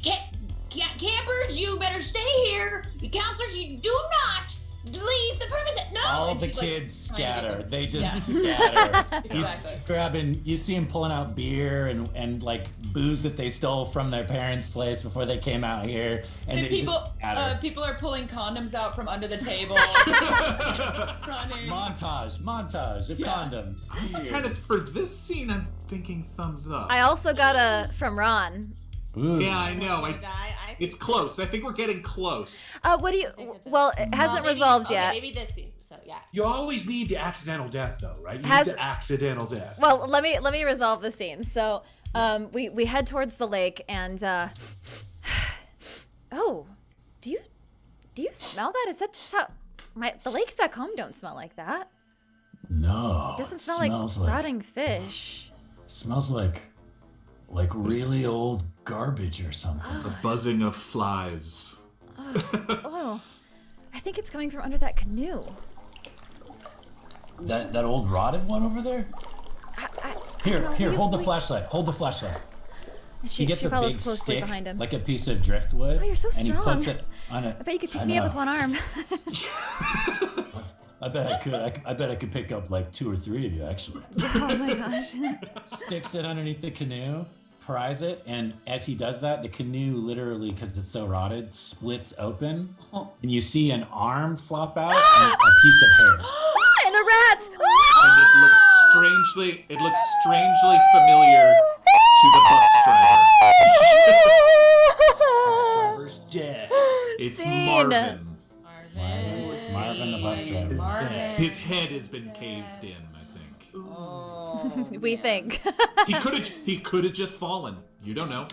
"Campers, you better stay here. You counselors, you do not leave the premise." No. All And the she's, kids scatter. Like, They just scatter. Exactly. You see them pulling out beer and like booze that they stole from their parents' place before they came out here, and they just scatter. People are pulling condoms out from under the table. Running. Montage of condom. Kind of for this scene, I'm thinking thumbs up. I also got a from Ron. Ooh. Yeah, I know. I It's close. I think we're getting close. What do you? Well, it hasn't resolved yet. Maybe this scene. So yeah. You always need the accidental death, though, right? You Has- need the accidental death. Well, let me resolve the scene. So, we head towards the lake, and oh, do you smell that? Is that just how the lakes back home don't smell like that? No. It doesn't smell like rotting fish. Smells like really old garbage or something. The buzzing of flies. Oh, I think it's coming from under that canoe. That old rotted one over there? Here, hold the flashlight. Hold the flashlight. She He gets a follows big closely stick, behind him. like a piece of driftwood. Oh, you're so And he strong. puts it on a. I bet you could pick me up with one arm. I bet I could. I bet I could pick up like 2 or 3 of you, actually. Oh my gosh. Sticks it underneath the canoe, pries it, and as he does that, the canoe literally, because it's so rotted, splits open, and you see an arm flop out and a piece of hair. And a rat. And it looks strangely familiar to the bus driver. Driver's dead. It's Scene. Marvin. Marvin the bus driver. Marvin. His head has been caved in, I think. Oh, We think. He could have just fallen. You don't know.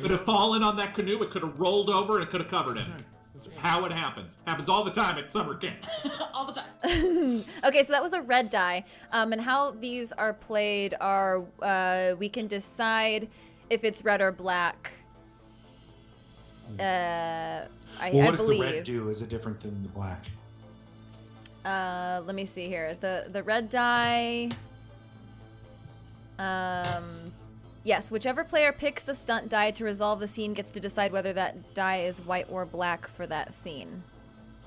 Could have fallen on that canoe. It could have rolled over and it could have covered him. It's how it happens. Happens all the time at summer camp. all the time. Okay, so that was a red die. And how these are played are we can decide if it's red or black. I What does believe. the red do? Is it different than the black? Let me see here. The red die. Yes, whichever player picks the stunt die to resolve the scene gets to decide whether that die is white or black for that scene.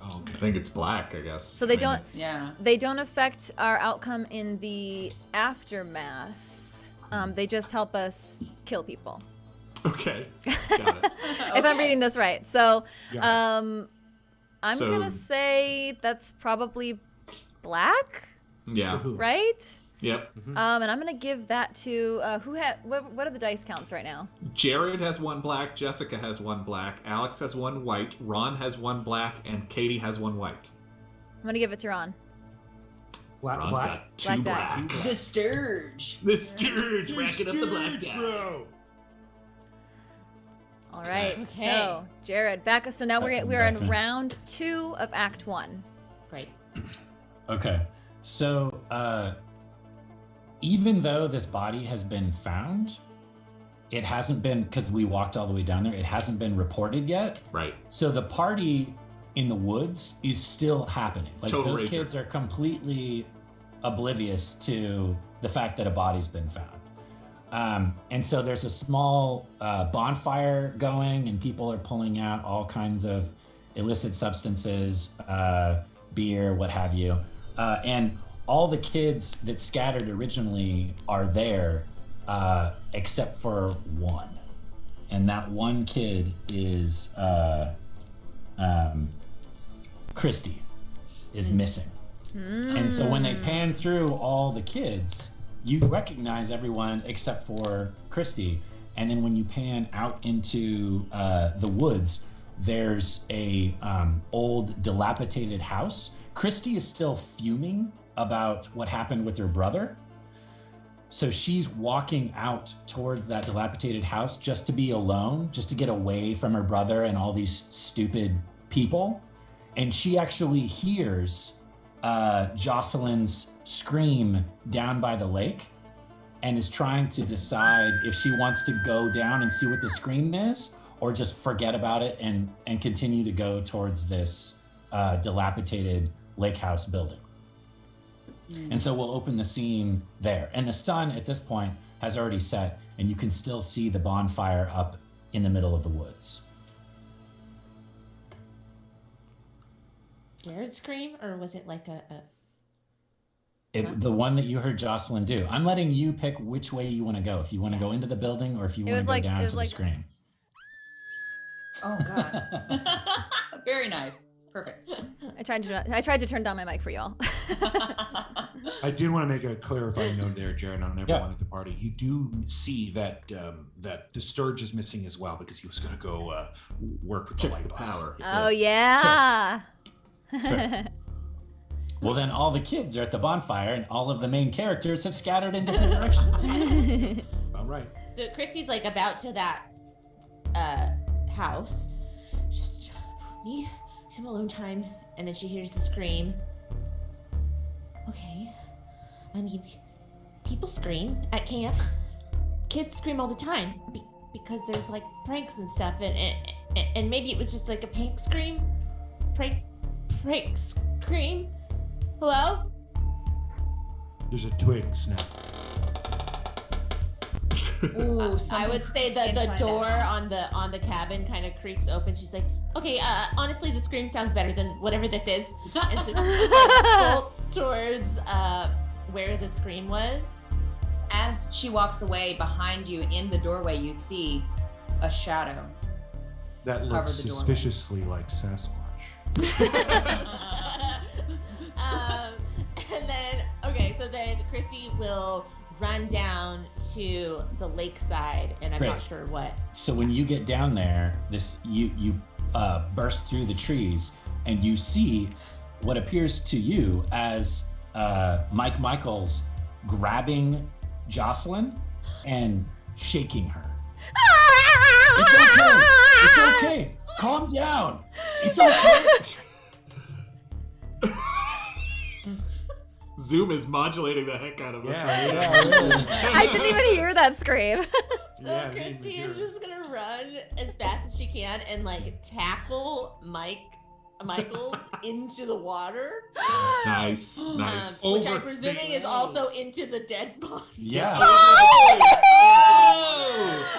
Oh, okay. I think it's black, I guess. So they don't Yeah. they don't affect our outcome in the aftermath. They just help us kill people. Okay. Got it. If I'm reading this right. So Yeah. I'm So- gonna say that's probably black, Yeah. Who? right? Yep. And I'm gonna give that to what are the dice counts right now? Jared has 1 black, Jessica has 1 black, Alex has 1 white, Ron has 1 black, and Katie has 1 white. I'm gonna give it to Ron. Ron's Black. got 2 Black die. black. The Sturge. The Scourge racking up the black die. Bro. All right. Okay. So Jared, back. So now we're Back to in me. round 2 of Act 1. Great. Okay, so even though this body has been found, it hasn't been, because we walked all the way down there, it hasn't been reported yet. Right. So the party in the woods is still happening. Like Total those rager. kids are completely oblivious to the fact that a body's been found. And so there's a small bonfire going, and people are pulling out all kinds of illicit substances, beer, what have you. And all the kids that scattered originally are there, except for one. And that one kid is Christy is missing. And so when they pan through all the kids, you recognize everyone except for Christy. And then when you pan out into the woods, there's a old dilapidated house. Christy is still fuming about what happened with her brother. So she's walking out towards that dilapidated house just to be alone, just to get away from her brother and all these stupid people. And she actually hears Jocelyn's scream down by the lake and is trying to decide if she wants to go down and see what the scream is or just forget about it and continue to go towards this dilapidated lake house building. And so we'll open the scene there. And the sun at this point has already set, and you can still see the bonfire up in the middle of the woods. Jared scream, or was it like The one that you heard Jocelyn do. I'm letting you pick which way you want to go. If you want to go into the building or if you want to go down to the scream. Oh, God. Very nice. Perfect. I tried to turn down my mic for y'all. I did want to make a clarifying note there, Jared, on everyone at the party. You do see that that the Sturge is missing as well because he was going to go work with the light power. Oh, yeah. Sure. Well, then all the kids are at the bonfire and all of the main characters have scattered in different directions. All right. So Christy's like about to that house. Just need some alone time. And then she hears the scream. Okay. I mean, people scream at camp. Kids scream all the time because there's like pranks and stuff. And maybe it was just like a prank scream. Prank scream. Hello? There's a twig snap. Ooh, I would say that the door on the cabin kind of creaks open. She's like, okay, honestly, the scream sounds better than whatever this is. And so she bolts towards where the scream was. As she walks away, behind you in the doorway, you see a shadow. That looks suspiciously like Sasquatch. And then, so then Christy will run down to the lakeside, and I'm not sure what. So when you get down there, you burst through the trees, and you see what appears to you as Michels grabbing Jocelyn and shaking her. It's okay. It's okay. Calm down. It's okay. Zoom is modulating the heck out of us. I didn't even hear that scream. So Christy is just gonna run as fast as she can and like tackle Michels into the water. Nice. Which I'm presuming is also into the dead body. Yeah.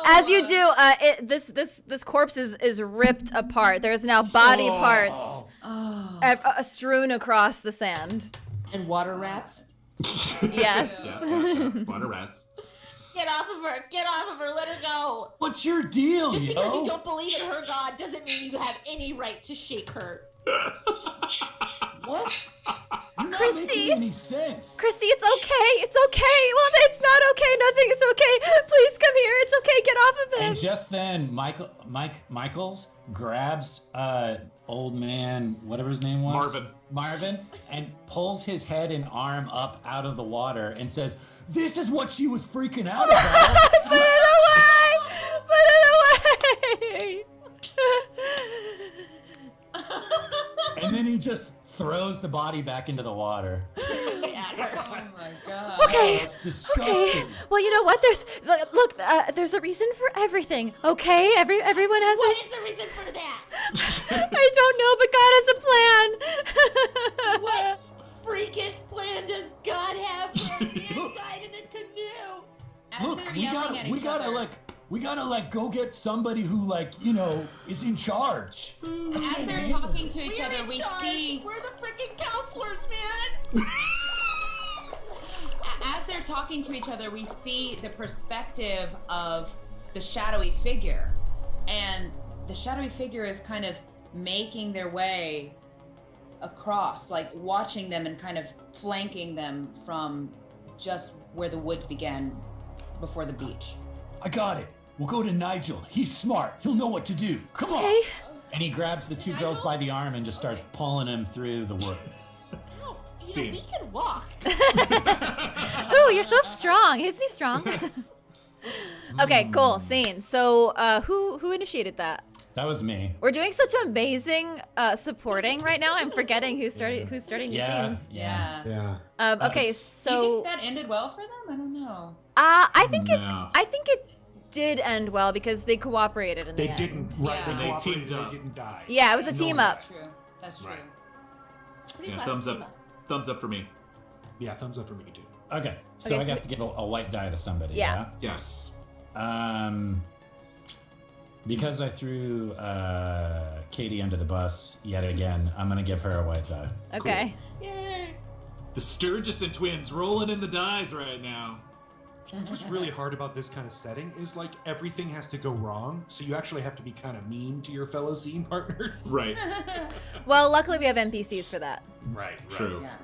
As you do, this corpse is ripped apart. There's now body parts strewn across the sand. And water rats. Yes. Water rats. Get off of her! Get off of her! Let her go! What's your deal, Just because you don't believe in her God doesn't mean you have any right to shake her. What? You're not Christy! making any sense. Christy, it's okay. It's okay. Well, it's not okay. Nothing is okay. Please come here. It's okay. Get off of him. And just then, Michels grabs old man, whatever his name was. Marvin, and pulls his head and arm up out of the water and says, "This is what she was freaking out about." Put it away! Put it away! And then he just throws the body back into the water. Oh my God. Okay. That's disgusting. Okay. Well, you know what? There's a reason for everything. Okay. Everyone has. What is the reason for that? I don't know, but God has a plan. What freakish plan does God have for a man died in a canoe? As Look, they're yelling at each other. we gotta go get somebody who is in charge. As they're talking to each other, we see. We're the freaking counselors, man. As they're talking to each other, we see the perspective of the shadowy figure, and the shadowy figure is kind of making their way across, like watching them and kind of flanking them from just where the woods began before the beach. I got it. We'll go to Nigel. He's smart. He'll know what to do. Come on. Okay. And he grabs the two girls by the arm and just starts pulling them through the woods. No, Scene. we can walk. Ooh, you're so strong. Isn't he strong? Okay, cool. Scene. So, who initiated that? That was me. We're doing such amazing supporting right now. I'm forgetting who's starting the scenes. Yeah. Okay, Do you so think that ended well for them? I don't know. I think No. it did end well because they cooperated in the They end. didn't. Right. Yeah. They They cooperated, teamed up. They didn't die. Yeah, it was a team up. That's true. That's true. Right. Pretty Yeah, fun. thumbs up. Thumbs up for me. Yeah, thumbs up for me too. Okay, so Okay, I so have to give a white die to somebody. Yeah. Yes. Because I threw Katie under the bus yet again, I'm gonna give her a white die. Okay. Yay. The Sturgis twins rolling in the dice right now. What's really hard about this kind of setting is like everything has to go wrong, so you actually have to be kind of mean to your fellow scene partners. Right. Well, luckily we have NPCs for that. Right. True. Yeah.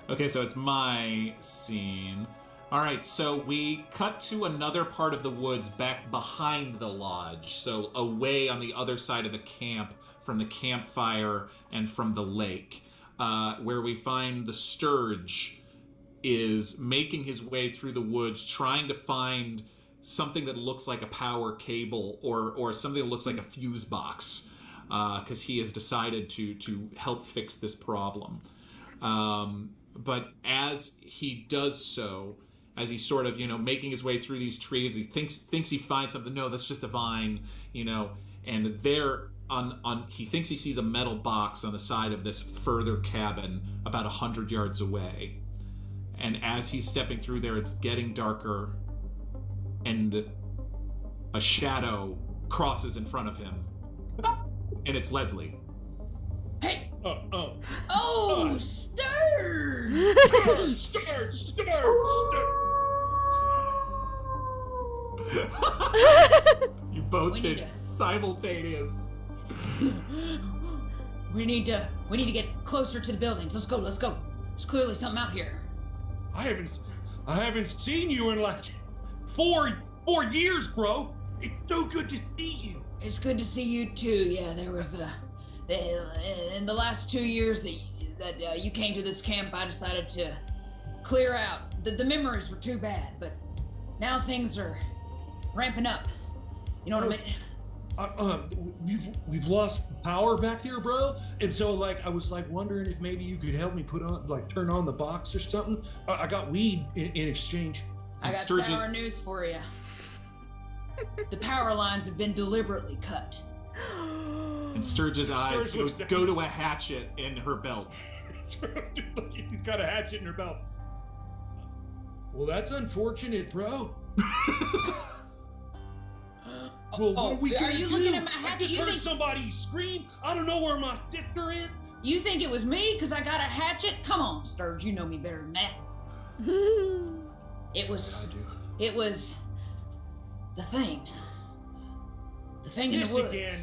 Okay, so it's my scene. All right, so we cut to another part of the woods back behind the lodge, so away on the other side of the camp from the campfire and from the lake, where we find the Sturge is making his way through the woods, trying to find something that looks like a power cable or something that looks like a fuse box, because he has decided to help fix this problem. But as he does so, as he's sort of, making his way through these trees, he thinks he finds something. No, that's just a vine, and there he thinks he sees a metal box on the side of this further cabin about 100 yards away. And as he's stepping through there, it's getting darker, and a shadow crosses in front of him, and it's Leslie. Hey! Oh, Oh, Sturge! Sturge! You both We did need to- simultaneous. We need to get closer to the buildings. Let's go. There's clearly something out here. I haven't seen you in like 4 years, bro. It's so good to see you. It's good to see you too. Yeah, there was in the last 2 years that you came to this camp, I decided to clear out. The memories were too bad, but now things are ramping up. You know what I mean? We've lost power back there, bro. And so like I was like wondering if maybe you could help me turn on the box or something. I got weed in exchange. I got Sturgeon- sour news for you. The power lines have been deliberately cut. And Sturge's eyes Sturge looks down. go to a hatchet in her belt. He's got a hatchet in her belt. Well, that's unfortunate, bro. Well, what are we gonna Are you do? looking at my I hatchet? just You heard think somebody scream. I don't know where my sister is. you think it was me because I got a hatchet? Come on, Sturge, you know me better than that. It was the thing. The thing in This the woods. again.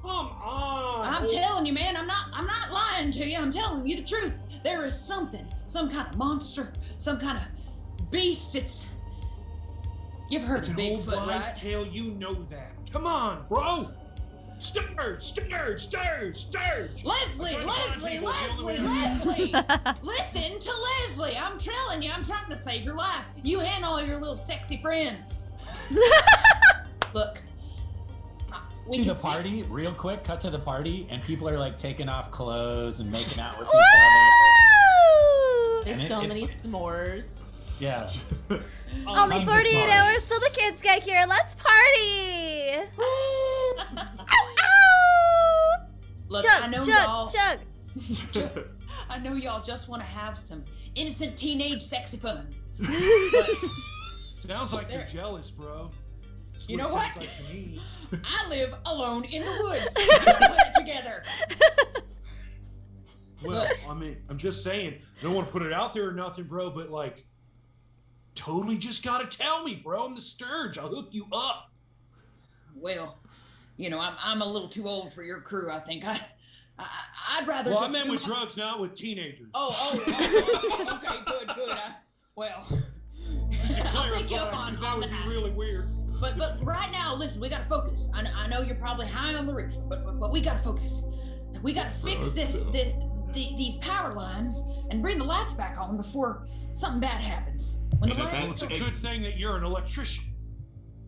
Come on. I'm telling you, man, I'm not lying to you. I'm telling you the truth. There is something, some kind of monster, some kind of beast. You've heard It's of an old Bigfoot, wives' right? tale. You know that. Come on, bro. Sturge. Leslie, I'm trying to find people the only Leslie. Listen to Leslie. I'm telling you, I'm trying to save your life. You and all your little sexy friends. Look. We To can the party, fix- real quick, cut to the party, and people are like taking off clothes and making out with each Woo! There's And so it's- many s'mores. other. Yeah. Only Tons of 48 s'mores. hours till the kids get here. Let's party! Ow, ow! Look, Chug, I know chug, y'all. chug. I know y'all just want to have some innocent teenage sexy fun. But Sounds like you're There. jealous, bro. That's You it know sounds what? like to me. I live alone in the woods. We can put it together. Well, Look. I mean, I'm just saying. I don't want to put it out there or nothing, bro. But like, totally just gotta tell me, bro. I'm the Sturge. I'll hook you up. Well, I'm a little too old for your crew. I think I'd rather. Well, I just meant do with my- drugs, not with teenagers. Okay, good. Well, I'll take you up Because on that would that. be really weird. But right now, listen, we gotta focus. I know you're probably high on the roof, but we gotta focus. We gotta fix these power lines and bring the lights back on before something bad happens. When the lights It's a good thing that you're an electrician.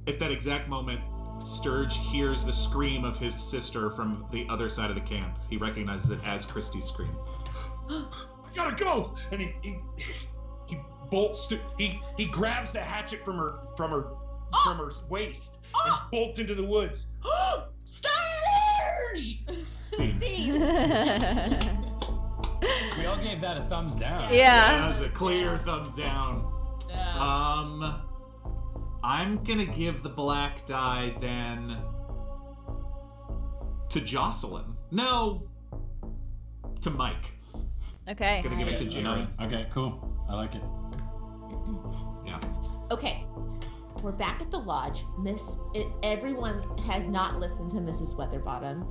At that exact moment, Sturge hears the scream of his sister from the other side of the camp. He recognizes it as Christy's scream. I gotta go! And he bolts to, he grabs the hatchet from her waist and bolts into the woods. Sturge! Scene. We all gave that a thumbs down. Yeah. That was a clear thumbs down. I'm gonna give the black die then to Jocelyn. No, to Mike. Okay. Gonna give it to Jared. Okay, cool. I like it. Yeah. Okay, we're back at the lodge. Everyone has not listened to Mrs. Weatherbottom.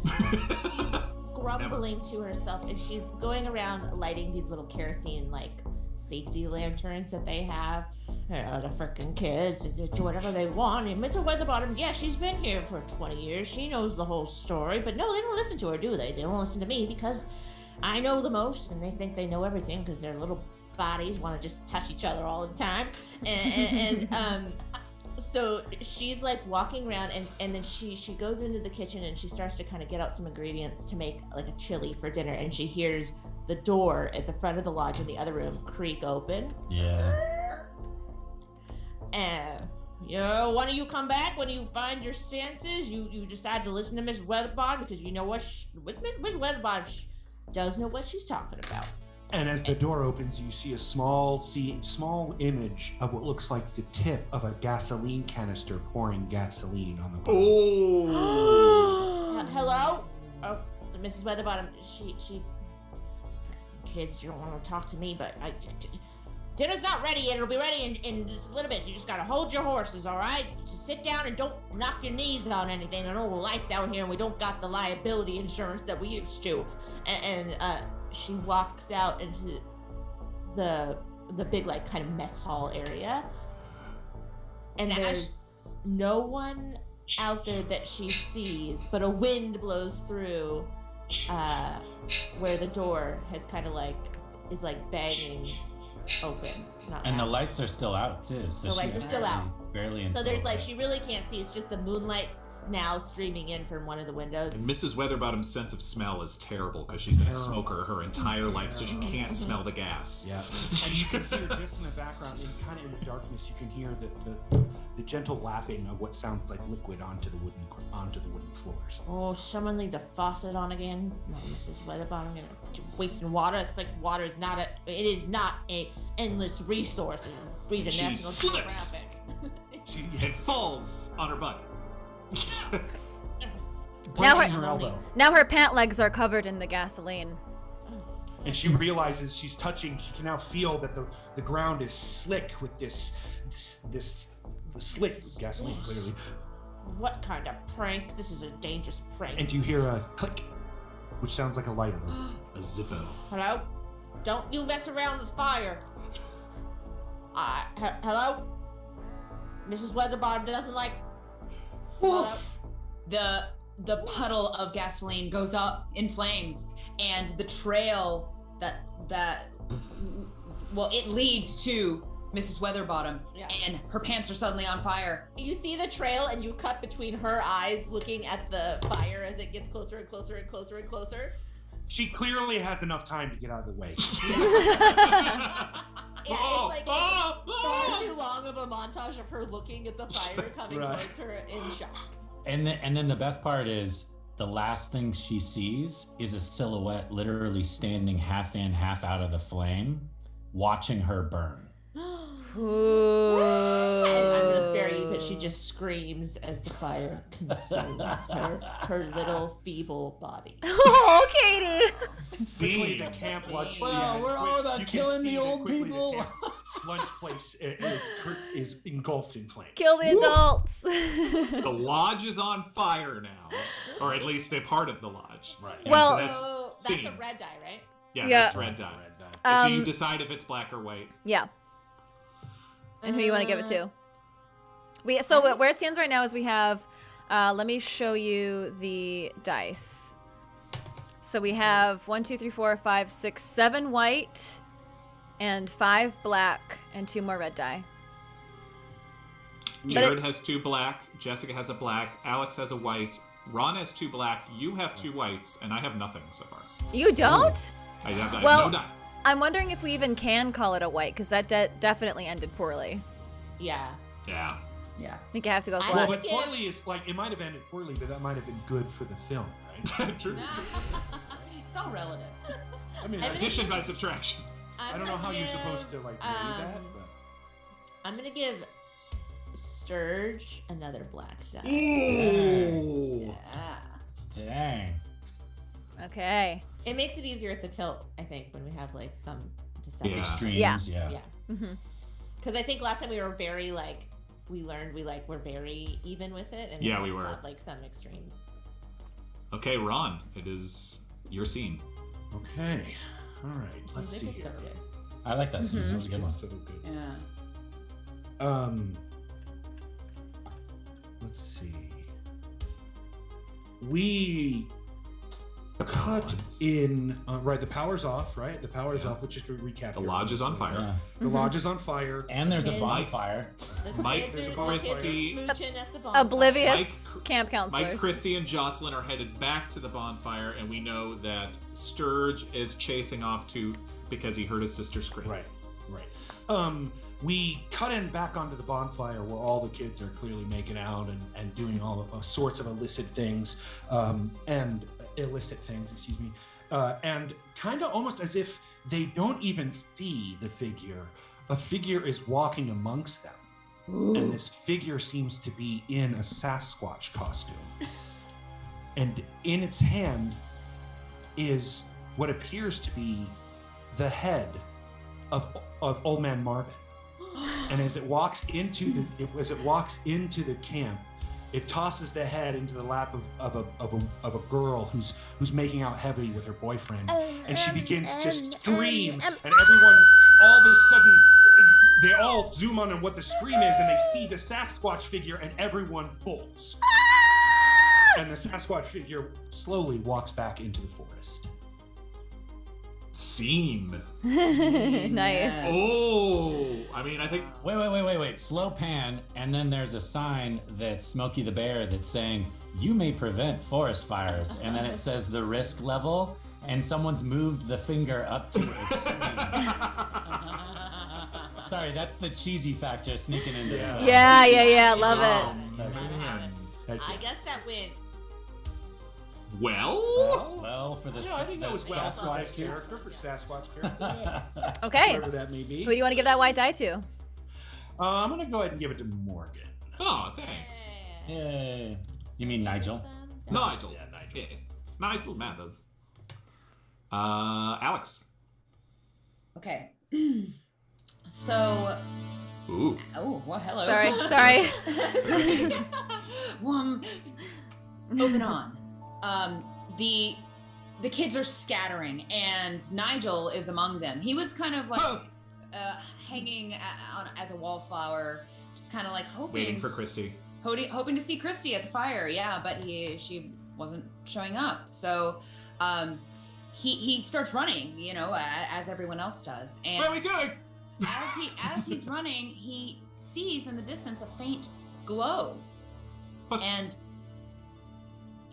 She's grumbling to herself, and she's going around lighting these little kerosene, safety lanterns that they have. The frickin' kids, do whatever they want. And Mrs. Weatherbottom, yeah, she's been here for 20 years. She knows the whole story. But no, they don't listen to her, do they? They don't listen to me because I know the most, and they think they know everything because their little bodies want to just touch each other all the time. So she's walking around, and then she goes into the kitchen and she starts to kind of get out some ingredients to make a chili for dinner, and she hears the door at the front of the lodge in the other room creak open. Yeah. And one of you come back when you find your senses. You decide to listen to Miss Weatherbottom because you know what Miss Weatherbottom does know what she's talking about. And as the door opens, you see a small image of what looks like the tip of a gasoline canister pouring gasoline on the bottom. Oh. Hello? Oh, Mrs. Weatherbottom, she kids, you don't want to talk to me, but dinner's not ready yet. It'll be ready in just a little bit. So you just gotta hold your horses, all right? Just sit down and don't knock your knees on anything. There are no lights out here, and we don't got the liability insurance that we used to. And she walks out into the big kind of mess hall area, and there's no one out there that she sees, but a wind blows through where the door has kind of is banging open. It's not And out. the lights are still out too. So The lights she's are still out. Barely in. So there's silhouette. she really can't see. It's just the moonlight now streaming in from one of the windows. And Mrs. Weatherbottom's sense of smell is terrible because she's been a smoker her entire life, so she can't smell the gas. Yeah. And you can hear just in the background, and kind of in the darkness, you can hear the gentle lapping of what sounds like liquid onto the wooden floors. Oh, someone leave the faucet on again. No, Mrs. Weatherbottom, you're wasting water. It's water is not it is not a endless resource. Read a She National slips. Geographic. It falls on her butt. Now Breaking her- her elbow. Now her pant legs are covered in the gasoline. And she realizes she can now feel that the ground is slick with this slick gasoline, clearly. What kind of prank? This is a dangerous prank. And you hear a click, which sounds like a lighter. A Zippo. Hello? Don't you mess around with fire. Hello? Mrs. Weatherbottom doesn't like... Hello? The puddle of gasoline goes up in flames, and the trail it leads to Mrs. Weatherbottom, and her pants are suddenly on fire. You see the trail, and you cut between her eyes looking at the fire as it gets closer and closer and closer and closer. She clearly had enough time to get out of the way. It's far too long of a montage of her looking at the fire coming towards her in shock. And then the best part is the last thing she sees is a silhouette literally standing half in, half out of the flame, watching her burn. Ooh. And I'm gonna spare you, but she just screams as the fire consumes her little feeble body. Oh, Katie. Quickly, the camp lunch. Wow, we're all about you can killing see the that old quickly people. The camp lunch place is engulfed in flames. Kill the adults. The lodge is on fire now, or at least a part of the lodge. Right. And Well- So that's scene. a red die, right? Yeah, Yeah. that's red dye. Red dye. So you decide if it's black or white. Yeah. And who you want to give it to? So where it stands right now is we have. Let me show you the dice. So we have 1, 2, 3, 4, 5, 6, 7 white, and 5 black, and 2 more red die. Jared has 2 black. Jessica has a black. Alex has a white. Ron has 2 black. You have 2 whites, and I have nothing so far. You don't? I have Well, no die. I'm wondering if we even can call it a white, because that definitely ended poorly. Yeah. Yeah. Yeah. I think I have to go I black. Well, would but poorly is like, it might have ended poorly, but that might have been good for the film, right? True. It's all relative. I mean, Addition by subtraction. I don't know how you're supposed to like weigh that, but I'm gonna give Sturge another black die. Ooh. Yeah. Dang. Okay. It makes it easier at the tilt, I think, when we have like some deception. Yeah. Extremes, Yeah. yeah. Mm-hmm. Because I think last time we were very like we were very even with it, and Yeah, we we just were. had, like some extremes. Okay, Ron, it is your scene. okay. All right. This Let's music see is so here. good. I like that scene. Mhm. That was a good one. So good. Yeah. Let's see. We cut in. Right, the power's off. Right, the power's Yeah. off. Let's just recap. The here. lodge is on fire. Yeah. The lodge is on fire. And there's a Kids. bonfire. The Mike, kids there's are, a the kids are Christy. smooching at the bonfire. Oblivious Mike- camp counselors. Mike, Christy, and Jocelyn are headed back to the bonfire, and we know that Sturge is chasing off because he heard his sister scream. Right. We cut in back onto the bonfire where all the kids are clearly making out and doing all sorts of illicit things, and illicit things, excuse me, and kind of almost as if they don't even see the figure. A figure is walking amongst them, and this figure seems to be in a Sasquatch costume, and in its hand is what appears to be the head of Old Man Marvin. And as it walks into the camp, it tosses the head into the lap of a girl who's making out heavily with her boyfriend, and she begins to scream, and everyone all of a sudden they all zoom on what the scream is, and they see the Sasquatch figure, and everyone bolts. And the Sasquatch figure slowly walks back into the forest. Scene. Nice. Oh, I mean, I think Wait. Slow pan, and then there's a sign that's Smokey the Bear that's saying, "You may prevent forest fires," and then it says the risk level, and someone's moved the finger up to extreme. Sorry, that's the cheesy factor sneaking into Yeah. the Yeah. Love oh, it. man. I guess that went. Well, Well, for the Yeah, I think that was well for Sasquatch that suit. character, for Sasquatch character. Yeah. Okay. Whatever that may be. Who do you want to give that white die to? I'm gonna go ahead and give it to Morgan. oh, thanks. Yay. You mean Nigel? Nigel. Yeah, Nigel. Yes. Nigel matters. Alex. Okay. So, Ooh. oh, well, hello. Sorry. Moving on. The kids are scattering, and Nigel is among them. He was kind of like Oh, hanging on as a wallflower, just kind of like hoping waiting for Christy. hoping to see Christy at the fire. Yeah, but she wasn't showing up. So, he starts running, as everyone else does. And Where are we going? as he's running, he sees in the distance a faint glow, What? and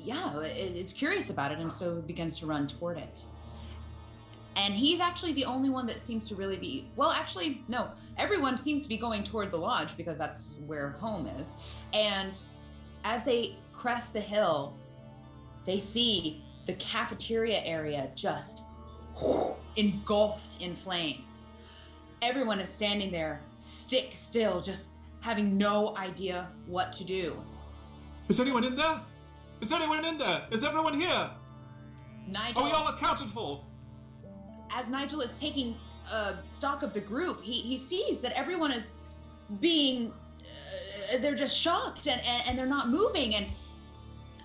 it's curious about it, and so begins to run toward it. And he's actually the only one that seems to really be, well, actually, no, everyone seems to be going toward the lodge because that's where home is. And as they crest the hill, they see the cafeteria area just engulfed in flames. Everyone is standing there, stick still, just having no idea what to do. Is anyone in there? Is anyone in there? Is everyone here? Nigel, Are we all accounted for? as Nigel is taking stock of the group, he sees that everyone is being, they're just shocked and they're not moving, and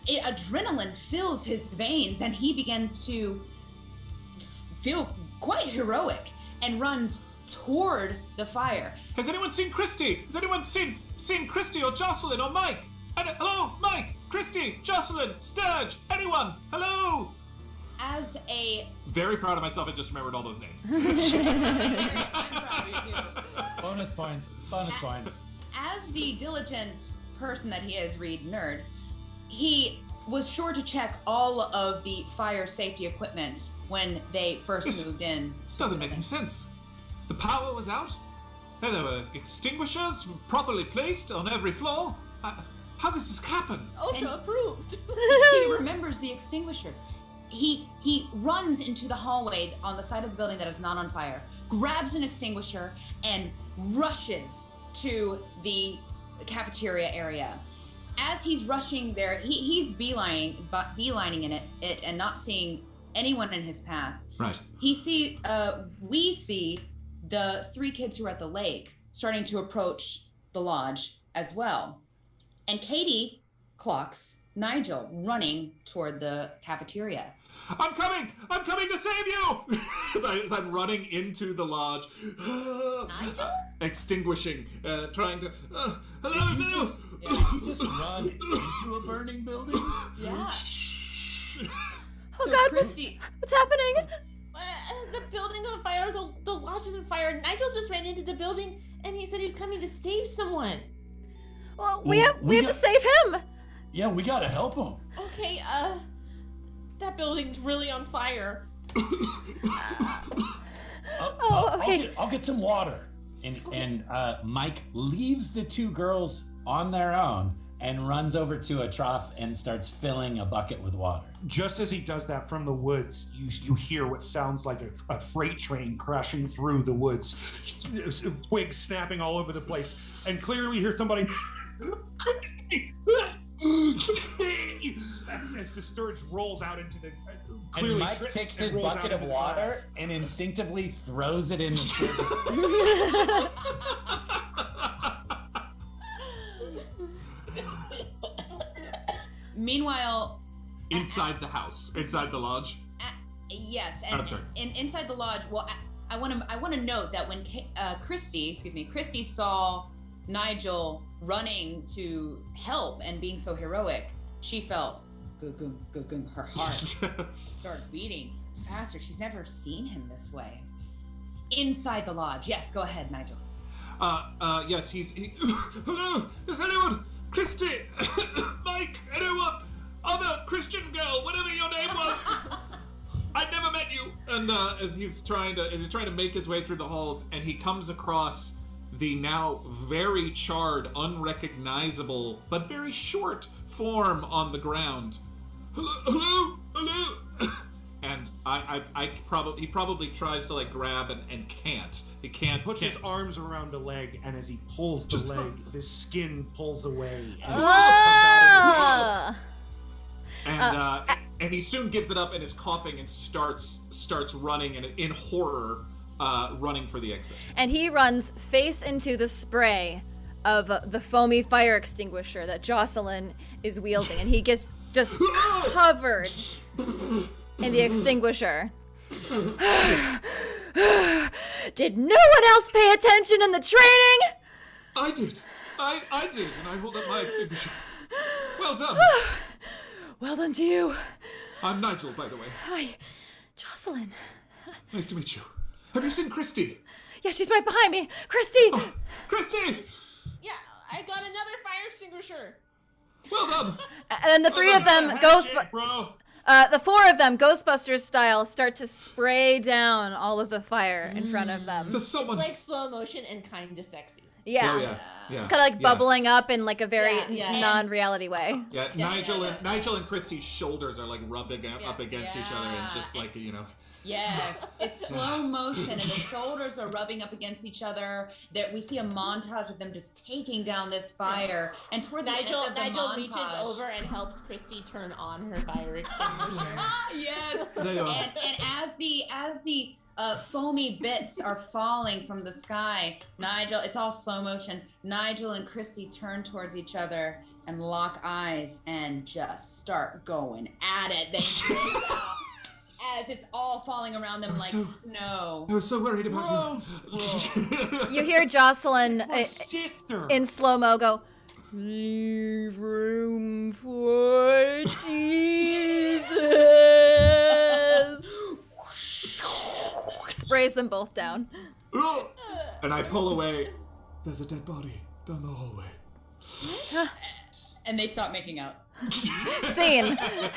adrenaline fills his veins, and he begins to feel quite heroic and runs toward the fire. Has anyone seen Christy? Has anyone seen Christy or Jocelyn or Mike? Hello, Mike, Christy, Jocelyn, Sturge, anyone? Hello. As a Very proud of myself. I just remembered all those names. I'm proud of you too. Bonus points. As the diligent person that he is, Reed Nerd, he was sure to check all of the fire safety equipment when they first moved in. This doesn't make any sense. The power was out. There were extinguishers properly placed on every floor. How does this happen? OSHA approved. He remembers the extinguisher. He runs into the hallway on the side of the building that is not on fire, grabs an extinguisher, and rushes to the cafeteria area. As he's rushing there, he's beelining in it and not seeing anyone in his path. Right. We see the 3 kids who are at the lake starting to approach the lodge as well. And Katie clocks Nigel running toward the cafeteria. I'm coming to save you! as I'm running into the lodge. Nigel? Extinguishing, trying to... hello, is anyone? Did you just run into a burning building? Yeah. Oh So God, Christy, what's happening? The building's on fire. The lodge is on fire. Nigel just ran into the building, and he said he was coming to save someone. Well, we have to save him. Yeah, we gotta help him. Okay, that building's really on fire. Okay. I'll get some water. And Mike leaves the 2 girls on their own and runs over to a trough and starts filling a bucket with water. Just as he does that, from the woods, you hear what sounds like a freight train crashing through the woods, twigs snapping all over the place, and clearly hear somebody as the Sturge rolls out into the clearly and Mike trips takes and his rolls bucket out of into water glass. and instinctively throws it in the Sturge's. meanwhile, Inside the house, inside the lodge. yes, and Gotcha. inside the lodge. Well, I want to note that when Christy saw Nigel running to help and being so heroic, she felt her heart start beating faster. She's never seen him this way. Inside the lodge. Yes, go ahead, Nigel. Yes, hello, is anyone? Christy, Mike, anyone? Other Christian girl, whatever your name was. I never met you. And as he's trying to make his way through the halls, and he comes across the now very charred, unrecognizable, but very short form on the ground. Hello. And he probably tries to like grab and can't. He can't. Puts his arms around a leg, and as he pulls the leg, the skin pulls away. And he soon gives it up and is coughing and starts running and in horror, running for the exit. And he runs face into the spray of the foamy fire extinguisher that Jocelyn is wielding, and he gets just covered in the extinguisher. Did no one else pay attention in the training? I did. I did, and I hold up my extinguisher. Well done. Well done to you. I'm Nigel, by the way. Hi, Jocelyn. Nice to meet you. Have you seen Christy? Yeah, she's right behind me. Christy! Oh, Christy! Yeah, I got another fire extinguisher. Well done. And then the 3 of them, the 4 of them, Ghostbusters style, start to spray down all of the fire in front of them. There's someone. It's like slow motion and kind of sexy. Yeah. Oh, yeah. It's kind of like bubbling up in like a very Yeah. non-reality way. Yeah, Nigel and Christy's shoulders are like rubbing up against each other, and just like Yes, it's slow motion, and the shoulders are rubbing up against each other. There, we see a montage of them just taking down this fire, and toward the Nigel end of the montage, reaches over and helps Christy turn on her fire extinguisher. Yes, They are. and as the foamy bits are falling from the sky, Nigel, it's all slow motion. Nigel and Christy turn towards each other and lock eyes and just start going at it. They as it's all falling around them like snow. I was so worried about Gross. You hear Jocelyn My sister. in slow-mo go, leave room for Jesus. Sprays them both down. you. And I pull away. There's a dead body down the hallway. And they stop making out. Scene. I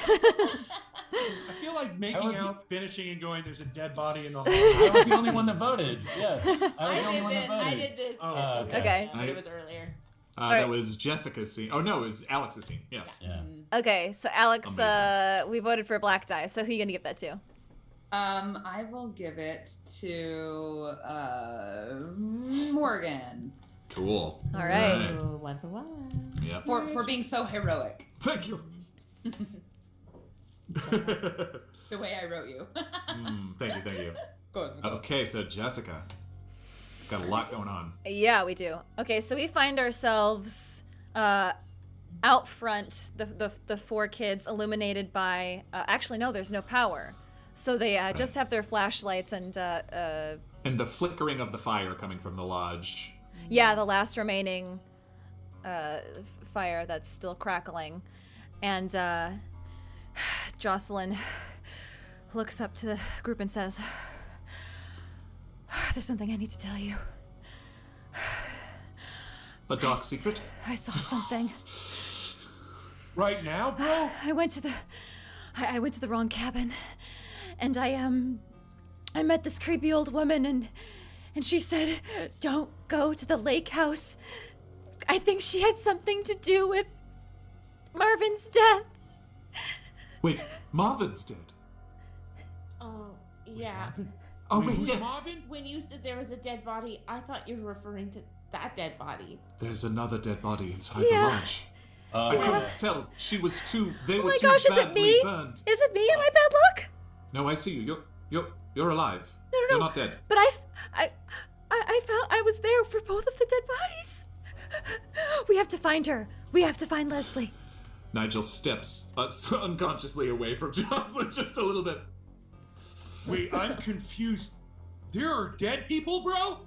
feel like making out, finishing, and going, there's a dead body in the hall. I was the only one that voted. Yeah, I was the only one that voted. I did this. Oh, Okay. But it was earlier. That was Jessica's scene. Oh no, it was Alex's scene. Yes. Yeah. Okay, so Alex, Amazing. we voted for black die, so who are you gonna give that to? I will give it to Morgan Cool. All right. Ooh, 1 for 1. Yep. for being so heroic. Thank you. The way I wrote you. Thank you. Of course. Okay, so Jessica. Got a lot going on. Yeah, we do. Okay, so we find ourselves out front, the 4 kids illuminated by, actually no, there's no power. So they just have their flashlights and And the flickering of the fire coming from the lodge. yeah, the last remaining fire that's still crackling. And Jocelyn looks up to the group and says, there's something I need to tell you. A dark secret? I saw something. Right now, bro? I went to the wrong cabin, and I met this creepy old woman, and she said, don't go to the lake house. I think she had something to do with Marvin's death. Wait, Marvin's dead. Oh, yeah. Oh wait, Who's yes. Marvin? When you said there was a dead body, I thought you were referring to that dead body. There's another dead body inside Yeah. the lodge. I couldn't tell. She was too. They Oh were my too gosh, is it badly me? burned. Is it me? Am I bad luck? No, I see you. You're alive. No. You're not dead. But I felt I was there for both of the dead bodies. We have to find her. We have to find Leslie. Nigel steps unconsciously away from Jocelyn just a little bit. Wait, I'm confused. There are dead people, bro?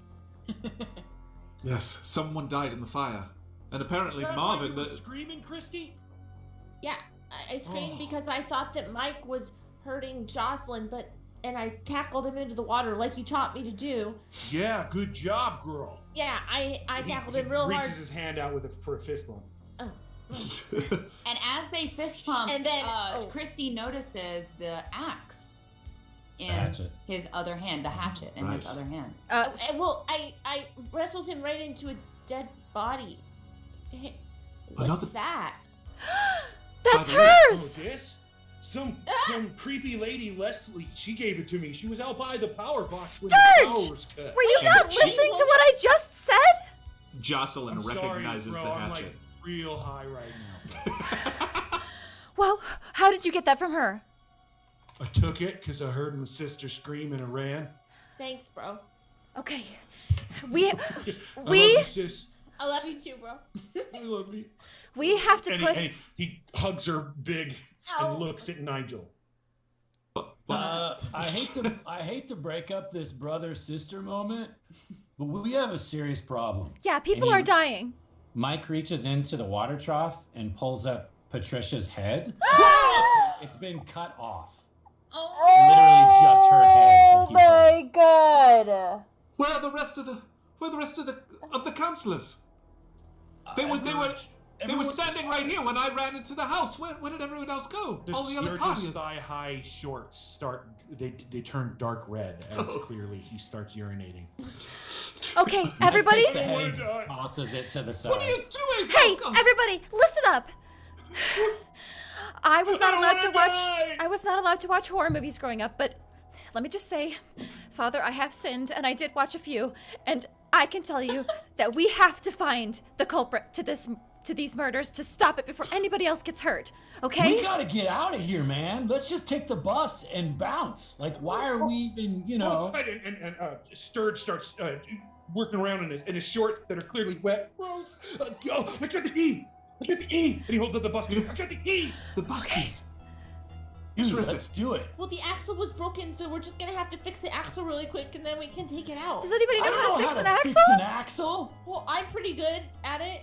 Yes, someone died in the fire, and apparently Is that Marvin. why you were screaming, Christy? Yeah, I screamed because I thought that Mike was hurting Jocelyn, and I tackled him into the water like you taught me to do. Yeah, good job, girl. Yeah, I tackled him He real reaches hard. his hand out for a fist bump. And as they fist pump, And then- Christy notices the axe in Hatchet. his other hand, the hatchet in his Right. other hand. Well, I wrestled him right into a dead body. Hey, what's Another- that? That's By the way- hers. Oh, this? Some creepy lady, Leslie, she gave it to me. She was out by the power box when the Sturge! power was cut. Were you And not she- listening to what I just said? Jocelyn I'm sorry, recognizes bro, the I'm hatchet. like real high right now. Well, how did you get that from her? I took it because I heard my sister scream and I ran. Thanks, bro. Okay. We I love you, sis. I love you too, bro. I love you. we have to And put he hugs her big Ow. and looks at Nigel. I hate to break up this brother-sister moment, but we have a serious problem. Yeah, people are dying. Mike reaches into the water trough and pulls up Patricia's head. It's been cut off. Literally just her head. that he's holding. God. Where are the rest of the counselors? They were standing right here when I ran into the house. Where did everyone else go? All the other Sturge's parties. thigh-high shorts they turn dark red as clearly he starts urinating. Okay, Mike everybody. takes the head and tosses it to the side. What are you doing? Hey, Oh, everybody, listen up. I was not I allowed to wanna watch. die. I was not allowed to watch horror movies growing up, but let me just say, Father, I have sinned, and I did watch a few, and I can tell you that we have to find the culprit to these murders to stop it before anybody else gets hurt. Okay? We gotta get out of here, man. Let's just take the bus and bounce. Like, why are we even, Right, and Sturge starts working around in his shorts that are clearly wet. Bro, I got the key. I got the key. And he holds up the bus. I got the key. The bus keys. Dude, Terrific. let's do it. Well, the axle was broken, so we're just gonna have to fix the axle really quick, and then we can take it out. Does anybody I know don't how to fix an fix axle? an axle. Well, I'm pretty good at it.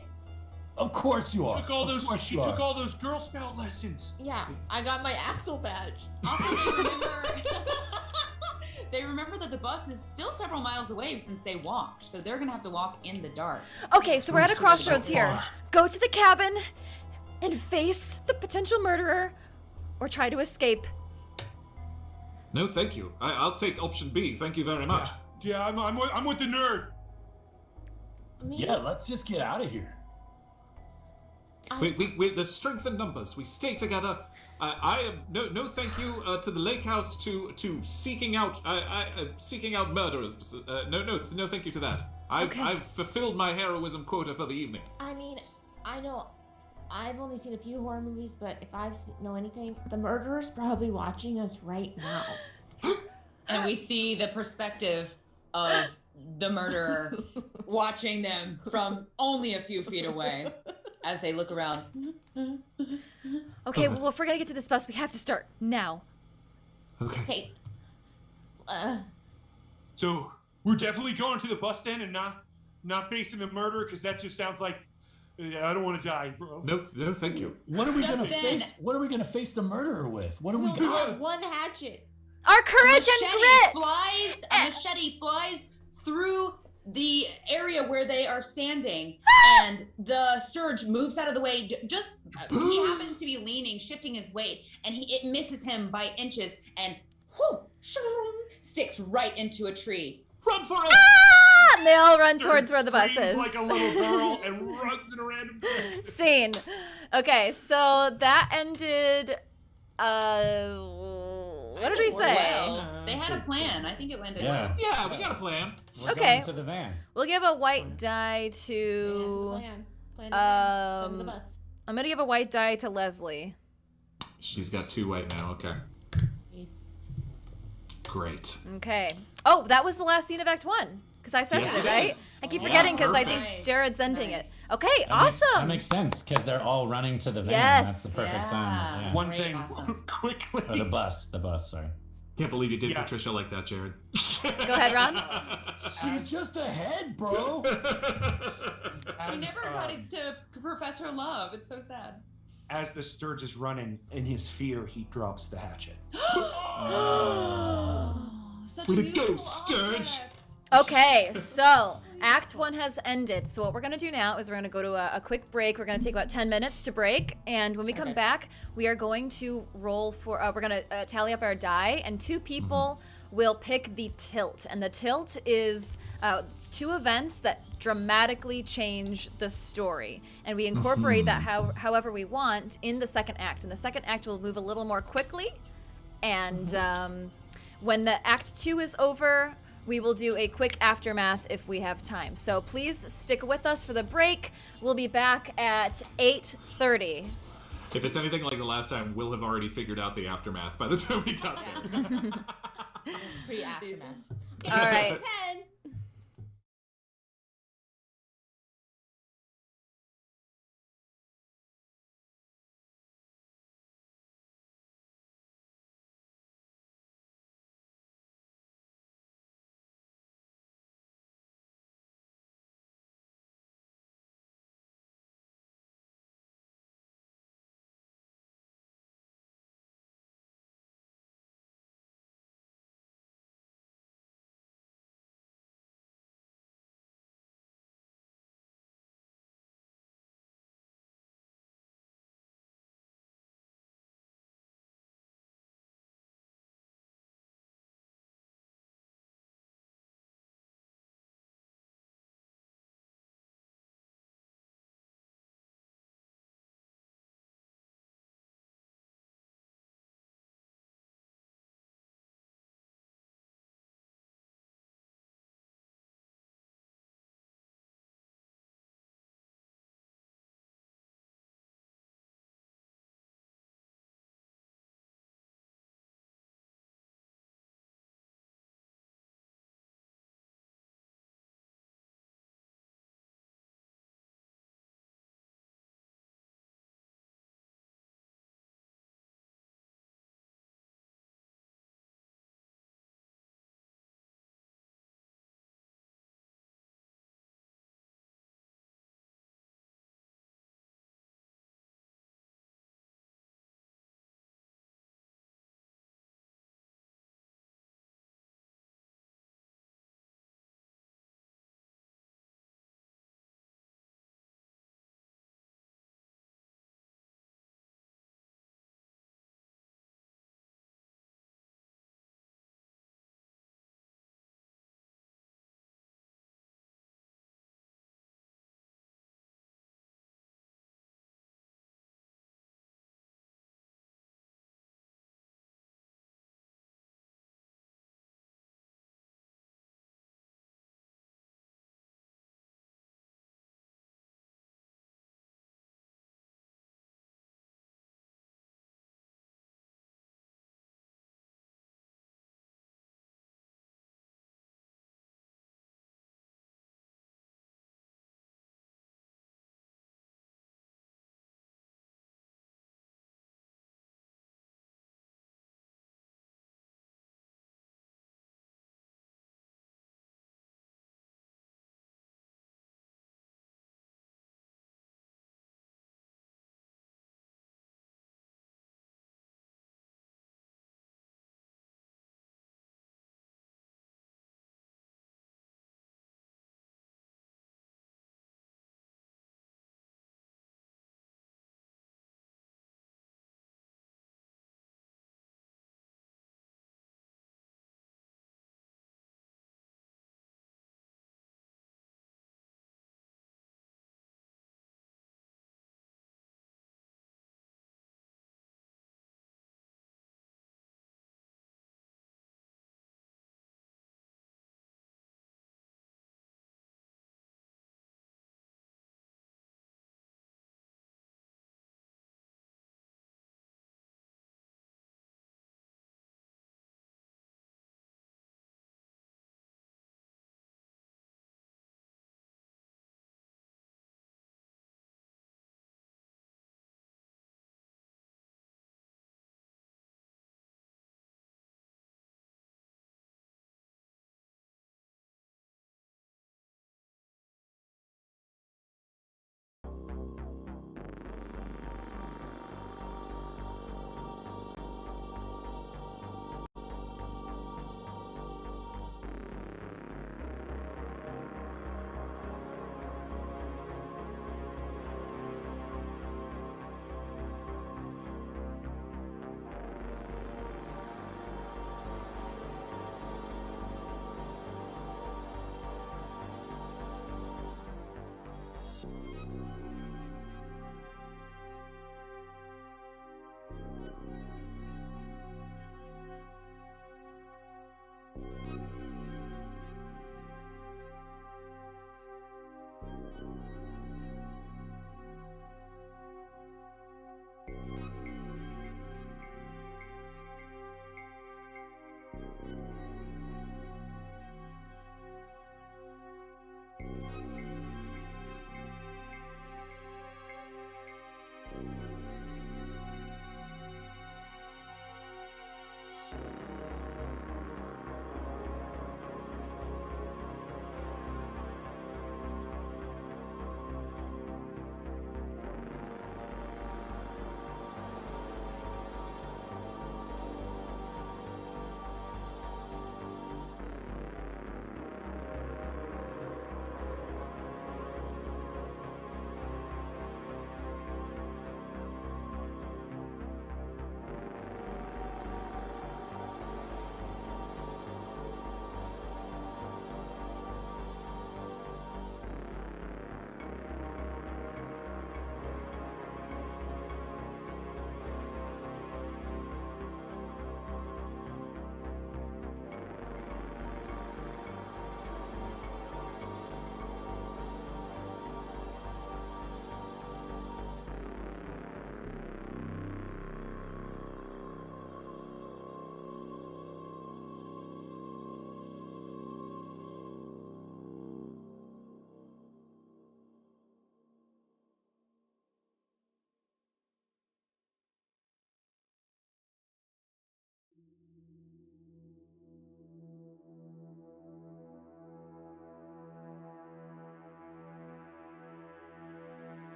Of course you are. Took all those. Of course She you took are. all those Girl Scout lessons. Yeah, I got my axle badge. Also, they remember. They remember that the bus is still several miles away since they walked, so they're gonna have to walk in the dark. Okay, so we're at a crossroads so here. far. Go to the cabin and face the potential murderer, or try to escape. No, thank you. I'll take option B. Thank you very much. Yeah, I'm with the nerd. Yeah, let's just get out of here. We there's strength in numbers. We stay together. I am no thank you to the lake house to seeking out seeking out murderers. No thank you to that. I've fulfilled my heroism quota for the evening. I mean, I know I've only seen a few horror movies, but if I know anything, the murderer's probably watching us right now. And we see the perspective of the murderer watching them from only a few feet away as they look around. Okay, well, if we're gonna get to this bus, we have to start now. Okay. Hey, So we're definitely going to the bus stand and not facing the murderer, because that just sounds like I don't want to die, bro. No thank you. What are we Just gonna then- face? What are we gonna face the murderer with? What are we we gonna? got one hatchet. Our courage and grit! A machete flies through the area where they are standing, and the Sturge moves out of the way. He happens to be leaning, shifting his weight, and it misses him by inches, and sticks right into a tree. Run for it! Ah! And they all run towards where the bus Screams is. like a little girl and runs in a random place. Scene. Okay, so that ended. What did we say? Well, they had a plan. I think it landed well. Yeah, we got a plan. We're Okay. going to the van. We'll give a white die to. Plan to the bus. I'm gonna give a white die to Leslie. She's got 2 white now. Okay. Yes. Great. Okay. Oh, that was the last scene of Act 1. Because I started Yes, it, it right? is. I keep Yeah, forgetting because I perfect. think Jared's ending Nice. it. Okay, awesome. That makes sense because they're all running to the van. Yes. That's the perfect time. Yeah. One Great, thing, awesome. quickly. Or the bus. Sorry. Can't believe you did Yeah. Patricia like that, Jared. Go ahead, Ron. She's just ahead, bro. She never got to profess her love. It's so sad. As the Sturge is running, in his fear, he drops the hatchet. Such Way a to beautiful go, Sturge. object. Okay, so Act 1 has ended. So what we're going to do now is we're going to go to a quick break. We're going to take about 10 minutes to break. And when we come back, we are going to roll for, we're going to tally up our die. And 2 people will pick the tilt. And the tilt is it's 2 events that dramatically change the story. And we incorporate that however we want in the second act. And the second act will move a little more quickly. And when the Act 2 is over, we will do a quick aftermath if we have time. So please stick with us for the break. We'll be back at 8:30. If it's anything like the last time, we'll have already figured out the aftermath by the time we got there. Pre-aftermath. All right. 10.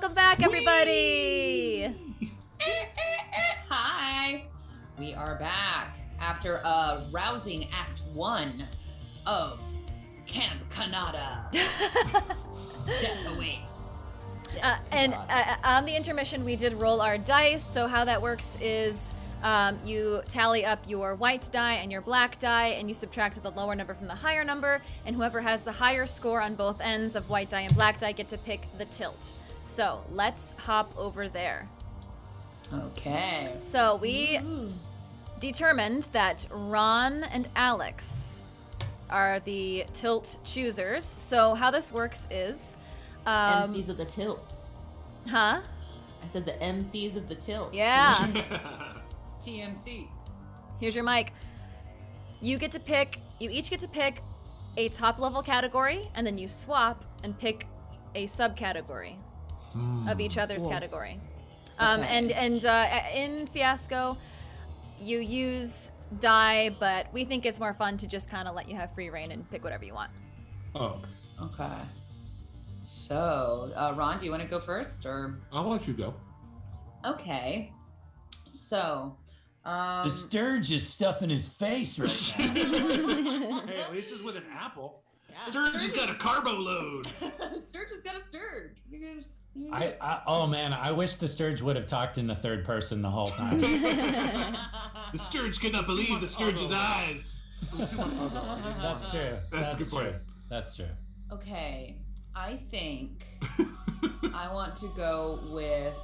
welcome back, everybody. Hi. We are back after a rousing Act 1 of Camp Cannata. Death awaits. And on the intermission, we did roll our dice. So how that works is you tally up your white die and your black die, and you subtract the lower number from the higher number, and whoever has the higher score on both ends of white die and black die get to pick the tilt. So let's hop over there. Okay. So we determined that Ron and Alex are the tilt choosers. So how this works is... MCs of the tilt. Huh? I said the MCs of the tilt. Yeah. TMC. Here's your mic. You each get to pick a top level category, and then you swap and pick a subcategory of each other's category. Okay. And in Fiasco, you use die, but we think it's more fun to just kind of let you have free reign and pick whatever you want. Oh, Okay. So, Ron, do you want to go first, or? I'll let you go. Okay. So, The Sturge is stuffing his face right now. Hey, at least it's with an apple. Sturge has got a carbo load. Sturge has got a Sturge. Oh man, I wish the Sturge would have talked in the third person the whole time. The Sturge could not believe the Sturge's eyes. That's true. That's a good point. That's true. Okay, I think I want to go with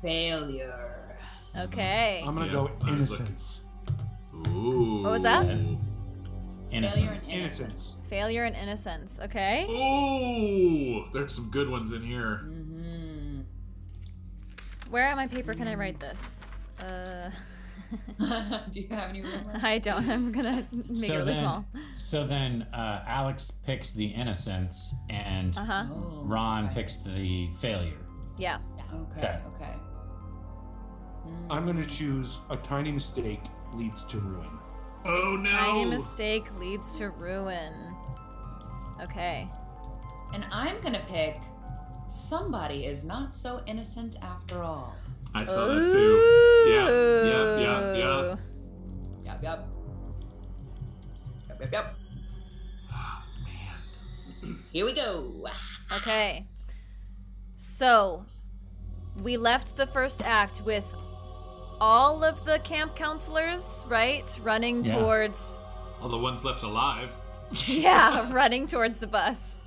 failure. Okay. I'm gonna Yeah, go I was innocence. Ooh. What was that? Innocence. Innocence. Failure and innocence. Okay. Ooh, there's some good ones in here. Mm-hmm. Where on my paper can I write this? Do you have any room? I don't. I'm gonna make it really small. So then Alex picks the innocence and Oh, Ron okay. picks the failure. Yeah. Okay. Okay. I'm gonna choose a tiny mistake leads to ruin. Oh no! Tiny mistake leads to ruin. Okay. And I'm gonna pick somebody is not so innocent after all. I saw that too. Yeah. Yep. Oh man. Here we go. Okay. So, we left the first act with all of the camp counselors, right? Running Yeah. towards... All the ones left alive. Yeah, running towards the bus.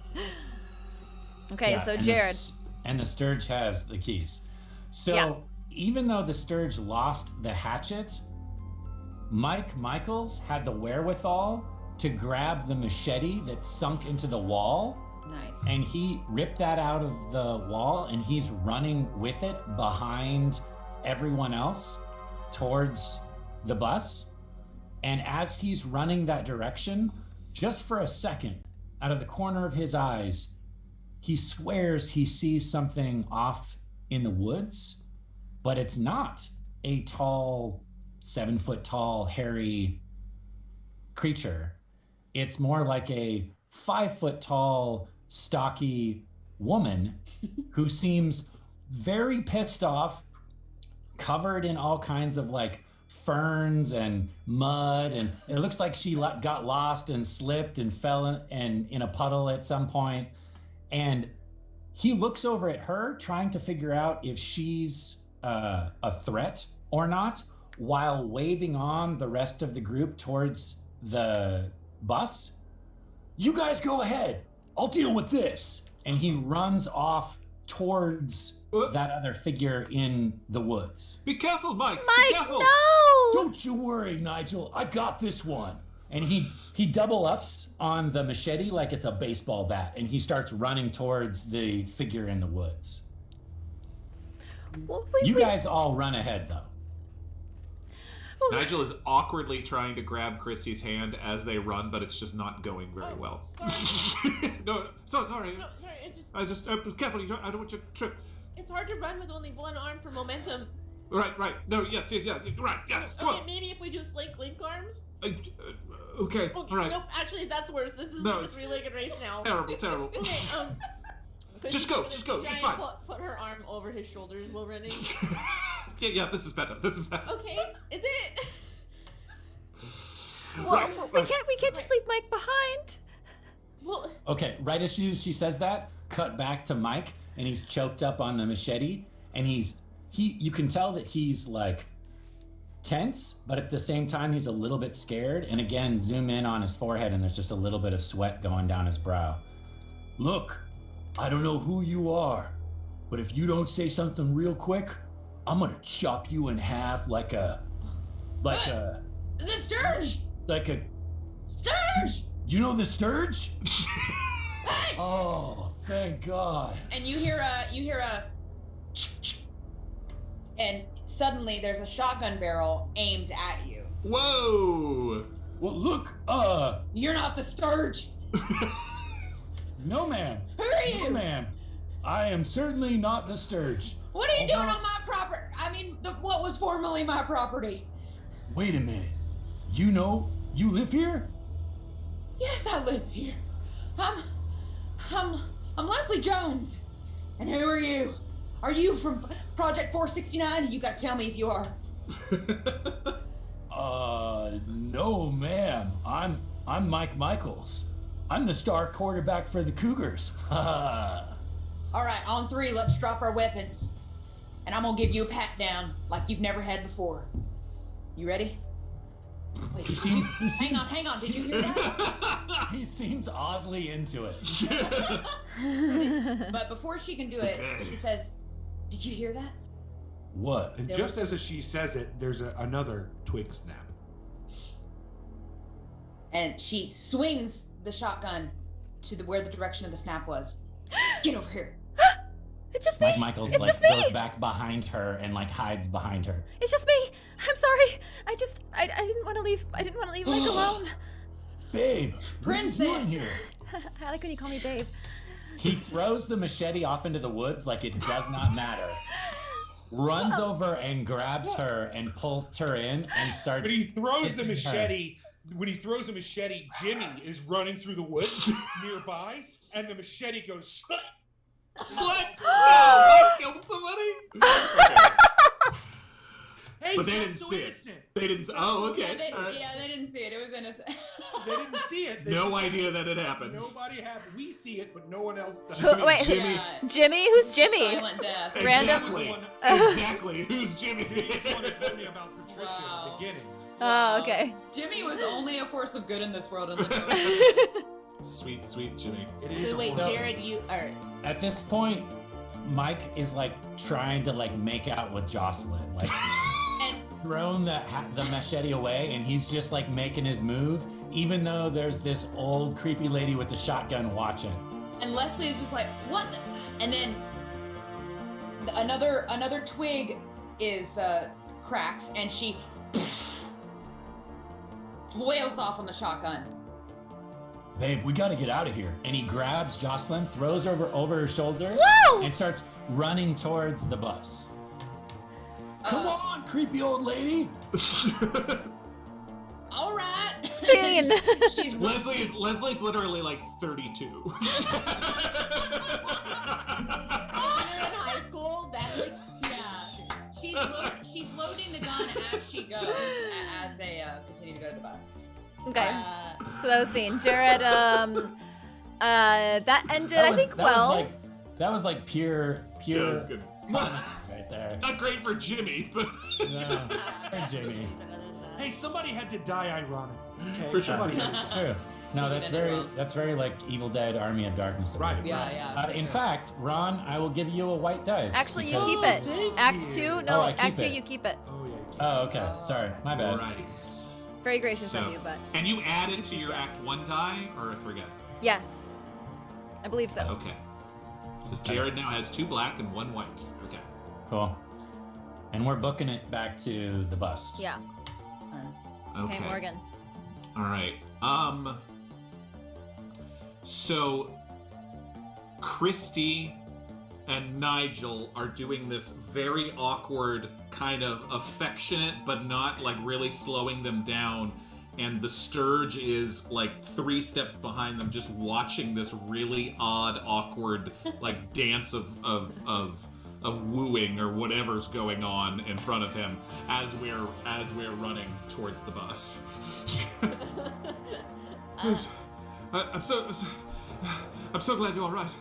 Okay, Yeah, so and Jared. And the Sturge has the keys. So Yeah. even though the Sturge lost the hatchet, Michels had the wherewithal to grab the machete that sunk into the wall, Nice. and he ripped that out of the wall, and he's running with it behind everyone else towards the bus. And as he's running that direction, just for a second, out of the corner of his eyes, he swears he sees something off in the woods, but it's not a tall, 7 foot tall, hairy creature. It's more like a 5 foot tall, stocky woman who seems very pissed off, covered in all kinds of like ferns and mud, and it looks like she got lost and slipped and fell in a puddle at some point. And he looks over at her, trying to figure out if she's a threat or not, while waving on the rest of the group towards the bus. You guys go ahead. I'll deal with this. And he runs off towards that other figure in the woods. Be careful, Mike. Be Mike, careful. no! Don't you worry, Nigel. I got this one. And he double ups on the machete like it's a baseball bat, and he starts running towards the figure in the woods. Well, You guys all run ahead, though. Nigel is awkwardly trying to grab Christy's hand as they run, but it's just not going very well. Sorry. No, sorry. No, sorry, it's just I just careful. I don't want you to trip. it's hard to run with only one arm for momentum. Right. No, yes, yeah. Right, yes. Come Okay, on. maybe if we do link arms. Okay, all right. Nope, actually, that's worse. This is No, like a it's- 3-legged race now. Terrible. Okay, Just go, it's fine. Put her arm over his shoulders while running. Yeah, this is better. Okay, is it? Well, we can't just leave Mike behind. Well, Okay, right as she says that, cut back to Mike, and he's choked up on the machete, and you can tell that he's like tense, but at the same time he's a little bit scared. And again, zoom in on his forehead, and there's just a little bit of sweat going down his brow. Look, I don't know who you are, but if you don't say something real quick, I'm gonna chop you in half like a The Sturge! Sturge! you know the Sturge? Oh, thank God. And you hear a and suddenly there's a shotgun barrel aimed at you. Whoa! Well, look, You're not the Sturge. no ma'am. Who are you? No ma'am. I am certainly not the Sturge. What are you doing on my property? I mean, what was formerly my property? Wait a minute. You know, you live here? Yes, I live here. I'm Leslie Jones. And who are you? Are you from Project 469? You gotta tell me if you are. No ma'am. I'm Mike Michels. I'm the star quarterback for the Cougars. All right, on 3, let's drop our weapons. And I'm gonna give you a pat down like you've never had before. You ready? Wait, He seems hang on. Did you hear that? he seems oddly into it. But before she can do it, she says, "Did you hear that?" What? And There just was- as she says it, there's another twig snap. And she swings the shotgun to where the direction of the snap was. Get over here. It's just me. Mike Michels It's like just me. goes back behind her and like hides behind her. It's just me. I'm sorry. I didn't want to leave. I didn't want to leave Mike alone. Babe, what are you doing Princess. here? I like when you call me babe. He throws the machete off into the woods like it does not matter. Runs over and grabs her and pulls her in and starts. When he throws the hitting her. machete, Jimmy is running through the woods nearby, and the machete goes. What? No, I killed somebody? Okay. Hey, But they he's didn't so see innocent. it. They didn't. Oh, okay. Yeah, they didn't see it. It was innocent. They didn't see it. They No just- idea that it happened. Nobody had. We see it, but no one else does. Wait, Jimmy. Yeah. Jimmy? Who's Jimmy? Silent death. Random- Exactly. Everyone- Exactly. Who's Jimmy? This one told me about Patricia at Wow. the beginning. Oh, okay. Jimmy was only a force of good in this world. In the Sweet Jimmy. It is. so a wait, horror. Jared, you are. At this point, Mike is like trying to like make out with Jocelyn, like and thrown the machete away, and he's just like making his move, even though there's this old creepy lady with the shotgun watching. and Leslie is just like, what? And then another twig is cracks, and she wails off on the shotgun. Babe, we gotta get out of here. And he grabs Jocelyn, throws her over her shoulder, Whoa! and starts running towards the bus. Come on, creepy old lady. All right. Scene. She's Leslie's literally like 32. When you're in high school, that's like. yeah. She's loading the gun as she goes, as they continue to go to the bus. Okay. So that was scene. Jared, that ended, I think, well. That was like pure Yeah, that's good. right there. Not great for Jimmy, but No, poor Jimmy. Hey, somebody had to die ironic. Okay, For sure. somebody had It's true. No, Even that's in very the world. that's very like Evil Dead Army of Darkness. of Right. it. Yeah. for In sure. fact, Ron, I will give you a white dice. Actually, you because- keep it. thank Act you. 2? No, Oh, I keep Act 2, it. you keep it. Oh yeah. Oh, okay. Sorry, my bad. right. Very gracious So- of you, but And you add it to your Act 1 die, or I forget? yes. I believe so. Okay. So Jared now has 2 black and 1 white. Okay. Cool. And we're booking it back to the bus. Yeah. Okay, Morgan. All right. So Christy and Nigel are doing this very awkward, kind of affectionate, but not like really slowing them down. And the Sturge is like 3 steps behind them, just watching this really odd, awkward, like dance of wooing or whatever's going on in front of him as we're running towards the bus. Yes, I'm so glad you're all right.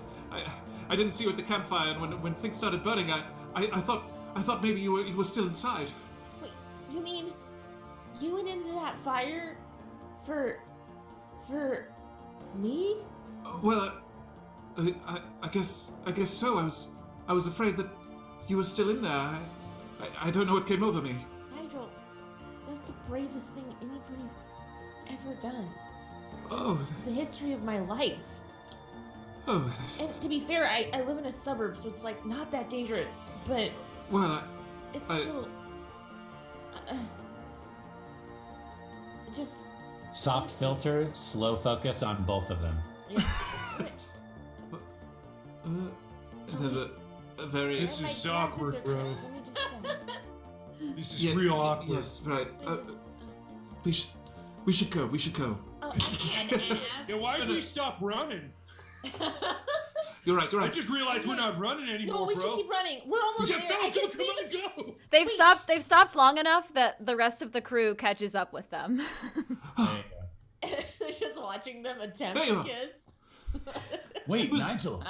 I didn't see you at the campfire, and when things started burning, I thought maybe you were still inside. Wait, you mean you went into that fire for me? Well, I guess so. I was afraid that you were still in there. I don't know what came over me. Nigel, that's the bravest thing anybody's ever done. Oh, The history of my life. oh. And to be fair, I live in a suburb, so it's like not that dangerous, but Well, it's I- still just Soft filter, slow focus on both of them. there's a very. This My is glasses awkward, are- bro. Let me just, This is Yeah, real awkward. Yes, right. I just- We should go. We should go. oh, And as Yeah, why did we stop running? You're right. You're I right. just realized we're not running anymore, no, we bro. should keep running. We're almost Yeah, there. go, I go, can come see on, the go. They've Wait. They've stopped long enough that the rest of the crew catches up with them. They're just watching them attempt There you to are. kiss. Wait, Nigel.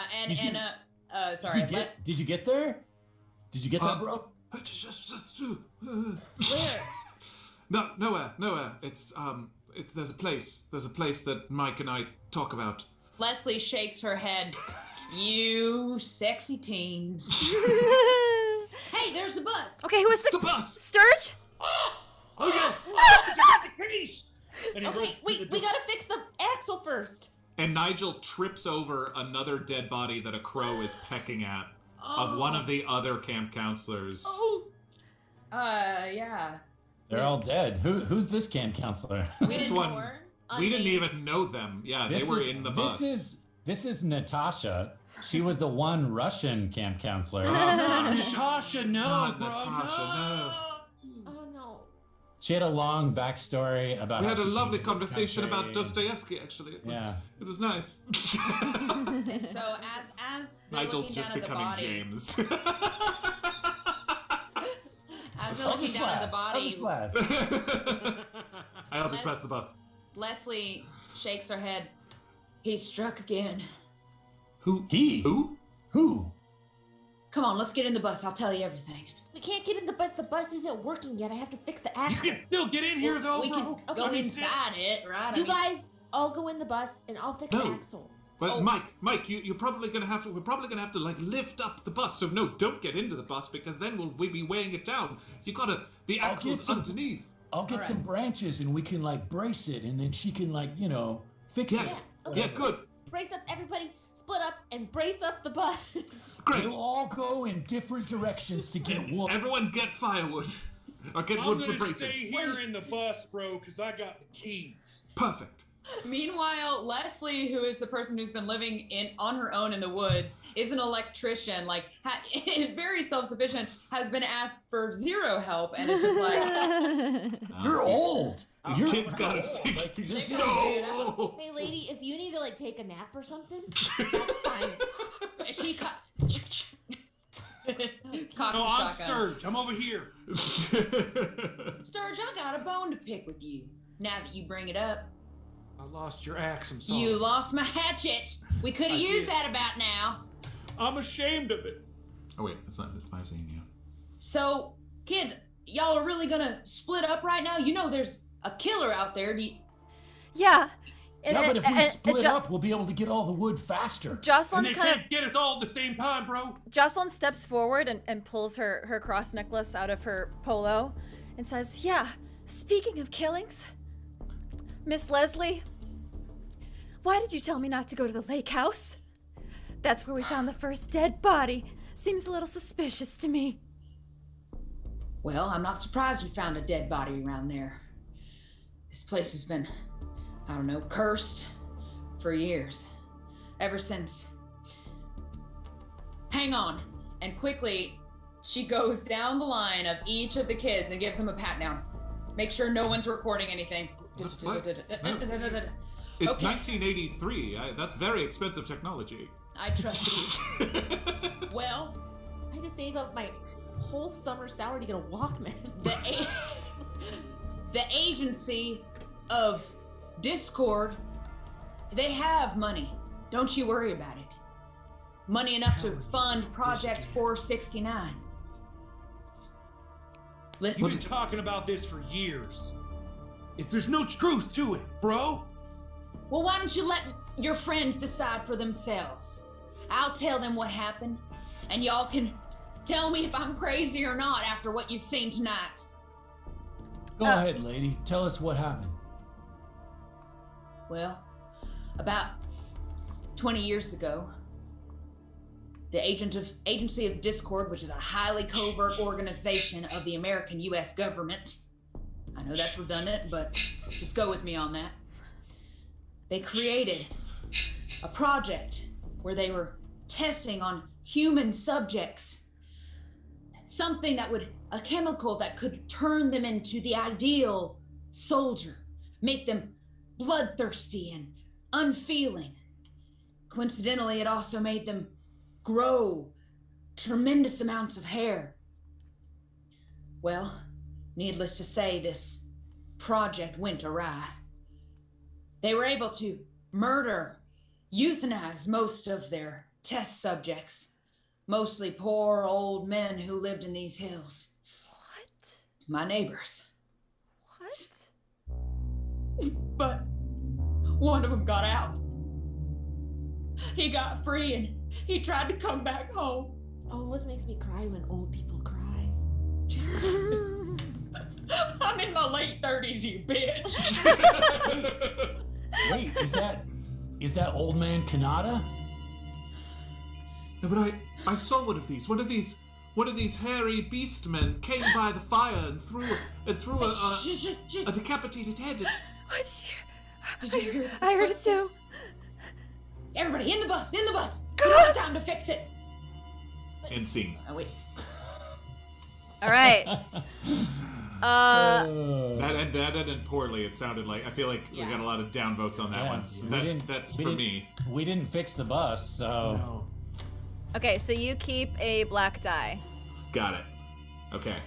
sorry. Did you get there? Did you get that, bro? Where? No, nowhere. It's there's a place that Mike and I talk about. Leslie shakes her head. You sexy teens. Hey, there's the bus. Okay, who is The the bus. Sturge? Oh, yeah. The keys. And he Okay, runs through wait, the we door. gotta fix the axle first. And Nigel trips over another dead body that a crow is pecking at of one of the other camp counselors. Oh, Yeah. They're all dead. Who's this camp counselor? We This didn't one- know her. We didn't Unnamed. even know them. Yeah, they were in the bus. This is Natasha. She was the one Russian camp counselor. Natasha, no, Not bro. Natasha, no. oh no. She had a long backstory about. We how had a she lovely came to this conversation about country. Dostoevsky. Actually, Yeah. it was nice. And so as they're Nigel's looking just down at the becoming body, James. as they're I'll looking just down at the blast. I'll body, just blast. I helped you press the bus. Leslie shakes her head. He struck again. Who? He? Who? Who? Come on, let's get in the bus. I'll tell you everything. We can't get in the bus. The bus isn't working yet. I have to fix the You axle. can still get in here, though, we bro. can go Okay. inside it, right? I You mean, guys all go in the bus, and I'll fix No. the axle. But Oh. Mike, you're probably gonna have to. We're probably gonna have to like lift up the bus. So no, don't get into the bus because then we'll be weighing it down. You gotta. The I'll axle's get some- underneath. I'll get Alright. some branches and we can like brace it, and then she can like fix Yes. it. Okay. Yeah. Good. Brace up, everybody. Split up and brace up the bus. Great. It'll all go in different directions to get wood. Everyone get firewood. Or get I'm wood for gonna bracing. stay here in the bus, bro, because I got the keys. Perfect. Meanwhile, Leslie, who is the person who's been living on her own in the woods, is an electrician, like very self-sufficient, has been asked for zero help, and it's just like, You're old. These You're kids gotta old. figure Like, you're so old. Hey, lady, if you need to like take a nap or something, that's fine. she caught No, the I'm shotgun. Sturge. I'm over here. Sturge, I got a bone to pick with you. Now that you bring it up, I lost your axe. I'm sorry. you lost my hatchet. We could I have used did. that about now. I'm ashamed of it. Oh wait, it's not. It's my seeing you. So, kids, y'all are really gonna split up right now? You know there's a killer out there. Yeah. Yeah, but if we and split up, we'll be able to get all the wood faster. Jocelyn And they kind of can't get us all at the same time, bro. Jocelyn steps forward and pulls her cross necklace out of her polo and says, "Yeah, speaking of killings, Miss Leslie, why did you tell me not to go to the lake house? That's where we found the first dead body. Seems a little suspicious to me." Well, I'm not surprised you found a dead body around there. This place has been, I don't know, cursed for years. Ever since hang on. And quickly, she goes down the line of each of the kids and gives them a pat down. Make sure no one's recording anything. What? It's 1983. That's very expensive technology. I trust you. Well, I just saved up my whole summer salary to get a Walkman. The agency of Discord, they have money. Don't you worry about it. Money enough to fund Project 469. Listen. You've been talking about this for years. If there's no truth to it, bro. Well, why don't you let your friends decide for themselves? I'll tell them what happened, and y'all can tell me if I'm crazy or not after what you've seen tonight. Go ahead, lady. Tell us what happened. Well, about 20 years ago, the Agency of Discord, which is a highly covert organization of the American U.S. government. I know that's redundant, but just go with me on that. They created a project where they were testing on human subjects. Something that a chemical that could turn them into the ideal soldier, make them bloodthirsty and unfeeling. Coincidentally, it also made them grow tremendous amounts of hair. Well, needless to say, this project went awry. They were able to murder, euthanize most of their test subjects, mostly poor old men who lived in these hills. What? My neighbors. What? But one of them got out. He got free and he tried to come back home. Always makes me cry when old people cry. I'm in my late 30s, you bitch. Wait, is that old man Cannata? No, but I saw one of these hairy beast men came by the fire and threw a decapitated head. Did you hear I heard it too. Everybody in the bus, in the bus. Come We on. don't have time to fix it. End scene. Oh wait. All right. That ended poorly. It sounded like, I feel like we got a lot of downvotes on that Yeah, one. So we that's we for didn't- me. We didn't fix the bus, so. No. Okay, so you keep a black die. Got it. Okay.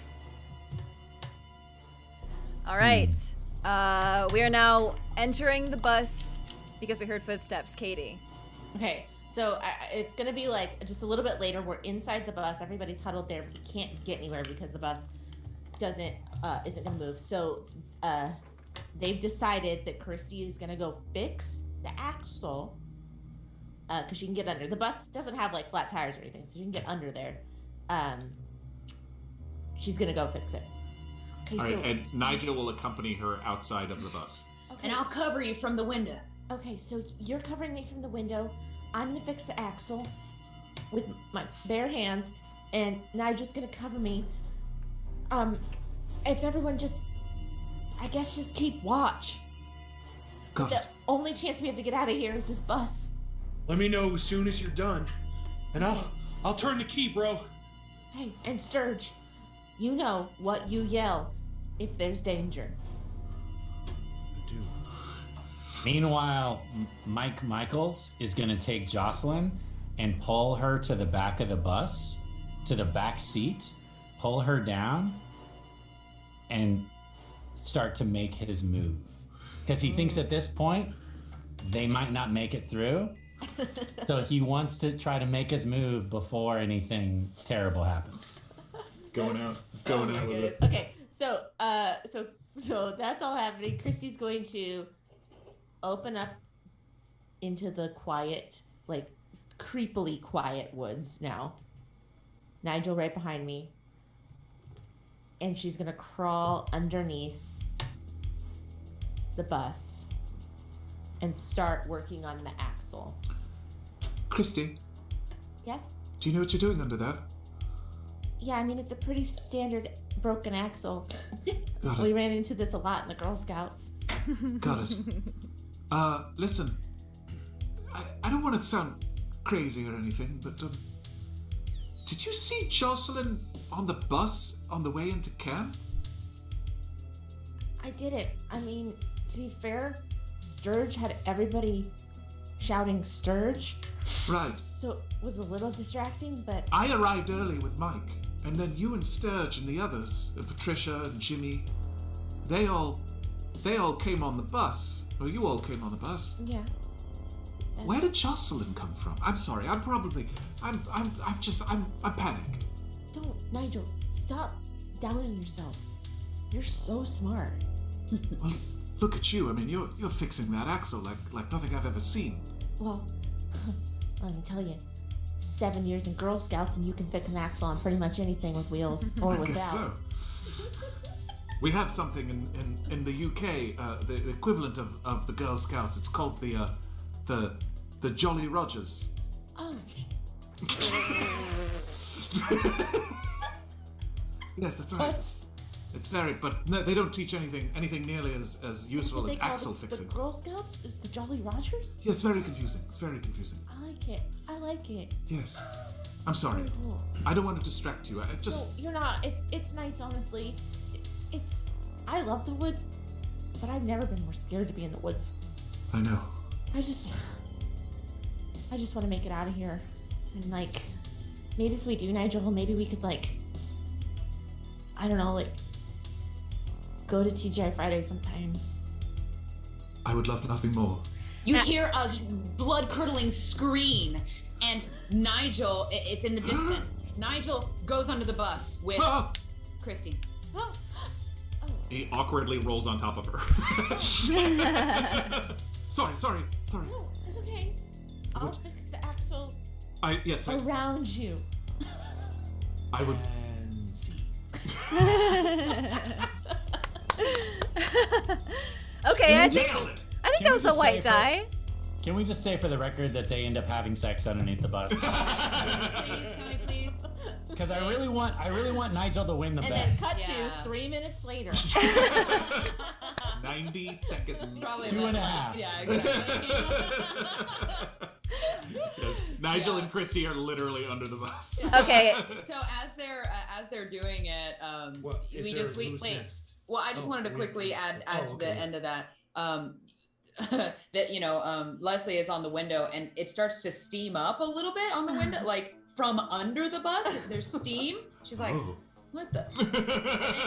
All right. We are now entering the bus because we heard footsteps. Katie. Okay, so it's gonna be like just a little bit later. We're inside the bus. Everybody's huddled there, but you can't get anywhere because the bus isn't gonna move. So they've decided that Kirsty is gonna go fix the axle because she can get under. The bus doesn't have like flat tires or anything, so she can get under there. She's gonna go fix it. Okay, All right, and Nigel will accompany her outside of the bus. okay, And I'll cover you from the window. Okay, so you're covering me from the window. I'm gonna fix the axle with my bare hands, and Nigel's gonna cover me. If everyone just keep watch. Got The it. only chance we have to get out of here is this bus. Let me know as soon as you're done, and I'll turn the key, bro. Hey, and Sturge, you know what you yell if there's danger. I do. Meanwhile, Mike Michels is going to take Jocelyn and pull her to the back of the bus, to the back seat, pull her down, and start to make his move. Because he thinks at this point, they might not make it through. So he wants to try to make his move before anything terrible happens. Going out Oh my with goodness. it. Okay, so that's all happening. Christy's going to open up into the quiet, like creepily quiet woods now. Nigel right behind me. And she's gonna crawl underneath the bus and start working on the axle. Christy, Yes? do you know what you're doing under there? Yeah, I mean, it's a pretty standard broken axle. Got We it. ran into this a lot in the Girl Scouts. Got it. Listen, I don't want to sound crazy or anything, but Did you see Jocelyn on the bus on the way into camp? I didn't. I mean, to be fair, Sturge had everybody shouting Sturge. Right. So it was a little distracting, but... I arrived early with Mike, and then you and Sturge and the others, Patricia and Jimmy, they all came on the bus. Well, you all came on the bus. Yeah. Where did Jocelyn come from? I'm sorry. I'm panicked. Don't, Nigel, stop doubting yourself. You're so smart. Well, look at you. I mean, you're fixing that axle like nothing I've ever seen. Well, let me tell you, 7 years in Girl Scouts and you can fix an axle on pretty much anything with wheels or I without. guess so. We have something in the UK, the equivalent of the Girl Scouts. It's called the Jolly Rogers. Oh. Yes, that's right. It's very, but no, they don't teach anything nearly as useful as axle fixing. The Girl Scouts is the Jolly Rogers? Yes, very confusing. It's very confusing. I like it. Yes. I'm sorry. Very cool. I don't want to distract you. I just. No, you're not. It's nice, honestly. I love the woods, but I've never been more scared to be in the woods. I know. I just want to make it out of here. And like, maybe if we do, Nigel, maybe we could like, I don't know, like, go to TGI Friday sometime. I would love nothing more. You hear a blood-curdling scream, and Nigel, it's in the distance. Nigel goes under the bus with Christy. Oh. He awkwardly rolls on top of her. Sorry. No, it's okay. I'll fix the axle around you. I would. And see. Okay, I think Nailed it. that was a white die. Can we just say for the record that they end up having sex underneath the bus? Can we please? Because I really want Nigel to win the And bet. then cut Yeah. to 3 minutes later. 90 seconds. Probably 2.5. Yeah, exactly. Yes. Nigel and Christy are literally under the bus. Okay. So as they're doing it, What, is we there- just wait. who's next? Well, I just wanted to quickly add to the end of that. That Leslie is on the window and it starts to steam up a little bit on the window, like from under the bus. There's steam. She's like, Oh. what the?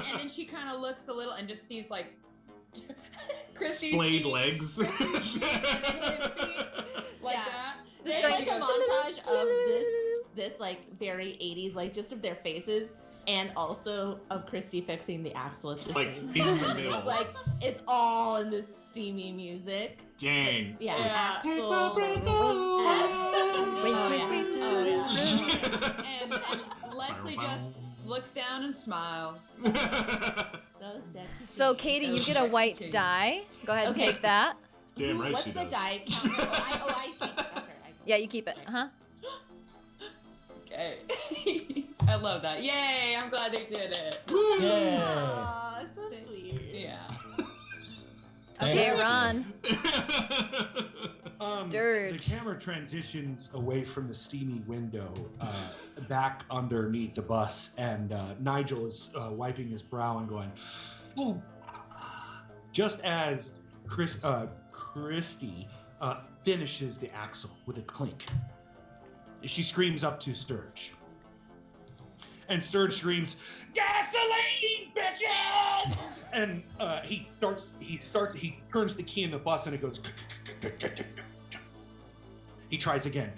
And then she kind of looks a little and just sees like Christy's Splayed feet. legs. Christy's feet, his feet, like that. There's And like she a goes, montage of this like very 80s, like just of their faces, and also of Christy fixing the axle at the Like, same in time. the middle. It's like it's all in this steamy music. Dang. Yeah, Yeah. axle. Take my breath Oh yeah. and Leslie just looks down and smiles. So sexy. So Katie, you get a white Katie. die. Go ahead and Okay. take that. Damn right What's she the does. die count? I keep it. That's right. Yeah, you keep it. Uh-huh. Okay. I love that. Yay! I'm glad they did it. Yeah. Aw, so sweet. Yeah. Okay, Thanks. Ron. The Sturge. camera transitions away from the steamy window, back underneath the bus, and Nigel is wiping his brow and going, "Oh!" Just as Christy finishes the axle with a clink, she screams up to Sturge, and Sturge screams, "Gasoline, bitches!" And he turns the key in the bus, and it goes. He tries again.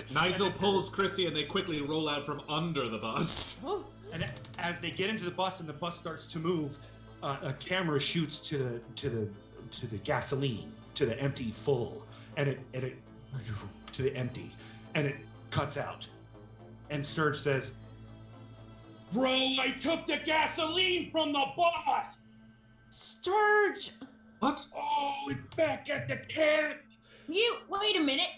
Nigel pulls Christy and they quickly roll out from under the bus. And as they get into the bus and the bus starts to move, a camera shoots to the gasoline, to the empty full, and it to the empty, and it cuts out. And Sturge says, "Bro, I took the gasoline from the bus. Sturge. What? Oh, it's back at the tent." You wait a minute.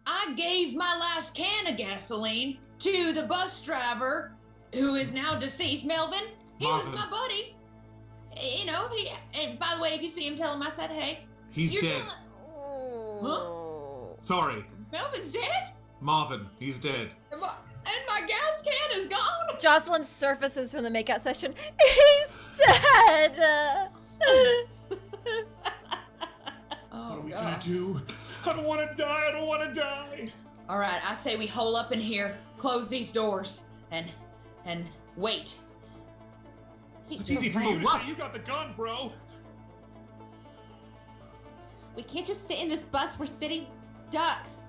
I gave my last can of gasoline to the bus driver, who is now deceased, Melvin. He Marvin. was my buddy. And by the way, if you see him, tell him I said hey. He's You're dead. telling- Oh. Sorry. Melvin's dead? Marvin, he's dead. And my gas can is gone. Jocelyn surfaces from the makeout session. He's dead. What are we gonna do? I don't want to die. I don't want to die. All right, I say we hole up in here, close these doors, and wait. It's easy for you to say. You got the gun, bro. We can't just sit in this bus. We're sitting ducks.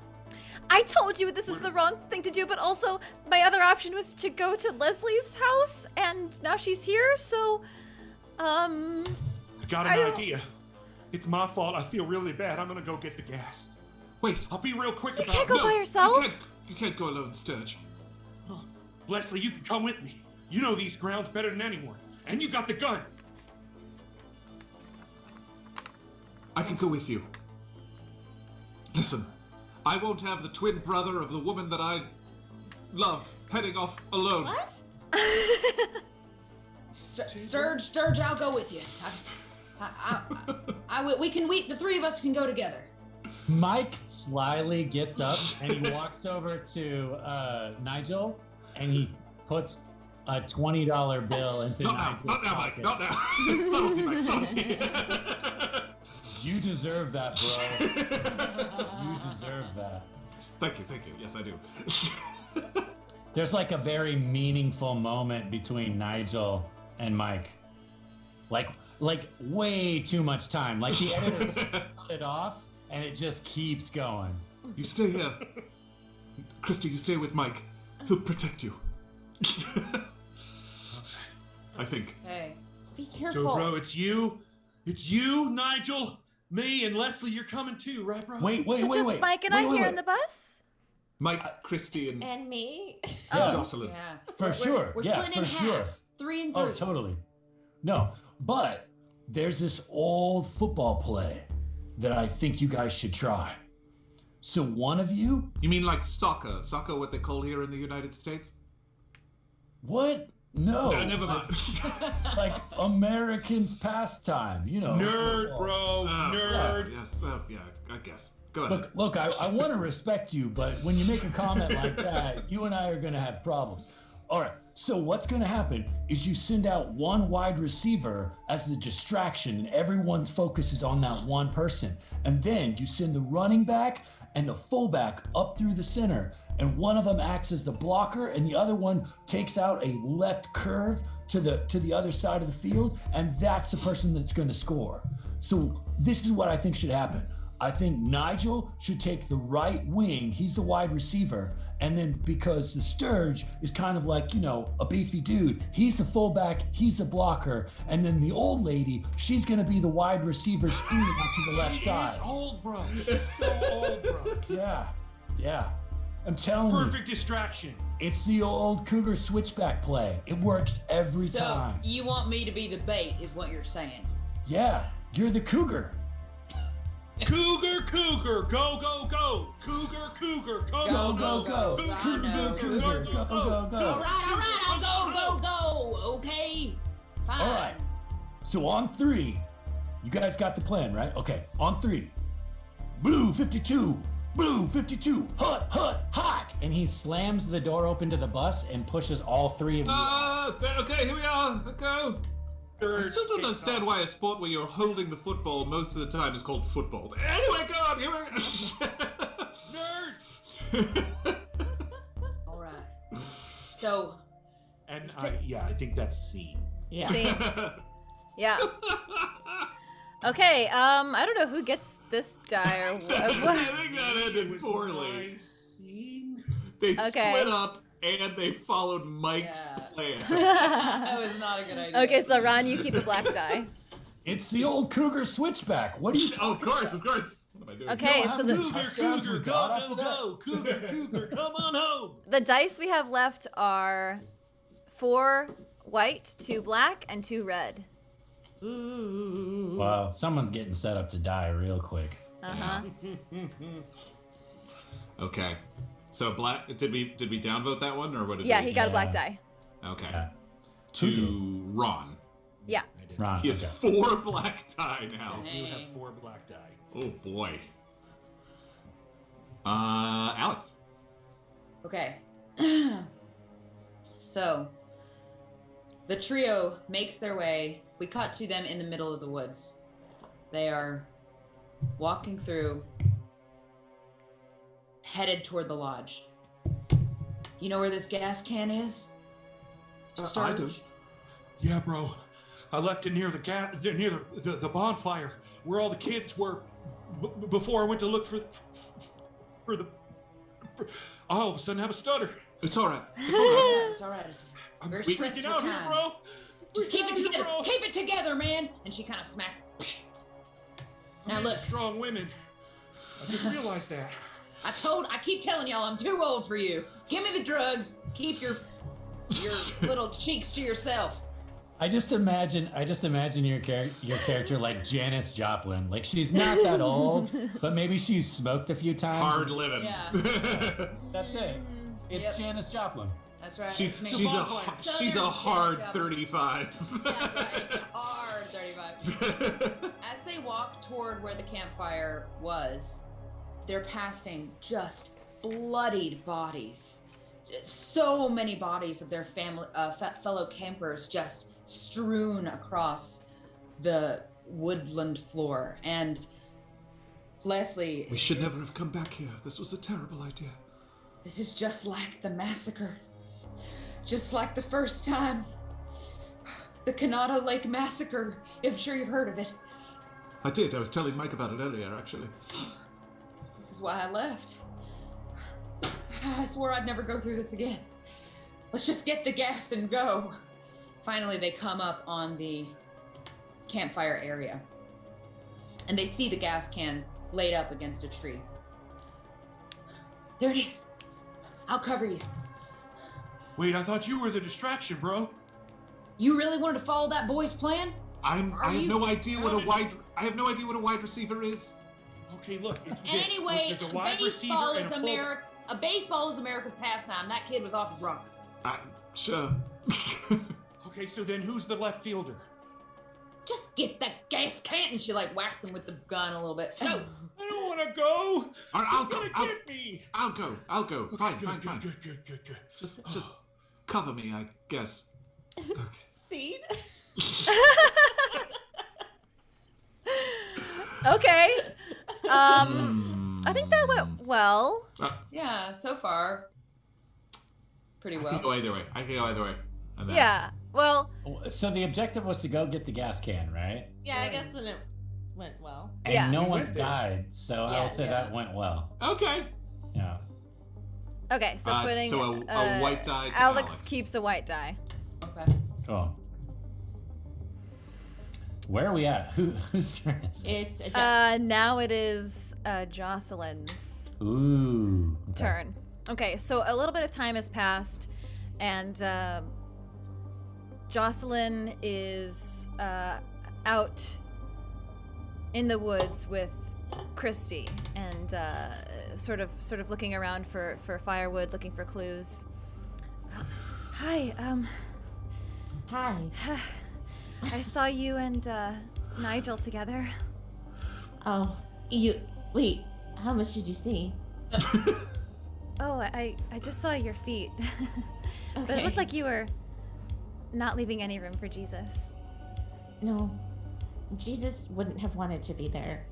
I told you this was the wrong thing to do, but also my other option was to go to Leslie's house, and now she's here, so, I got an idea. It's my fault. I feel really bad. I'm gonna go get the gas. Wait. I'll be real quick You about can't it. go by yourself? You can't go alone, Sturge. Oh, Leslie, you can come with me. You know these grounds better than anyone. And you got the gun. I can go with you. Listen, I won't have the twin brother of the woman that I love heading off alone. What? Sturge, I'll go with you. The three of us can go together. Mike slyly gets up and he walks over to Nigel and he puts a $20 bill into Nigel's pocket. Not now. Subtlety, Mike, subtlety. You deserve that, bro. You deserve that. Thank you. Yes, I do. There's like a very meaningful moment between Nigel and Mike. Like way too much time. Like the editor cut it off and it just keeps going. You stay here. Christy, you stay with Mike. He'll protect you. I think. Hey, Be careful. So, bro, it's you, Nigel, me, and Leslie. You're coming too, right, bro? Wait. So just Mike and I here in the bus? Mike, Christy, and And me. Jocelyn. yeah. For sure. We're Yeah, splitting in for sure. half. 3 and 3. Oh, totally. No, but there's this old football play that I think you guys should try. So one of you, You mean like soccer? Soccer, what they call here in the United States? what? No. No, never mind. Like Americans pastime, you know. Nerd, football. bro, nerd. Yes, yeah, I guess. Go ahead. Look, I want to respect you, but when you make a comment like that, you and I are going to have problems. All right, so what's going to happen is you send out one wide receiver as the distraction, and everyone's focus is on that one person. And then you send the running back and the fullback up through the center, and one of them acts as the blocker, and the other one takes out a left curve to the other side of the field, and that's the person that's going to score. So this is what I think should happen. I think Nigel should take the right wing. He's the wide receiver. And then because the Sturge is kind of like, you know, a beefy dude, he's the fullback, he's the blocker. And then the old lady, she's going to be the wide receiver screening out to the left side. She's old, bro. She's so old, bro. Yeah. I'm telling you. Perfect distraction. It's the old Cougar switchback play. It works every time. So you want me to be the bait, is what you're saying? Yeah, you're the Cougar. Cougar, go, go, go. Cougar, Go, go, go. I know. Cougar, go, go, go. All right, I'll go. Okay, fine. All right. So on 3, you guys got the plan, right? Okay, on 3. Blue 52, hot. And he slams the door open to the bus and pushes all 3 of you. Okay, here we are. Let's go. I still don't understand why a sport where you're holding the football most of the time is called football. Anyway, go on, here we go. Nerd. All right. So. And I think that's scene. Yeah. See? Yeah. Okay, I don't know who gets this die or I what. think that ended poorly. Scene. They Okay. split up and they followed Mike's Yeah. plan. That was not a good idea. Okay, so Ron, you keep a black die. It's the old Cougar switchback. What are you Oh, talking of course. What am I doing? Okay, know so how many the touchdowns Cougar, we got go, off of go, Cougar, come on home. the dice we have left are 4 white, 2 black, and 2 red. Ooh. Wow, someone's getting set up to die real quick. Uh-huh. Okay. So black. Did we downvote that one or what did Yeah, we? he got a black Yeah. die. Okay. Yeah. To Ron. Yeah. Ron, He has okay. 4 black die now. You have 4 black die. Oh boy. Alex. Okay. So, the trio makes their way. We cut to them in the middle of the woods. They are walking through, headed toward the lodge. You know where this gas can is? I do. Yeah, bro. I left it near the bonfire where all the kids were before I went to look for the. I all of a sudden have a stutter. It's all right. It's all right. It's all right. I'm Very freaking stressful out here, time. bro. Just keep it Freaking out here, together. bro. Keep it together, man. And she kind of smacks. Now Man, look, strong women. I just realized that. I keep telling y'all I'm too old for you. Give me the drugs. Keep your little cheeks to yourself. I just imagine your character like Janis Joplin. Like she's not that old, but maybe she's smoked a few times. Hard living. Yeah. That's it. It's Yep. Janis Joplin. That's right. She's It's a me. she's a Southern hard Jack 35. That's right. Hard 35. As they walk toward where the campfire was, they're passing just bloodied bodies. So many bodies of their family, fellow campers, just strewn across the woodland floor. And Leslie, We should never have come back here. This was a terrible idea. this is just like the massacre, just like the first time, the Cannata Lake Massacre. I'm sure you've heard of it. I did. I was telling Mike about it earlier, actually. This is why I left. I swore I'd never go through this again. Let's just get the gas and go. Finally, they come up on the campfire area, and they see the gas can laid up against a tree. There it is. I'll cover you. Wait, I thought you were the distraction, bro. You really wanted to follow that boy's plan? I have you- no idea what a wide receiver is. Okay, look, it's And anyway, there's a wide receiver baseball and is a full- America. A baseball is America's pastime. That kid was off his rocker. Sure. Okay, so then who's the left fielder? Just get the gas can, and she like whacks him with the gun a little bit. Go. I don't want to go. All right, I'll He's go. gonna get me. I'll go. Fine. Good. Just cover me, I guess. Okay. Scene. Okay. I think that went well. Yeah, so far, pretty I well. can go either way. And then- Yeah. Well, So the objective was to go get the gas can, right? Yeah, I guess then it went well. And Yeah. no We one's went there. died, so Yeah, I'll say yeah. that went well. Okay. Yeah. okay. So putting so a white die to Alex Alex. keeps a white die. Okay. Cool. Where are we at? Whose turn is it? It's a Jeff. Now it is Jocelyn's Ooh. Okay. turn. Okay, so a little bit of time has passed, and Jocelyn is out in the woods with Christy, and sort of looking around for firewood, looking for clues. Hi, Hi. I saw you and Nigel together. Oh, wait, how much did you see? Oh, I just saw your feet. But Okay. it looked like you were not leaving any room for Jesus. No, Jesus wouldn't have wanted to be there.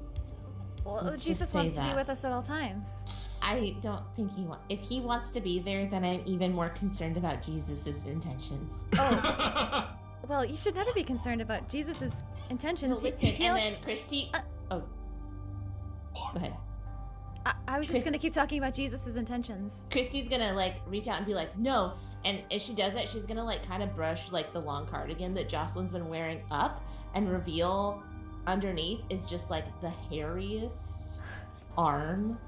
Well, Let's just Jesus say wants to be that. with us at all times. I don't think if he wants to be there, then I'm even more concerned about Jesus's intentions. Oh, well, you should never be concerned about Jesus's intentions. No, listen, He'll- and then Christy. Go ahead. I was just gonna keep talking about Jesus's intentions. Christy's gonna like reach out and be like, no. And as she does that, she's gonna like kind of brush like the long cardigan that Jocelyn's been wearing up and reveal underneath is just like the hairiest arm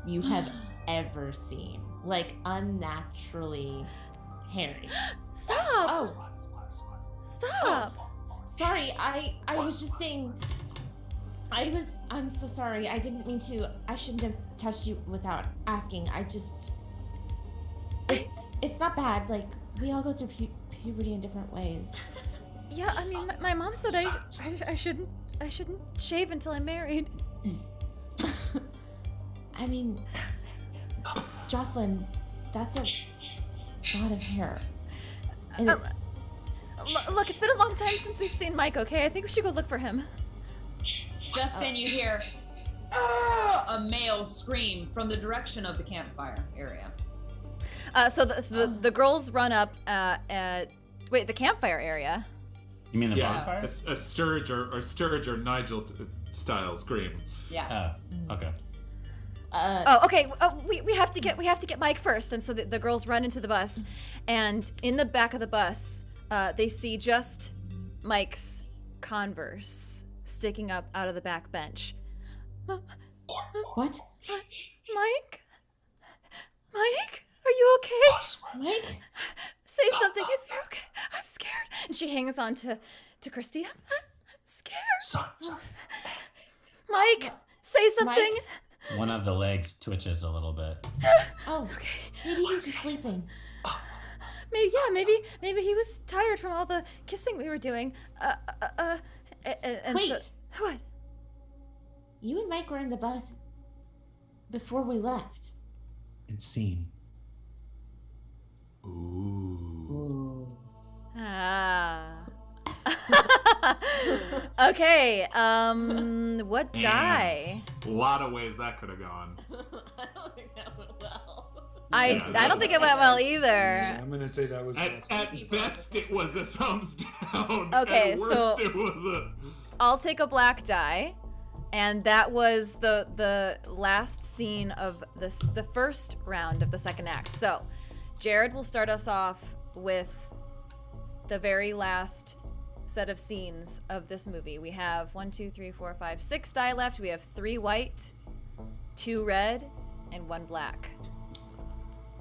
you have ever seen. Like unnaturally hairy. Stop! Oh, Stop! sorry. I was just saying. I'm so sorry. I didn't mean to. I shouldn't have touched you without asking. It's not bad. Like we all go through puberty in different ways. Yeah, I mean, my mom said I shouldn't shave until I'm married. I mean, Jocelyn, That's a lot of hair. And Look, it's been a long time since we've seen Mike, okay? I think we should go look for him. Just then you hear a male scream from the direction of the campfire area. So the girls run up wait, the campfire area. You mean the bonfire? A Sturge or Nigel style scream. Yeah. Oh, okay. Okay. We have to get Mike first, and so the girls run into the bus, and in the back of the bus, they see just Mike's Converse sticking up out of the back bench. what? Mike, are you okay? Mike? Say something if you're okay. I'm scared. And she hangs on to Christy. I'm scared. Mike, say something. Mike? One of the legs twitches a little bit. Oh, okay. Maybe he's just sleeping. Maybe he was tired from all the kissing we were doing. Wait. So, what? You and Mike were in the bus before we left. It's seen. Ooh. Ah. Okay. What die? A lot of ways that could have gone. I don't think that went well. I don't think it went well either. I'm gonna say that was At best, it was a thumbs down. Okay, at worst, so it was a. I'll take a black die, and that was the last scene of the first round of the second act. So, Jared will start us off with the very last set of scenes of this movie. We have 6 die left. We have 3 white, 2 red, and 1 black.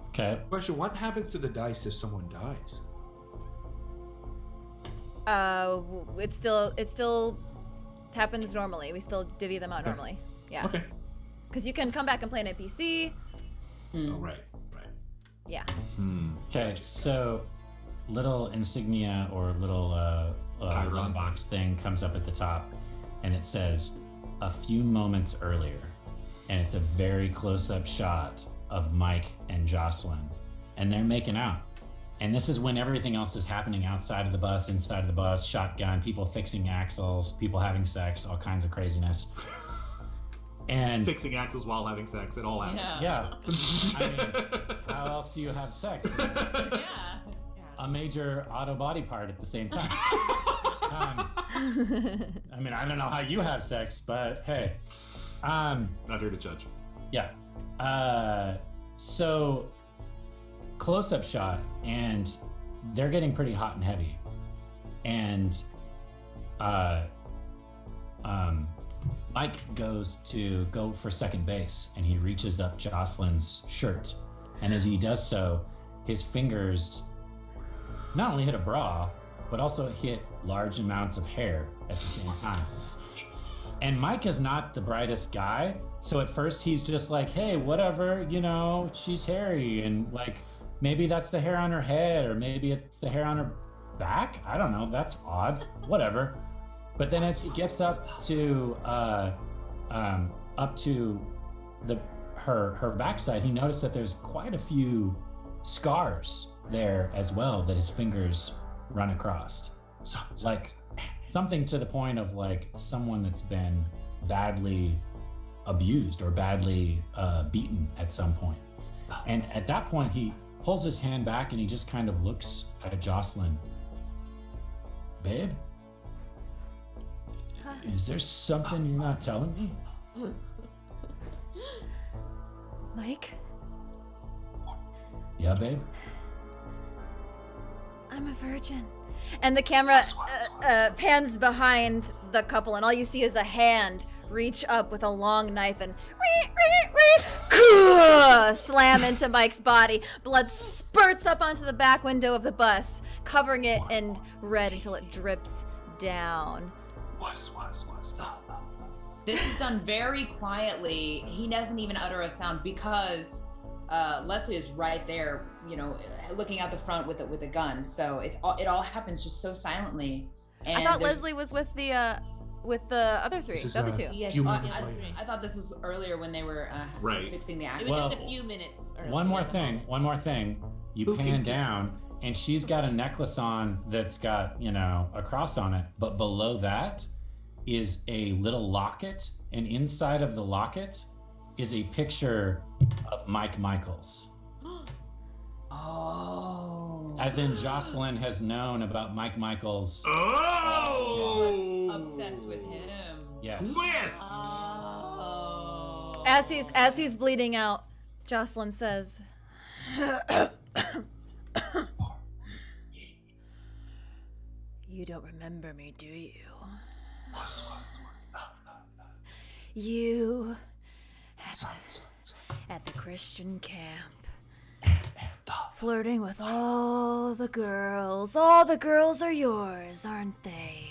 Okay. Question: what happens to the dice if someone dies? It still happens normally. We still divvy them out normally. Yeah. Okay. Because you can come back and play an NPC. Oh, right. Yeah. Okay, so little insignia or little Chiron box thing comes up at the top, and it says a few moments earlier, and it's a very close-up shot of Mike and Jocelyn, and they're making out. And this is when everything else is happening outside of the bus, inside of the bus, shotgun, people fixing axles, people having sex, all kinds of craziness. And Fixing axles while having sex, it all happened. yeah, I mean, how else do you have sex? Yeah. A major auto body part at the same time. I mean, I don't know how you have sex, but hey. Not here to judge. Yeah. So close-up shot, and they're getting pretty hot and heavy. And Mike goes to go for second base, and he reaches up Jocelyn's shirt. And as he does so, his fingers not only hit a bra, but also hit large amounts of hair at the same time. And Mike is not the brightest guy, so at first he's just like, hey, whatever, you know, she's hairy, and like, maybe that's the hair on her head, or maybe it's the hair on her back. I don't know, that's odd, whatever. But then as he gets up to her backside, he noticed that there's quite a few scars there as well that his fingers run across. Like something to the point of like someone that's been badly abused or badly beaten at some point. And at that point, he pulls his hand back and he just kind of looks at Jocelyn. Babe? Is there something you're not telling me? Mike? Yeah, babe? I'm a virgin. And the camera pans behind the couple, and all you see is a hand reach up with a long knife and slam into Mike's body. Blood spurts up onto the back window of the bus, covering it in red until it drips down. This is done very quietly. He doesn't even utter a sound because Leslie is right there, you know, looking out the front with a gun. So it all happens just so silently. And I thought Leslie was with the with the other three, This is, the other two. Yes, few she- minutes yeah, later. I thought this was earlier when they were Right. fixing the It accident. was Well, just a few minutes. Early. One more thing. You Who pan can- down, and she's got a necklace on that's got, a cross on it. But below that is a little locket, and inside of the locket is a picture of Mike Michels. Oh. As in, Jocelyn has known about Mike Michels. Oh! Obsessed with him. Yes. Twist! Oh. As he's bleeding out, Jocelyn says, "You don't remember me, do you? You at the Christian camp, flirting with all the girls. All the girls are yours, aren't they?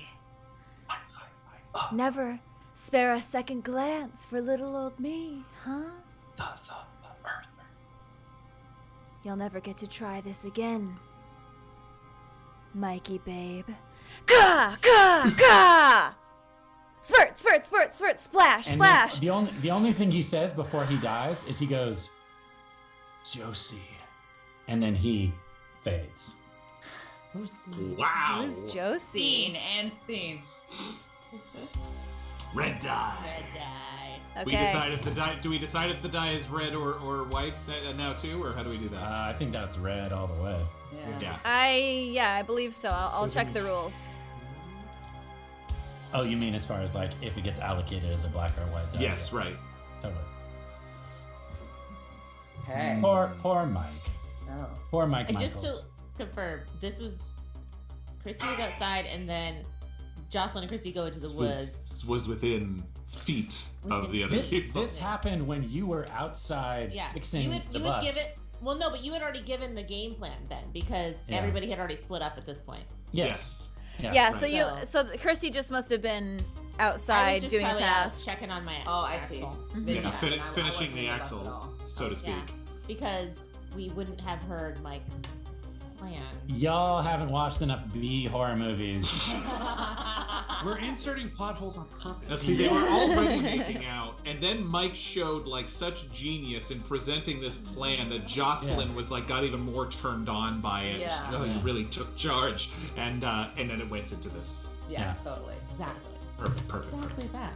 Never spare a second glance for little old me, huh? You'll never get to try this again, Mikey babe. Gah! Gah! Gah! Spurt! Spurt! Spurt! Spurt! Splash! And Splash! the only thing he says before he dies is he goes, Josie. And then he fades. Wow. Who's Josie? Scene and scene. Red dye. Red dye. Okay. We decide if the dye. Do we decide if the dye is red or white now too, or how do we do that? I think that's red all the way. Yeah. Yeah. I believe so. I'll check the rules. Oh, you mean as far as like if it gets allocated as a black or white dye? Yes, right. Totally. Okay. Poor Mike. So. Poor Mike And Michels. just to confirm, this was Christy was outside, and then Jocelyn and Christy go into the woods. This was within feet of the other This people. happened when you were outside Yeah, fixing you would the bus. give it. Well, no, but you had already given the game plan then, because Yeah. everybody had already split up at this point. Yes. Yeah. So right. so Christy just must have been I outside was just doing a probably out task. checking on my. Oh, I see. axle. Then, Yeah, then I finishing wasn't the in bus at axle, all. so to speak. Yeah, because we wouldn't have heard Mike's plan. Y'all haven't watched enough B horror movies. We're inserting plot holes on purpose. Now, see, they were already making out, and then Mike showed like such genius in presenting this plan that Jocelyn was like got even more turned on by it. Yeah. Oh, you really took charge, and then it went into this. Yeah, Yeah. totally. Exactly. Perfect. Exactly that.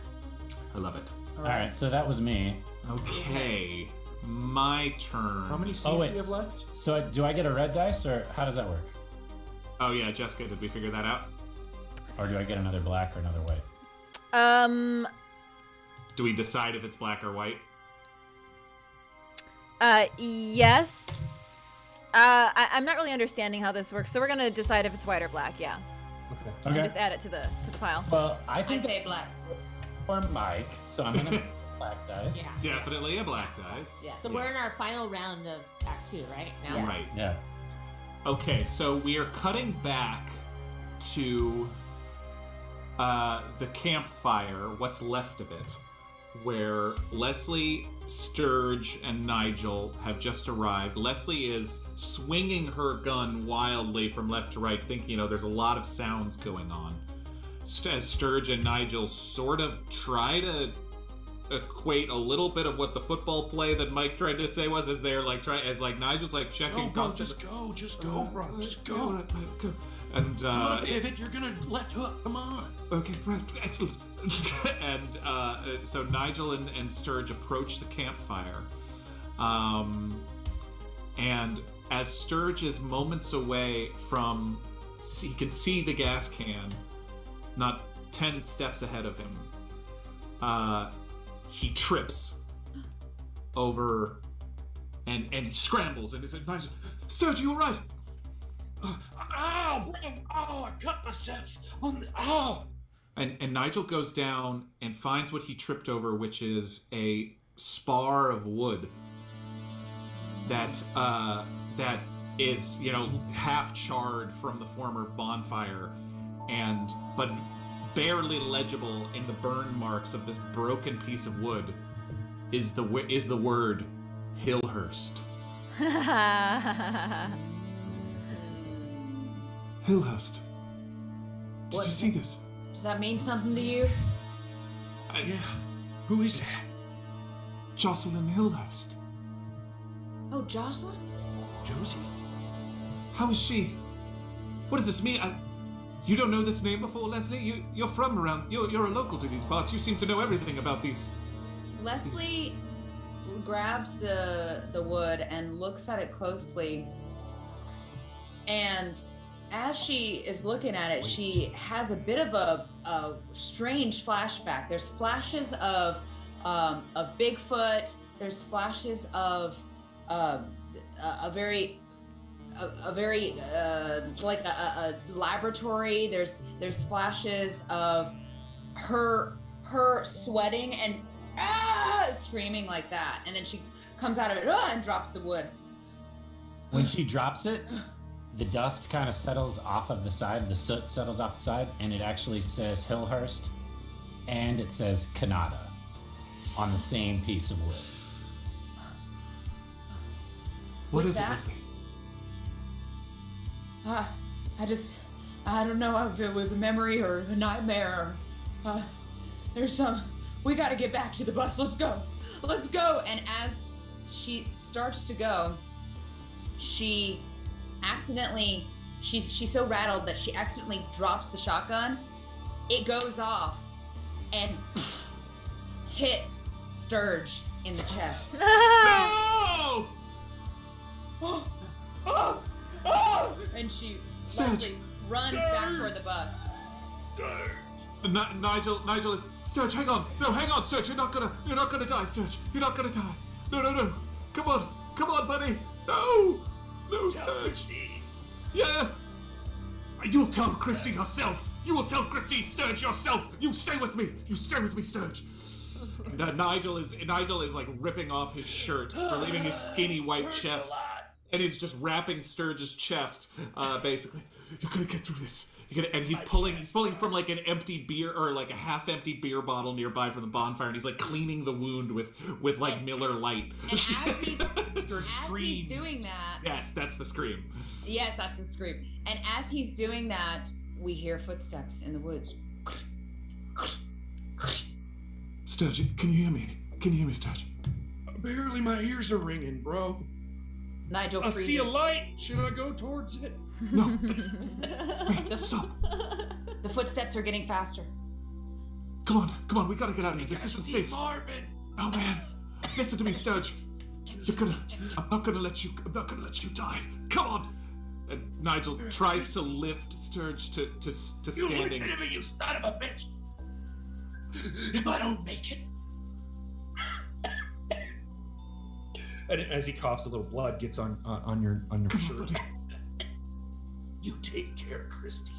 I love it. All right, so that was me. Okay, my turn. How many scenes Oh, do wait. we have left? So do I get a red dice, or how does that work? Oh yeah, Jessica, did we figure that out? Or do I get another black or another white? Do we decide if it's black or white? Yes. I'm not really understanding how this works, so we're gonna decide if it's white or black. Yeah. Okay. And Okay. just add it to the pile. Well, I I think say black. for Mike, so I'm gonna black dice. Yeah. Definitely a black dice. Yeah. So we're in our final round of Act 2, right? Now. Yes. Right. Yeah. Okay, so we are cutting back to the campfire, what's left of it, where Leslie, Sturge, and Nigel have just arrived. Leslie is swinging her gun wildly from left to right, thinking, there's a lot of sounds going on. As Sturge and Nigel sort of try to equate a little bit of what the football play that Mike tried to say was, as they're like Nigel's like checking. No, bro, constantly- just go, bro, just go. And You wanna pivot? You're gonna left hook. Come on. okay, right, excellent. And so Nigel and Sturge approach the campfire, and as Sturge is moments away from, he can see the gas can, not 10 steps ahead of him. He trips over and he scrambles and he says, "Nigel, Sturge, you all right?" Ow, bro! Oh, I cut myself. Ow! And Nigel goes down and finds what he tripped over, which is a spar of wood that is, half charred from the former bonfire, but barely legible in the burn marks of this broken piece of wood is the word Hillhurst. Hillhurst. Did you see this? Does that mean something to you? Yeah. Who is that? Jocelyn Hillhurst. Oh, Jocelyn? Josie? How is she? What does this mean? You don't know this name before, Leslie? You're from around. You're a local to these parts. You seem to know everything about these. Leslie grabs the wood and looks at it closely. And as she is looking at it, she has a bit of a strange flashback. There's flashes of Bigfoot. There's flashes of a very like a laboratory. There's flashes of her sweating and screaming like that, and then she comes out of it and drops the wood. When she drops it, the dust kind of settles off of the side, the soot settles off the side, and it actually says Hillhurst and it says Cannata on the same piece of wood. What With is it, that- Leslie? I don't know if it was a memory or a nightmare. We gotta get back to the bus. Let's go. And as she starts to go, she's so rattled that she accidentally drops the shotgun. It goes off and hits Sturge in the chest. No! And she Sturge. runs back toward the bus. Nigel is Sturge. Hang on, Sturge. You're not gonna die, Sturge. You're not gonna die. No. Come on, buddy. No, Sturge. Yeah. You'll tell Christy yourself. You will tell Christy, Sturge, yourself. You stay with me, Sturge. And Nigel is like ripping off his shirt, relieving his skinny white chest, and is just wrapping Sturge's chest, basically. You're gonna get through this. And he's pulling from like an empty beer or like a half-empty beer bottle nearby from the bonfire, and he's like cleaning the wound with like Miller Lite. And as he's doing that, yes, that's the scream. Yes, that's the scream. And as he's doing that, we hear footsteps in the woods. Sturge, can you hear me? Sturge? Apparently my ears are ringing, bro. Nigel I freezes. see a light. Should I go towards it? No. Wait, stop. The footsteps are getting faster. Come on, we gotta get out of here. This isn't safe. Marvin. Oh man, listen to me, Sturge. I'm not gonna let you die. Come on. And Nigel tries to lift Sturge to standing. You you son of a bitch. If I don't make it. And as he coughs, a little blood gets on your shirt. You take care of Christy.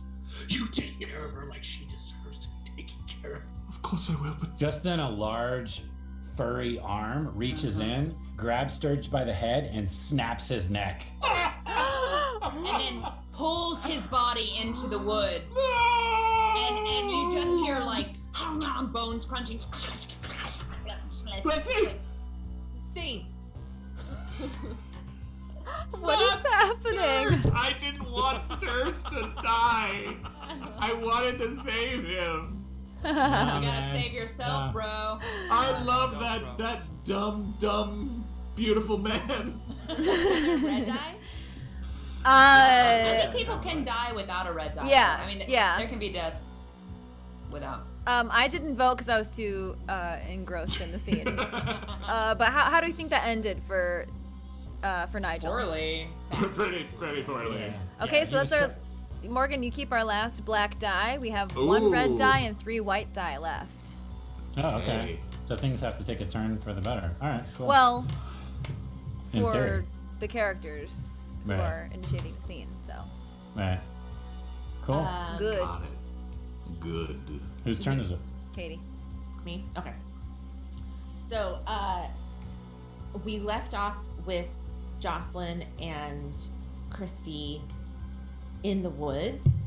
You take care of her like she deserves to be taken care of. Of course I will, but Just then a large, furry arm reaches in, grabs Sturge by the head, and snaps his neck. And then pulls his body into the woods. And you just hear like bones crunching. Leslie! Scene. What is happening? Sturge! I didn't want Sturge to die. I wanted to save him. You gotta save yourself, bro. I love that dumb, beautiful man. Red dye? I think people can die without a red dye. Yeah, I mean, yeah. there can be deaths without. I didn't vote because I was too engrossed in the scene. But how do you think that ended for Nigel? Poorly. pretty poorly. Okay, Yeah, so he that's was our. Morgan, you keep our last black die. We have one red Ooh. die and 3 white die left. Oh, okay. Hey. So things have to take a turn for the better. All right, cool. Well, In for theory. the characters who Right. are initiating the scene. So Right. Cool. good, Got it. Good. Whose turn is it? Katie. Me? Okay. So, we left off with Jocelyn and Christy in the woods.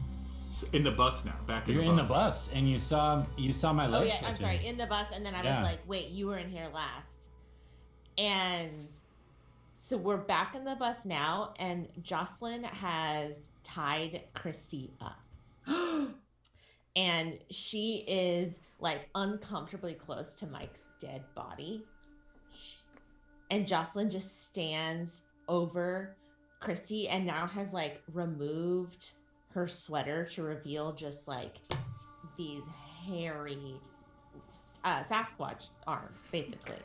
In the bus now. Back in You're the in bus. the bus, and you saw my leg. Oh yeah, I'm twitching. sorry, in the bus, and then I Yeah. was like, wait, you were in here last. And so we're back in the bus now, and Jocelyn has tied Christy up. and she is like uncomfortably close to Mike's dead body. And Jocelyn just stands over Christy and now has like removed her sweater to reveal just like these hairy Sasquatch arms, basically.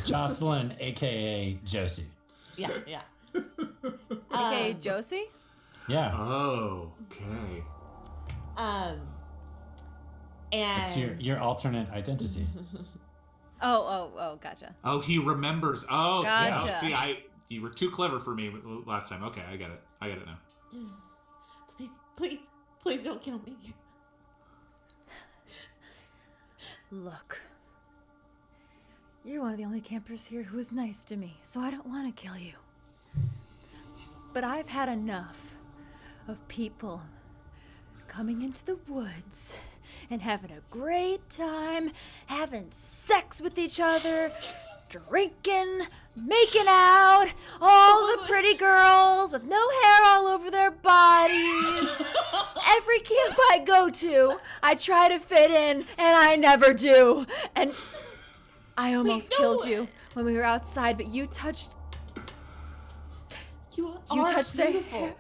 Jocelyn, aka Josie. Yeah. Okay, Josie? Yeah. Oh, okay. And It's your alternate identity. Oh, gotcha. Oh, he remembers. Oh, Gotcha. See, you were too clever for me last time. Okay, I get it. I get it now. Please don't kill me. Look, you're one of the only campers here who is nice to me, so I don't want to kill you. But I've had enough of people coming into the woods and having a great time, having sex with each other, drinking, making out, all the pretty girls with no hair all over their bodies. Every camp I go to, I try to fit in, and I never do. And I almost killed you when we were outside, but you touched... You touched their beautiful. hair.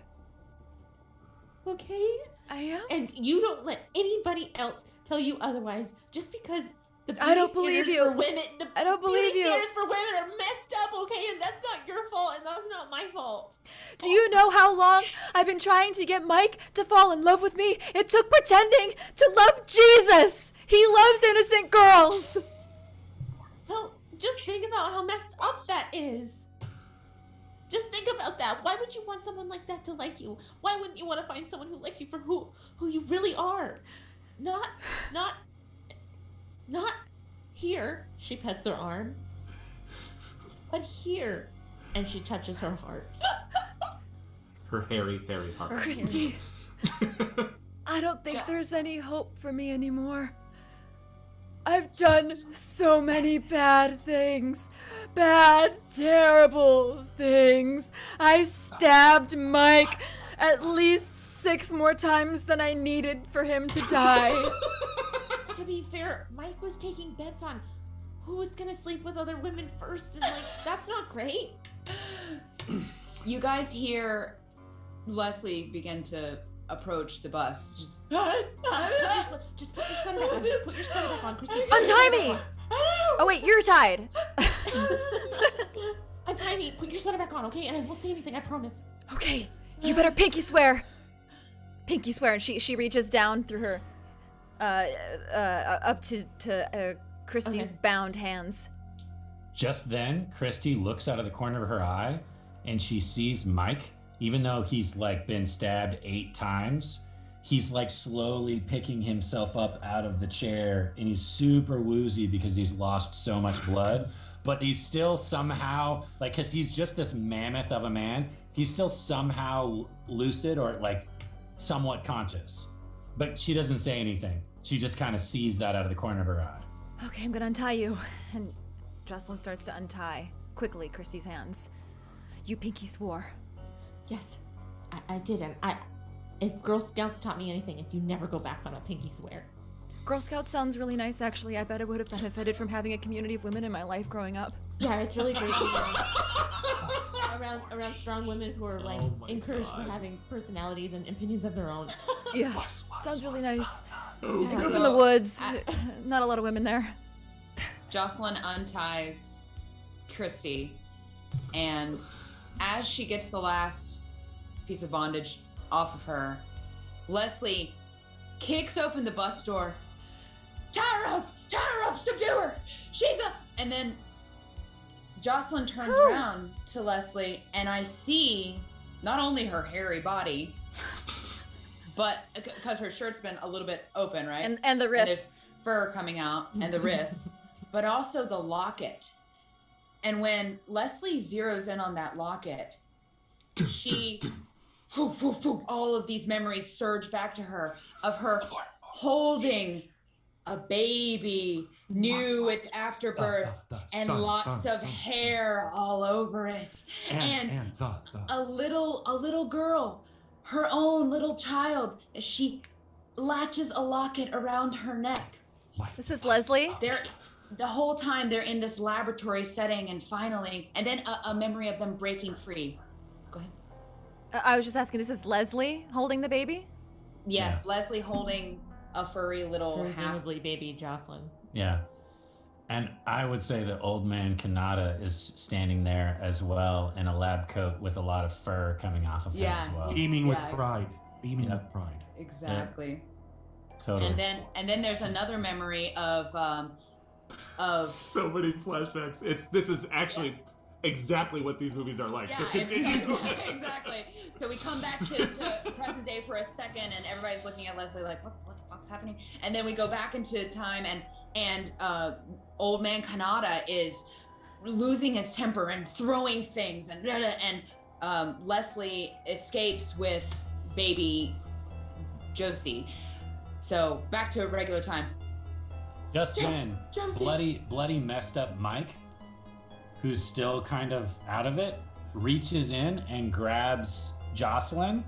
Okay? I am? And you don't let anybody else tell you otherwise just because the I don't beauty believe standards you. for women, the I don't believe beauty you. standards for women are messed up, okay? And that's not your fault, and that's not my fault. Do you know how long I've been trying to get Mike to fall in love with me? It took pretending to love Jesus. He loves innocent girls. Well, just think about how messed up that is. Just think about that. Why would you want someone like that to like you? Why wouldn't you want to find someone who likes you for who you really are? Not here. She pets her arm. But here. And she touches her heart. Her hairy heart. Christy, I don't think there's any hope for me anymore. I've done so many bad things. Bad, terrible things. I stabbed Mike at least 6 more times than I needed for him to die. To be fair, Mike was taking bets on who was gonna sleep with other women first, and like, that's not great. You guys hear Leslie begin to approach the bus. Just Just put your sweater back on. Just put your sweater back on, Christy. Untie me! Oh wait, you're tied. Untie me. Put your sweater back on, okay? And I won't say anything, I promise. Okay, you better pinky swear. Pinky swear, and she reaches down through her, up to Christy's bound hands. Just then, Christy looks out of the corner of her eye and she sees Mike. Even though he's like been stabbed 8 times, he's like slowly picking himself up out of the chair and he's super woozy because he's lost so much blood. But he's still somehow, like, because he's just this mammoth of a man, he's still somehow lucid or like somewhat conscious. But she doesn't say anything. She just kind of sees that out of the corner of her eye. Okay, I'm gonna untie you. And Jocelyn starts to untie quickly Christy's hands. You pinky swore. Yes, I didn't. If Girl Scouts taught me anything, it's you never go back on a pinky swear. Girl Scout sounds really nice, actually. I bet I would have benefited from having a community of women in my life growing up. Yeah, it's really great to be around strong women who are like encouraged for having personalities and opinions of their own. Yeah, sounds really nice. Oh, I grew up in the woods. Not a lot of women there. Jocelyn unties Christy, and as she gets the last piece of bondage off of her, Leslie kicks open the bus door. Tie her up, subdue her. She's a... And then Jocelyn turns around to Leslie, and I see not only her hairy body, but because her shirt's been a little bit open, right? And the wrists. And there's fur coming out, and the wrists, but also the locket. And when Leslie zeroes in on that locket, she, all of these memories surge back to her of her holding a baby, new with afterbirth, and lots of hair all over it, and a little girl, her own little child, as she latches a locket around her neck. This is Leslie. The whole time they're in this laboratory setting, and then a memory of them breaking free. Go ahead. I was just asking, this is Leslie holding the baby? Yes, Leslie holding a furry little Presumably baby Jocelyn. Yeah. And I would say that old man Cannata is standing there as well in a lab coat with a lot of fur coming off of him as well. Beaming with pride. Beaming with pride. Exactly. Yeah. Totally. And then there's another memory of so many flashbacks. This is actually exactly what these movies are like. Yeah, so continue. exactly. So we come back to present day for a second, and everybody's looking at Leslie like, what the fuck's happening? And then we go back into time, and old man Cannata is losing his temper and throwing things, and Leslie escapes with baby Josie. So back to a regular time. Just then, bloody messed up Mike, who's still kind of out of it, reaches in and grabs Jocelyn,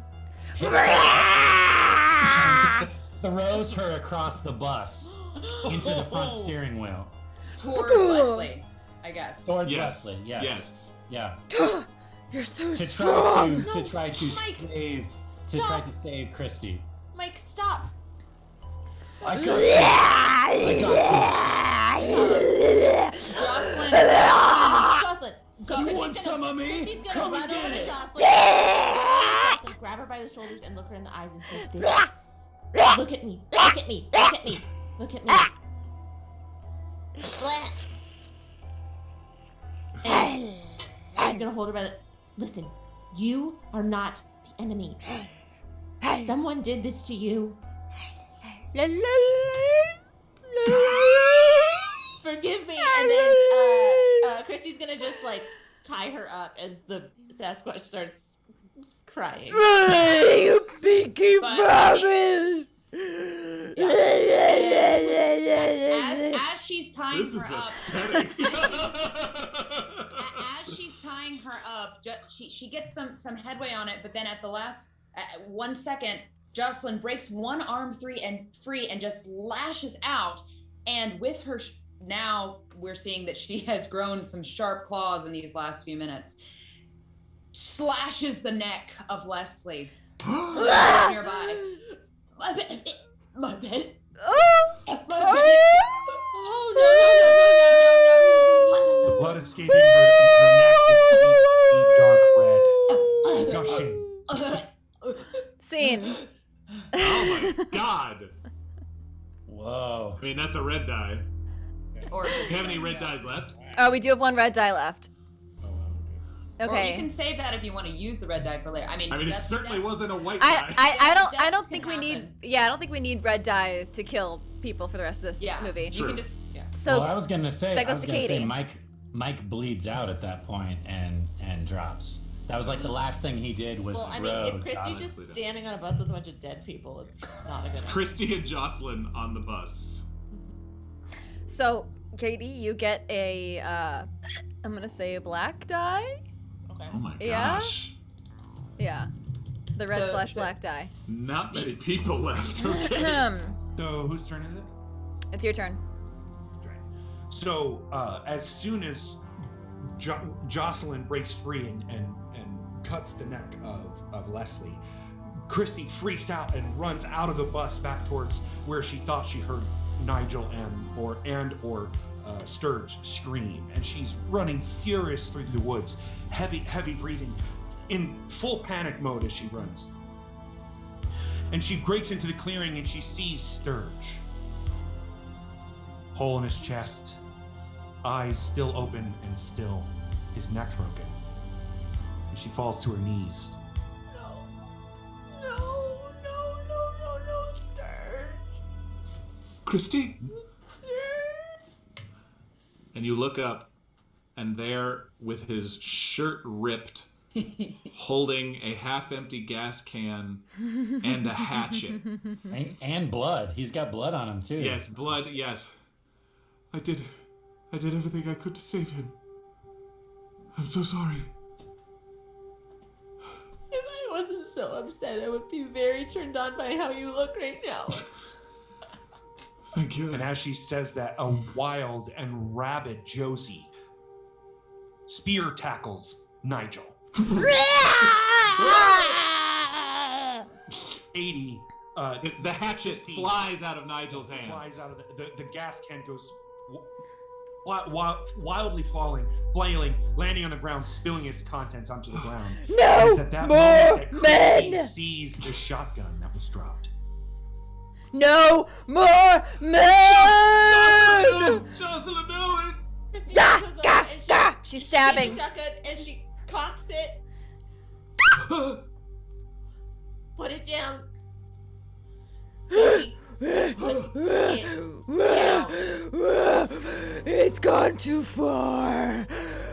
throws her across the bus into the front steering wheel. Towards Leslie, I guess. Towards Leslie, yes. Yeah. You're so To try to Mike, save Christy. Mike, stop. I got you. Jocelyn, go. You want some of me? Christy's gonna Come run and get over to it. Jocelyn. Grab her by the shoulders and look her in the eyes and say, look at me, look at me, look at me, look at me. And she's gonna hold her by the... Listen, you are not the enemy. Someone did this to you. Forgive me. And then Christy's gonna just like tie her up as the Sasquatch starts crying. You pinky promise. As she's tying This her is up, upsetting. as she's tying her up, she gets some headway on it, but then at the last 1 second, Jocelyn breaks one arm free and just lashes out, and with her now we're seeing that she has grown some sharp claws in these last few minutes. Slashes the neck of Leslie. Nearby. My bed. My bed. My bed. Oh The blood escaping her neck is deep dark red, gushing. Scene. Oh my god. Whoa. I mean, that's a red die. Or Do you have any red dies left? Oh, we do have one red die left. Or Okay. you can save that if you want to use the red die for later. I mean, it that's certainly that- wasn't a white die. I Deaths don't think can we need. happen. Yeah, I don't think we need red die to kill people for the rest of this Yeah, movie. you True. can just So Well, I was gonna say, that goes to Katie. Mike bleeds out at that point and drops. That was like the last thing he did was Well, I mean, row if Christy's honestly, just though. standing on a bus with a bunch of dead people, it's not a good one. Christy and Jocelyn on the bus. So, Katie, you get a, I'm gonna say a black die? Okay. Oh my Yeah? gosh. Yeah. The red So- / black die. Not many people left. Okay. So whose turn is it? It's your turn. So as soon as Jocelyn breaks free and cuts the neck of Leslie, Christy freaks out and runs out of the bus back towards where she thought she heard Nigel or Sturge scream, and she's running furious through the woods, heavy breathing, in full panic mode as she runs. And she breaks into the clearing and she sees Sturge. Hole in his chest, eyes still open and still, his neck broken. And she falls to her knees. No, Sturge. Christy? And you look up, and there, with his shirt ripped, holding a half-empty gas can and a hatchet. and blood. He's got blood on him too. Yes, blood, yes. I did everything I could to save him. I'm so sorry. If I wasn't so upset. I would be very turned on by how you look right now. Thank you. And as she says that, a wild and rabid Josie spear tackles Nigel. 80. The hatchet flies out of Nigel's hand. Flies out of the gas can goes wildly falling, flailing, landing on the ground, spilling its contents onto the ground. No it's at that more moment that Christy men! sees the shotgun that was dropped. No more men! Jocelyn, no! Christy Gah, goes over gah, and gah. She's takes stabbing. the shotgun and she cocks it. Put it down. Josie, put it down. It's gone too far.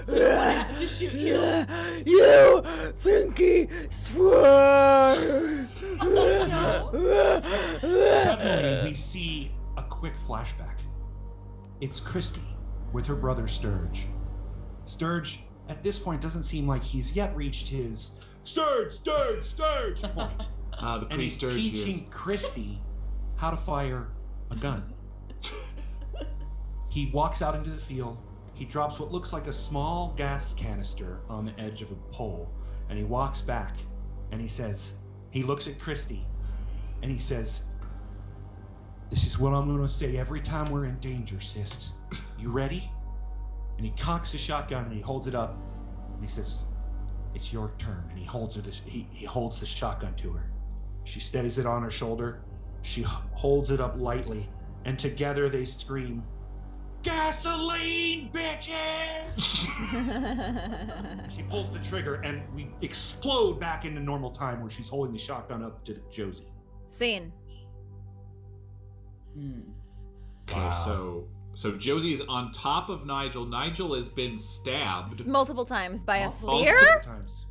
We don't want to have to shoot you. You pinky swear. Suddenly, we see a quick flashback. It's Christy with her brother Sturge. Sturge, at this point, doesn't seem like he's yet reached his Sturge point. The And he's pre-Sturge teaching years. Christy how to fire a gun. He walks out into the field. He drops what looks like a small gas canister on the edge of a pole, and he walks back, and he looks at Christy, and he says, "This is what I'm going to say every time we're in danger, sis. You ready?" And he cocks the shotgun, and he holds it up, and he says, "It's your turn." And he holds the shotgun to her. She steadies it on her shoulder. She holds it up lightly, and together they scream, "Gasoline, bitches!" She pulls the trigger, and we explode back into normal time where she's holding the shotgun up to Josie. Scene. Okay, Wow. so Josie is on top of Nigel. Nigel has been stabbed, Multiple times by a Multiple spear? Times.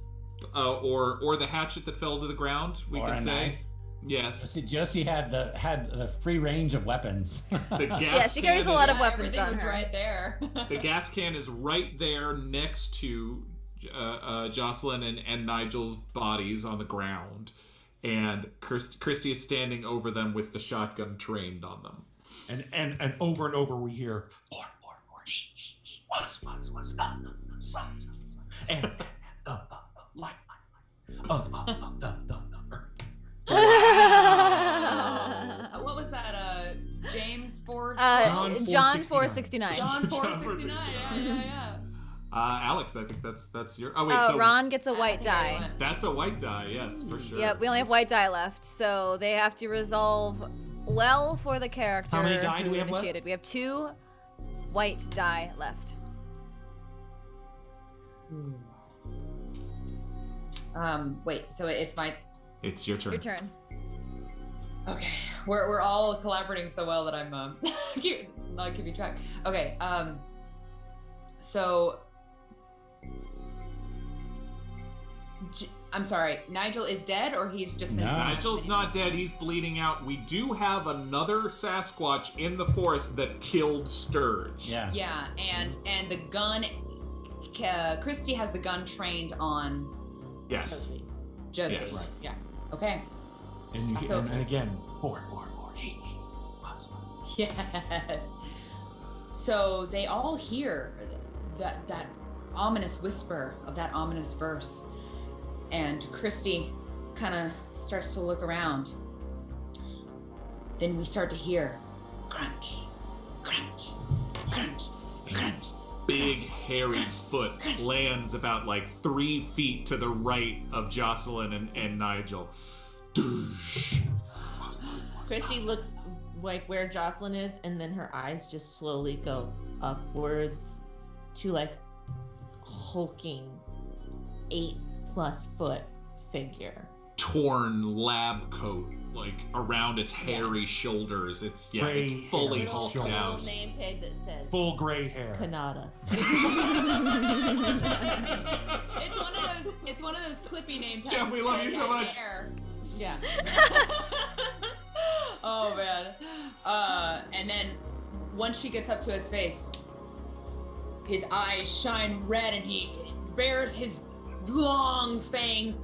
or the hatchet that fell to the ground. We Or can a say. knife. Yes. See, Josie had the free range of weapons. The gas Yeah, she carries a can lot is- of weapons everything on was her. right there. The gas can is right there next to Jocelyn and Nigel's bodies on the ground, and Christy is standing over them with the shotgun trained on them. And over we hear, "More, was, and light, of the earth." What was that? James Ford? John 469. John John 469. Yeah. Alex, I think that's your. Oh wait, Oh, so Ron gets a white think I die. went. that's a white die. Yes, for sure. Yep, we only have white die left, so they have to resolve well for the character How many die do who we have left? initiated. We have 2 white die left. Wait. So it's my. It's your turn. Your turn. Okay, we're all collaborating so well that I'm not keeping track. Okay, so I'm sorry. Nigel is dead, or he's just been. No. stabbed? Nigel's not dead. He's bleeding out. We do have another Sasquatch in the forest that killed Sturge. Yeah. Yeah, and the gun. Christy has the gun trained on Yes. Josie. Yes. Yeah. Okay. And, So- and again, more. Yes. So they all hear that ominous whisper of that ominous verse, and Christy kind of starts to look around. Then we start to hear crunch, crunch, crunch, crunch. Big hairy foot lands about like 3 feet to the right of Jocelyn and Nigel. Christy looks like where Jocelyn is, and then her eyes just slowly go upwards to like hulking 8+ foot figure. Torn lab coat like around its hairy shoulders. It's Gray it's fully hair. hulked Little out. Little name tag that says Full gray hair. Cannata. It's one of those clippy name tags. Yeah, we love you so much. Hair. Yeah. Oh man. And then once she gets up to his face, his eyes shine red and he bares his long fangs.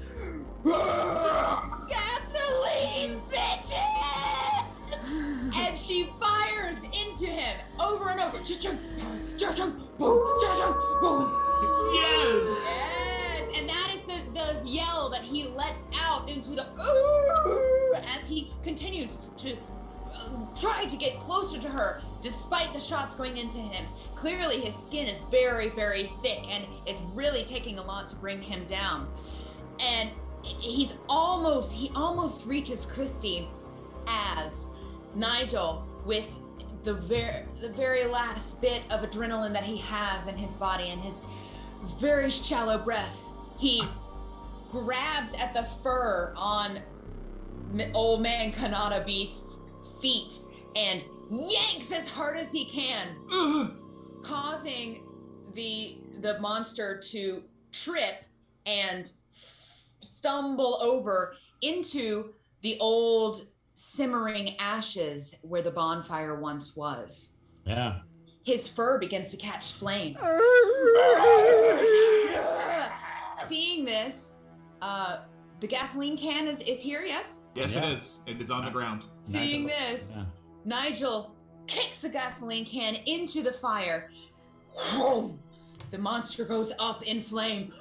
Gasoline, bitches! And she fires into him over and over. Cha-chung, cha-chung, boom, cha-chung, boom. Yes! Yes, and that is the yell that he lets out into the ooh, as he continues to try to get closer to her despite the shots going into him. Clearly his skin is very, very thick and it's really taking a lot to bring him down. And he almost reaches Christy as Nigel, with the very last bit of adrenaline that he has in his body and his very shallow breath, he grabs at the fur on old man Cannata Beast's feet and yanks as hard as he can, causing the monster to trip and stumble over into the old simmering ashes where the bonfire once was. Yeah. His fur begins to catch flame. Seeing this, the gasoline can is here, yes? Yes, it is. It is on the ground. Seeing this, Nigel kicks the gasoline can into the fire. The monster goes up in flame.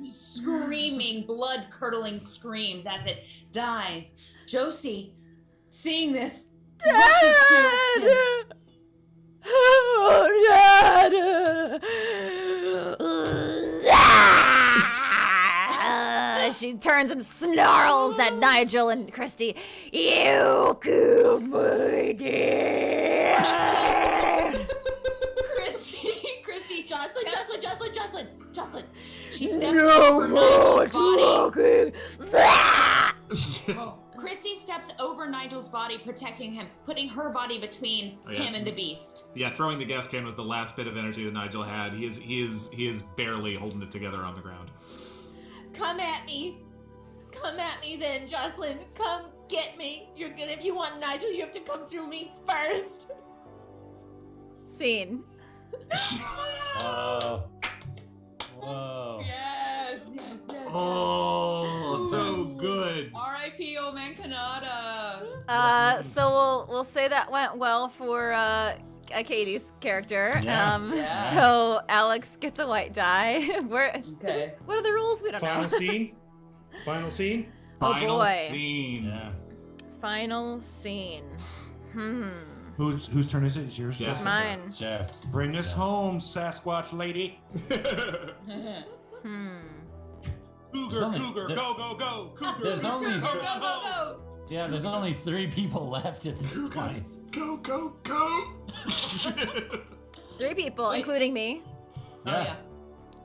Screaming, blood-curdling screams as it dies. Josie, seeing this, rushes to him. Oh, Dad! She turns and snarls at Nigel and Christy. You killed my dad! Christy, Jocelyn. She steps over Nigel's body. Christy steps over Nigel's body, protecting him, putting her body between him and the beast. Yeah, throwing the gas can was the last bit of energy that Nigel had. He is barely holding it together on the ground. Come at me then, Jocelyn. Come get me. If you want Nigel, you have to come through me first. Scene. Oh. Whoa. Yes. Oh, so good. R.I.P. old man Cannata. So we'll say that went well for Katie's character. Yeah. So Alex gets a white die. Okay. What are the rules? We don't know. Final scene. Oh Final boy. scene. Yeah. Final scene. Whose turn is it? It's yours. Yes. Mine. Jess. Bring us Jess. home, Sasquatch lady. Cougar, only- cougar, there- go, go, go. Cougar, There's only Go. yeah. There's only 3 people left at this point. Go. 3 people, including me. Oh yeah.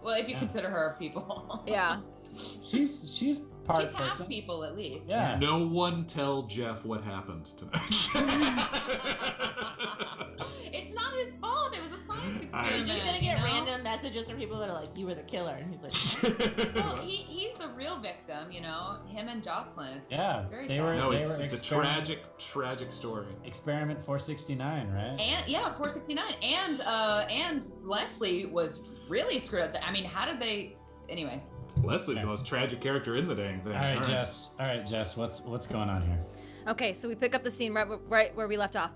Well, if you consider her people. Yeah. She's part She's half person. people at least. Yeah. No one tell Jeff what happened tonight. It's not his fault. It was a science experiment. He's Just gonna get random messages from people that are like, "You were the killer," and he's like, "Well, he's the real victim, you know. Him and Jocelyn. It's very sad. No, it's a experiment- tragic story. Experiment 469, right? And 469, and Leslie was really screwed up. I mean, how did they? Anyway. Leslie's the most tragic character in the dang thing. All right, Jess. What's going on here? Okay, so we pick up the scene right where we left off.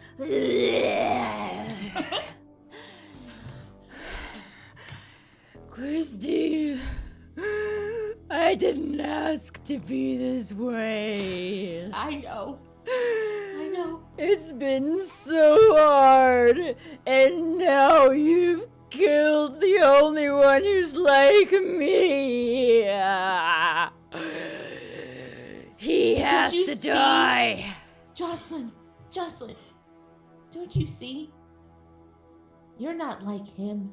Christy, I didn't ask to be this way. I know. It's been so hard, and now you've killed the only one who's like me. He has to die. Jocelyn, don't you see? You're not like him.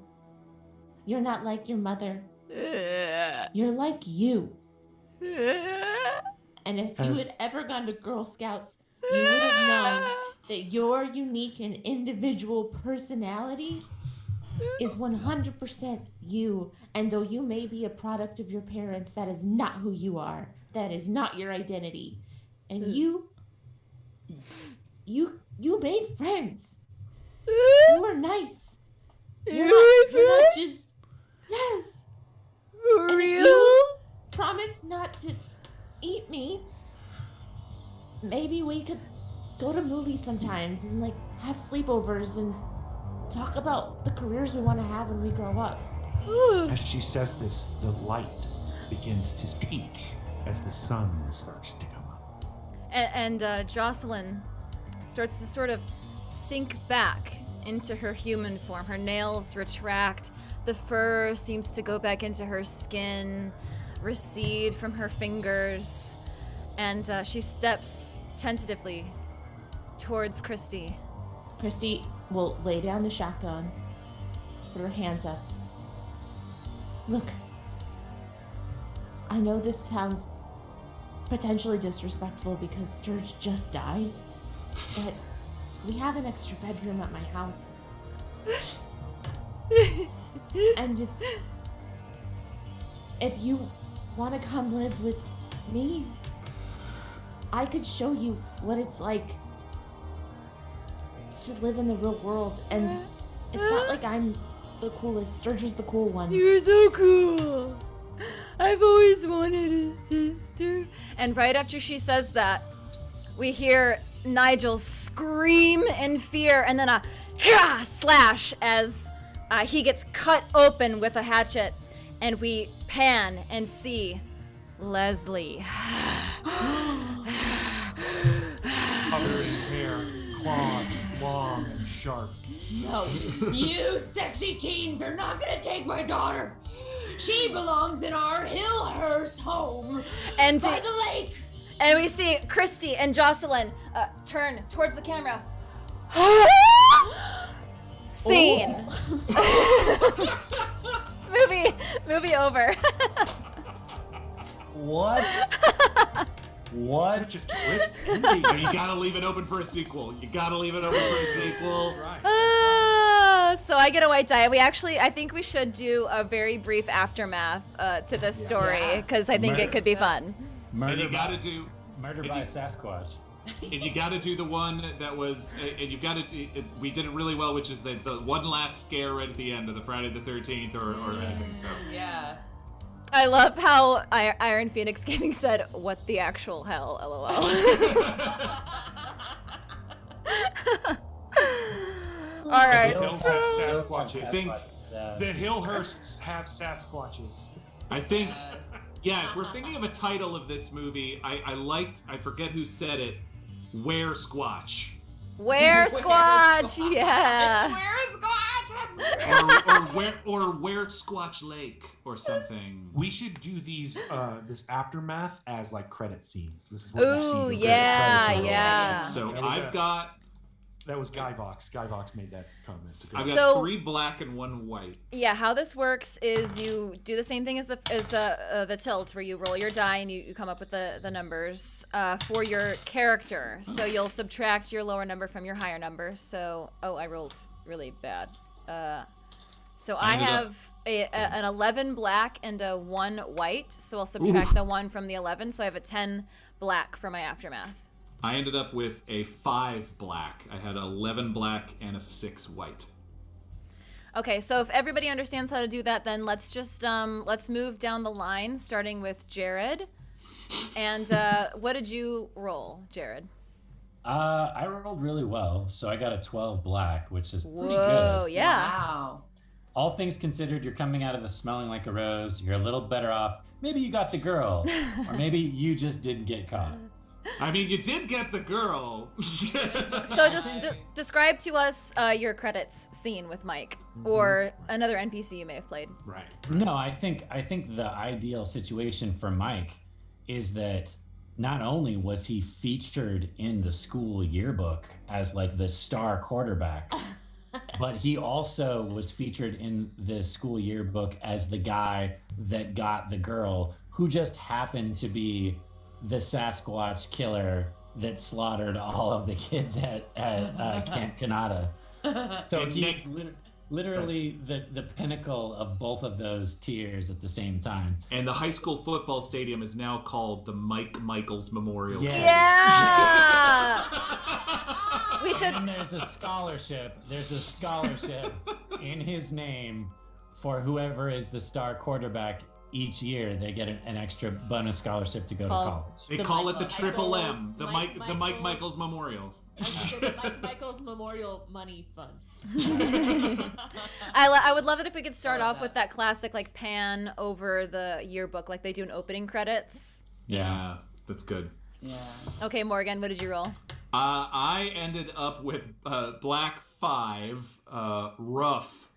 You're not like your mother. You're like you. And if you had ever gone to Girl Scouts, you would have known that your unique and individual personality is 100% you. And though you may be a product of your parents, that is not who you are. That is not your identity. And you made friends. You were nice. You're not just, yes. For real? promise not to eat me, maybe we could go to movies sometimes and like have sleepovers and talk about the careers we want to have when we grow up. As she says this, the light begins to peak as the sun starts to come up. And Jocelyn starts to sort of sink back into her human form. Her nails retract, the fur seems to go back into her skin, recede from her fingers, and she steps tentatively towards Christy. Christy will lay down the shotgun, put her hands up. Look, I know this sounds potentially disrespectful because Sturge just died, but we have an extra bedroom at my house. And if you want to come live with me, I could show you what it's like to live in the real world. And it's not like I'm the coolest. Sturge was the cool one. You're so cool. I've always wanted a sister. And right after she says that, we hear Nigel scream in fear and then a slash as he gets cut open with a hatchet, and we pan and see Leslie. Covered in hair, claws, long and sharp. No, you sexy teens are not gonna take my daughter. She belongs in our Hillhurst home And by the lake. And we see Christy and Jocelyn turn towards the camera. Scene. Movie over. What? What? Such a twist. You gotta leave it open for a sequel. So I get a white die. I think we should do a very brief aftermath to this story, because I think it could be fun. Murder And you gotta do. Murder by Sasquatch. And you gotta do the one that was, and you've gotta, we did it really well, which is the one last scare right at the end of the Friday the 13th or anything, so. Yeah. I love how Iron Phoenix Gaming said, "What the actual hell?" LOL. All right. The Hillhursts have Sasquatches. I think, Yes. yeah, if we're thinking of a title of this movie, I forget who said it, Where Squatch. Where Squatch? Yeah. Where's Squatch? or where Squatch Lake or something. We should do these this aftermath as like credit scenes. This is what Ooh, you see. yeah. So That was I've got That was Guy Vox. Guy Vox made that comment. I've got So- 3 black and 1 white. Yeah, how this works is you do the same thing as the tilt, where you roll your die and you come up with the numbers for your character. So you'll subtract your lower number from your higher number. So, I rolled really bad. So I ended up- have an 11 black and a 1 white. So I'll subtract the 1 from the 11. So I have a 10 black for my aftermath. I ended up with a 5 black. I had 11 black and a 6 white. Okay, so if everybody understands how to do that, then let's just let's move down the line, starting with Jared. And what did you roll, Jared? I rolled really well, so I got a 12 black, which is pretty Whoa, good. yeah. Wow. All things considered, you're coming out of this smelling like a rose. You're a little better off. Maybe you got the girl, or maybe you just didn't get caught. I mean, you did get the girl. So just describe to us your credits scene with Mike, or another NPC you may have played. Right. No, I think the ideal situation for Mike is that not only was he featured in the school yearbook as like the star quarterback, but he also was featured in the school yearbook as the guy that got the girl, who just happened to be the Sasquatch killer that slaughtered all of the kids at Camp Cannata. So he's literally the pinnacle of both of those tiers at the same time. And the high school football stadium is now called the Mike Michaels Memorial Yes. Stadium. Yeah. We should. And there's a scholarship in his name for whoever is the star quarterback each year they get an extra bonus scholarship to go to Called- college. They The call Mike it the Triple M, the Mike Mike Michaels Memorial. The Mike Michaels Memorial Money Fund. I would love it if we could start I love off with that classic like pan over the yearbook like they do in opening credits. Yeah, that's good. Yeah. Okay, Morgan, what did you roll? I ended up with Black 5, rough.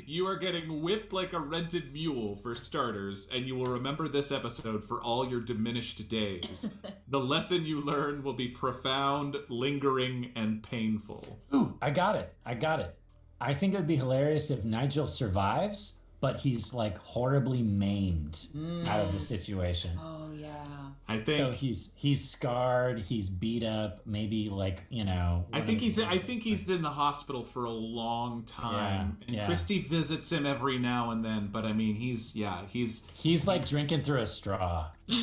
You are getting whipped like a rented mule, for starters, and you will remember this episode for all your diminished days. The lesson you learn will be profound, lingering, and painful. Ooh, I got it. I think it would be hilarious if Nigel survives, but he's like horribly maimed out of the situation. Oh yeah. I So think he's scarred, he's beat up, maybe like, you know. I think he's in the hospital for a long time, Yeah, and yeah. Christy visits him every now and then. But I mean, he's He's like drinking through a straw. no.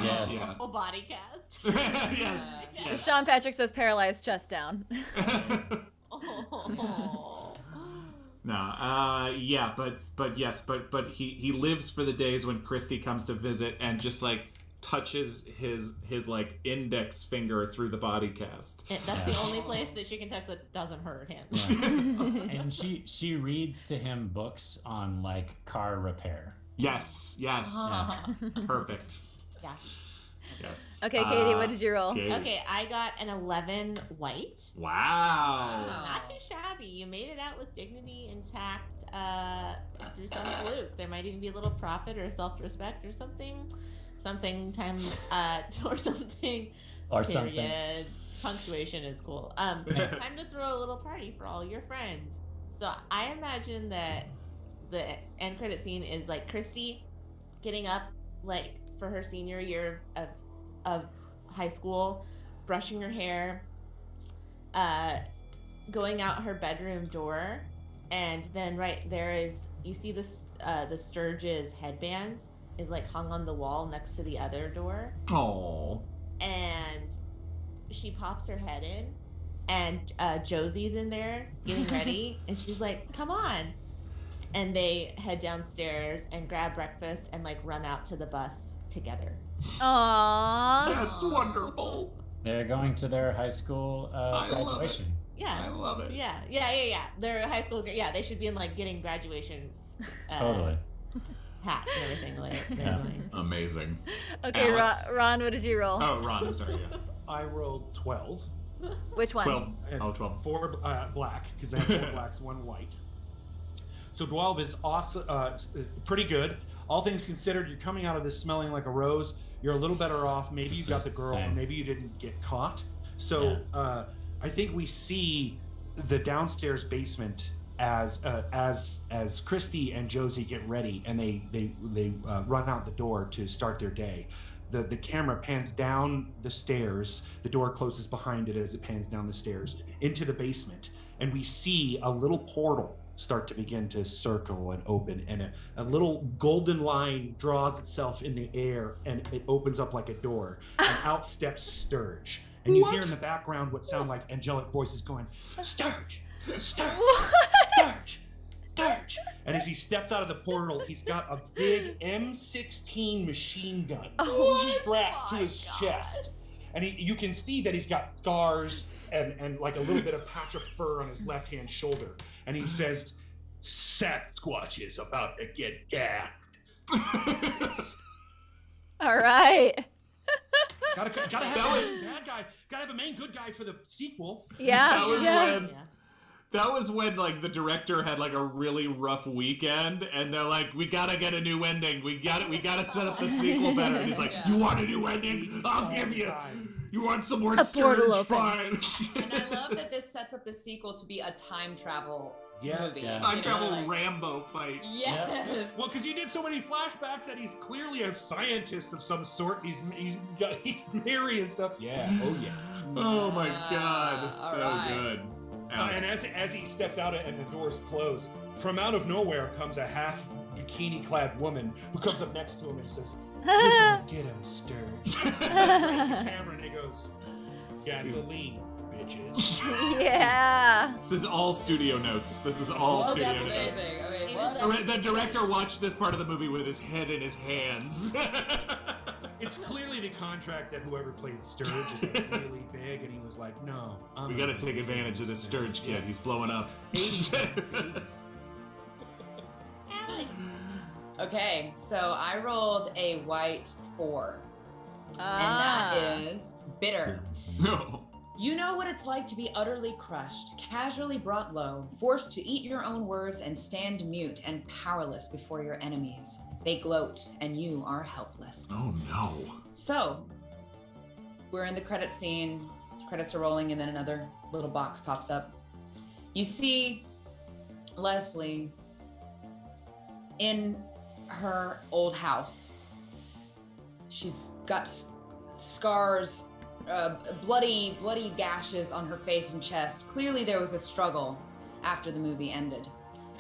Yes. Yeah. Full body cast. Yes. Yes. Sean Patrick says paralyzed, chest down. Oh. No, yeah, but yes, but he lives for the days when Christy comes to visit and just like touches his like index finger through the body cast. That's the only place that she can touch that doesn't hurt him. And she reads to him books on like car repair. Yes, perfect. Yeah. Yes. Okay, Katie, what did you roll? Katie. Okay, I got an 11 white. Wow. Not too shabby. You made it out with dignity intact through some fluke. There might even be a little profit or self-respect or something times or something. Or Period. Punctuation is cool. Time to throw a little party for all your friends. So I imagine that the end credit scene is like Christy getting up like for her senior year of high school, brushing her hair, going out her bedroom door, and then right there is you see this the Sturge's headband is like hung on the wall next to the other door, Oh. and she pops her head in, and Josie's in there getting ready, and she's like, "Come on." And they head downstairs and grab breakfast and like run out to the bus together. Aww. That's wonderful. They're going to their high school love it. graduation. Yeah. I love it. Yeah. They're high school. Yeah, they should be in like getting graduation Totally. hats and everything. Like they're Yeah. going. Amazing. Okay, Alex. Ron, what did you roll? Oh, Ron, I'm sorry. Yeah. I rolled 12. Which one? 12. And Oh, 12. 4 black, because I have 4 blacks, 1 white. So 12 is awesome, pretty good. All things considered, you're coming out of this smelling like a rose. You're a little better off. Maybe you got the girl, Same. or maybe you didn't get caught. So I think we see the downstairs basement as Christy and Josie get ready, and they run out the door to start their day. The camera pans down the stairs. The door closes behind it as it pans down the stairs into the basement, and we see a little portal start to begin to circle and open, and a little golden line draws itself in the air, and it opens up like a door, and out steps Sturge. And you hear in the background what sound like angelic voices going, "Sturge, Sturge, Sturge, Sturge." And as he steps out of the portal, he's got a big M16 machine gun strapped to his chest. And you can see that he's got scars and like a little bit of patch of fur on his left-hand shoulder. And he says, "Sasquatch is about to get gaffed." All right. Gotta have a bad guy. Gotta have a main good guy for the sequel. Yeah. That was yeah. when that was when like the director had like a really rough weekend, and they're like, "We gotta get a new ending. We gotta set up the sequel better." And he's like, "You want a new ending? I'll give you. You want some more portal Sturge? Fine." opens. And I love that this sets up the sequel to be a time travel movie. Yeah. Time You know, travel like- Rambo fight. Yes. Well, because you did so many flashbacks, and he's clearly a scientist of some sort. He's married and stuff. Yeah. Oh yeah. Oh my god, all so right. good. And as he steps out and the doors close, from out of nowhere comes a half bikini-clad woman who comes up next to him and says, "You're gonna get him, Sturge." Camera, and he goes, "Gasoline, bitches." Yeah. This is all studio notes. This is all Oh, studio that's notes. amazing. Okay, In The director watched this part of the movie with his head in his hands. It's clearly the contract that whoever played Sturge is really big, and he was like, "No, We got to take advantage of this Sturge kid. He's blowing up." Okay, so I rolled a white 4, and that is bitter. No. You know what it's like to be utterly crushed, casually brought low, forced to eat your own words and stand mute and powerless before your enemies. They gloat, and you are helpless. Oh no. So, we're in the credit scene. Credits are rolling, and then another little box pops up. You see Leslie in her old house. She's got scars, bloody gashes on her face and chest. Clearly there was a struggle after the movie ended.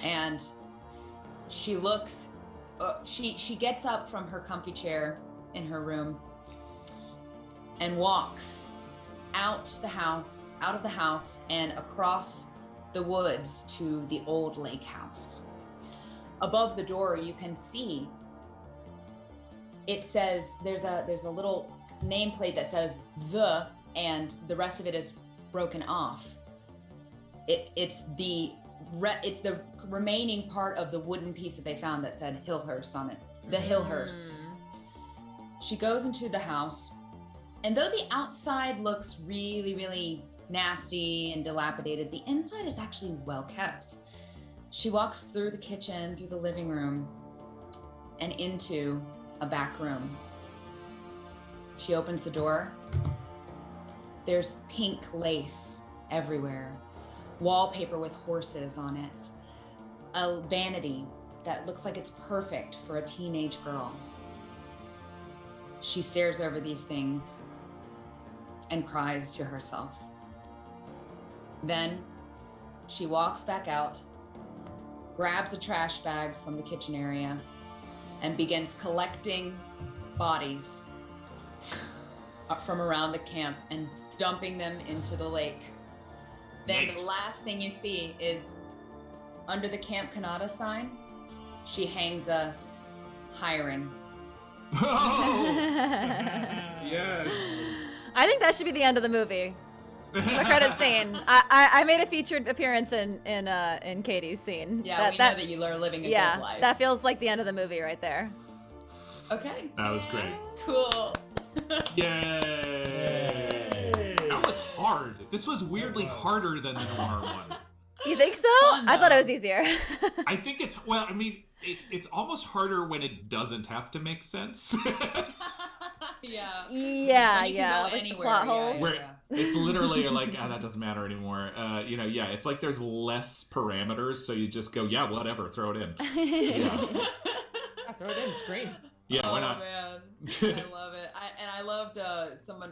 And she looks, she gets up from her comfy chair in her room and walks out of the house and across the woods to the old lake house. Above the door, you can see, it says, there's a little nameplate that says "the," and the rest of it is broken off. It's the remaining part of the wooden piece that they found that said Hillhurst on it. The Hillhursts. She goes into the house, and though the outside looks really, really nasty and dilapidated, the inside is actually well kept. She walks through the kitchen, through the living room, and into a back room. She opens the door. There's pink lace everywhere, wallpaper with horses on it, a vanity that looks like it's perfect for a teenage girl. She stares over these things and cries to herself. Then she walks back out, grabs a trash bag from the kitchen area, and begins collecting bodies from around the camp and dumping them into the lake. Then Yikes. The last thing you see is under the Camp Cannata sign, she hangs a hiring. Oh! Yes. I think that should be the end of the movie. The credit scene. I made a featured appearance in Katie's scene. Yeah, we know that you are living a good life. That feels like the end of the movie right there. Okay. That was great. Cool. Yay! That was hard. This was weirdly harder than the noir one. You think so? Fun, I thought though. it was easier. I think it's it's almost harder when it doesn't have to make sense. Yeah. Yeah, When you can yeah. go Like the anywhere, plot yeah, holes. Where it's literally like, that doesn't matter anymore. It's like there's less parameters, so you just go, yeah, whatever, throw it in. Yeah, Throw it in, scream. yeah, why not? Man, I love it. I loved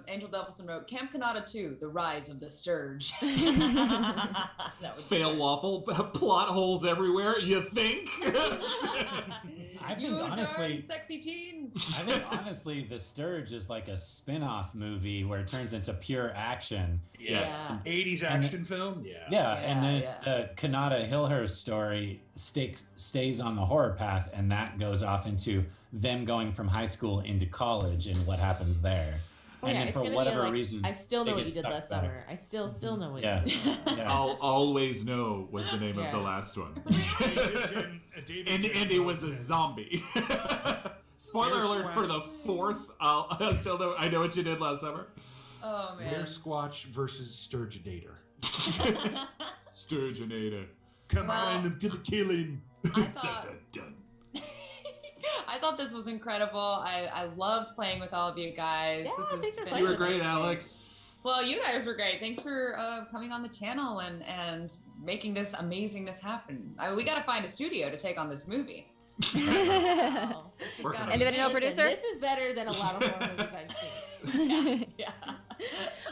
Angel Devilson wrote Camp Cannata 2, The Rise of the Sturge. That would be Fail great. waffle, plot holes everywhere. You think? I think You honestly, darn sexy teens. I think honestly, The Sturge is like a spin-off movie where it turns into pure action. Yes. Yeah. 80s action film? Yeah. Yeah, and then yeah. the Cannata Hillhurst story stays on the horror path, and that goes off into them going from high school into college and what happens there. Oh, and yeah, then it's for gonna be whatever like, reason, I still know it what you gets did stuck last there. summer. I still know what Yeah. you did. Yeah. I'll always know was the name of the Yeah. last one. And and it was a zombie. Spoiler Bear alert for the fourth. I still know. I know what you did last summer. Oh Bear man. Squatch versus Sturgeonator. Sturgeonator. Come Well, on, I'm gonna kill him. I Dun, thought dun, dun. I thought this was incredible. I loved playing with all of you guys. Yeah, this has thanks for been playing You were with great, amazing. Alex. Well, you guys were great. Thanks for coming on the channel and making this amazingness happen. We got to find a studio to take on this movie. Wow. It's just Working gotta on be- it. Anybody know a producer? This is better than a lot of horror movies I've seen. Yeah.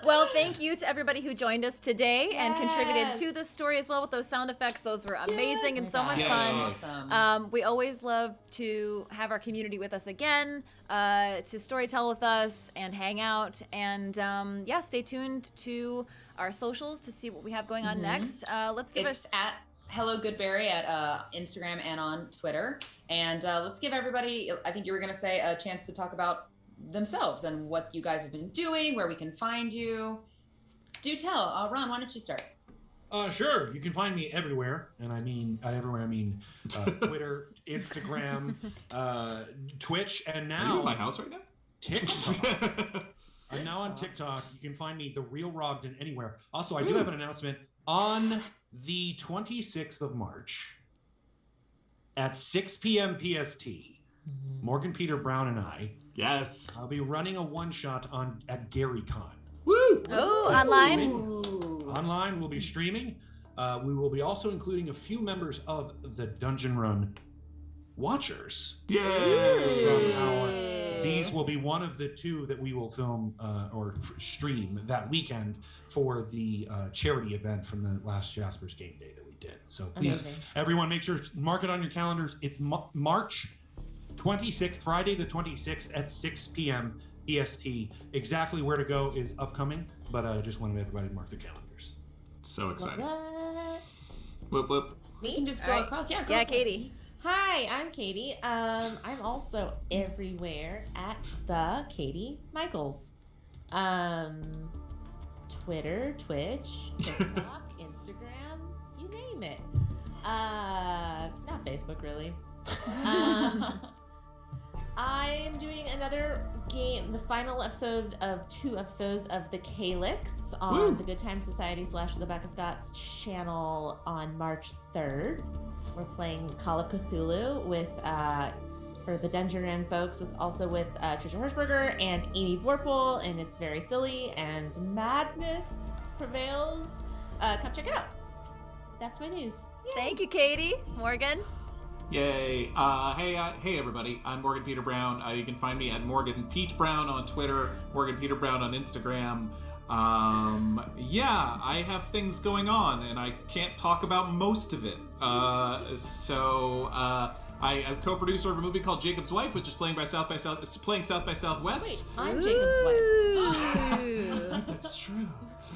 Well, thank you to everybody who joined us today and contributed Yes. to the story as well with those sound effects. Those were amazing and so much Yay. fun. Awesome. We always love to have our community with us again, to storytell with us and hang out. And stay tuned to our socials to see what we have going on next. Let's give It's us. at HelloGoodberry at Instagram and on Twitter. And let's give everybody, I think you were going to say, a chance to talk about themselves and what you guys have been doing, where we can find you. Do tell. Ron, why don't you start? Sure. You can find me everywhere, and I mean everywhere. I mean Twitter, Instagram, Twitch, and now. Are you in my house right now? TikTok. I'm now on TikTok. You can find me, The Real Ogden, anywhere. Also, I do have an announcement. On the 26th of March at 6 p.m. PST, Morgan Peter Brown and I, Yes. I'll be running a one-shot at GaryCon. Woo! Oh, online? Online, we'll be streaming. We will be also including a few members of the Dungeon Run Watchers. Yay! These will be one of the two that we will film or stream that weekend for the charity event from the last Jasper's Game Day that we did. So please, everyone, make sure to mark it on your calendars. It's March 26th, Friday the 26th at 6 p.m. EST. Exactly where to go is upcoming, but I just wanted everybody to mark their calendars. So exciting. What? Whoop, whoop. We can just go across. Yeah, go Yeah, for it. Katie. Hi, I'm Katie. I'm also everywhere at the Katie Michels. Twitter, Twitch, TikTok, Instagram, you name it. Not Facebook, really. I'm doing another game, the final episode of 2 episodes of the Calyx on the Good Time Society / Rebecca Scott's channel on March 3rd. We're playing Call of Cthulhu with, for the Dungeon Run folks, with Trisha Hirschberger and Amy Vorpal, and it's very silly and madness prevails. Come check it out. That's my news. Yay. Thank you, Katie. Morgan? Yay. Hey everybody. I'm Morgan Peter Brown. You can find me at Morgan Pete Brown on Twitter, Morgan Peter Brown on Instagram. I have things going on and I can't talk about most of it. I am co-producer of a movie called Jacob's Wife, which is playing South by Southwest. Wait, I'm Jacob's wife. That's true.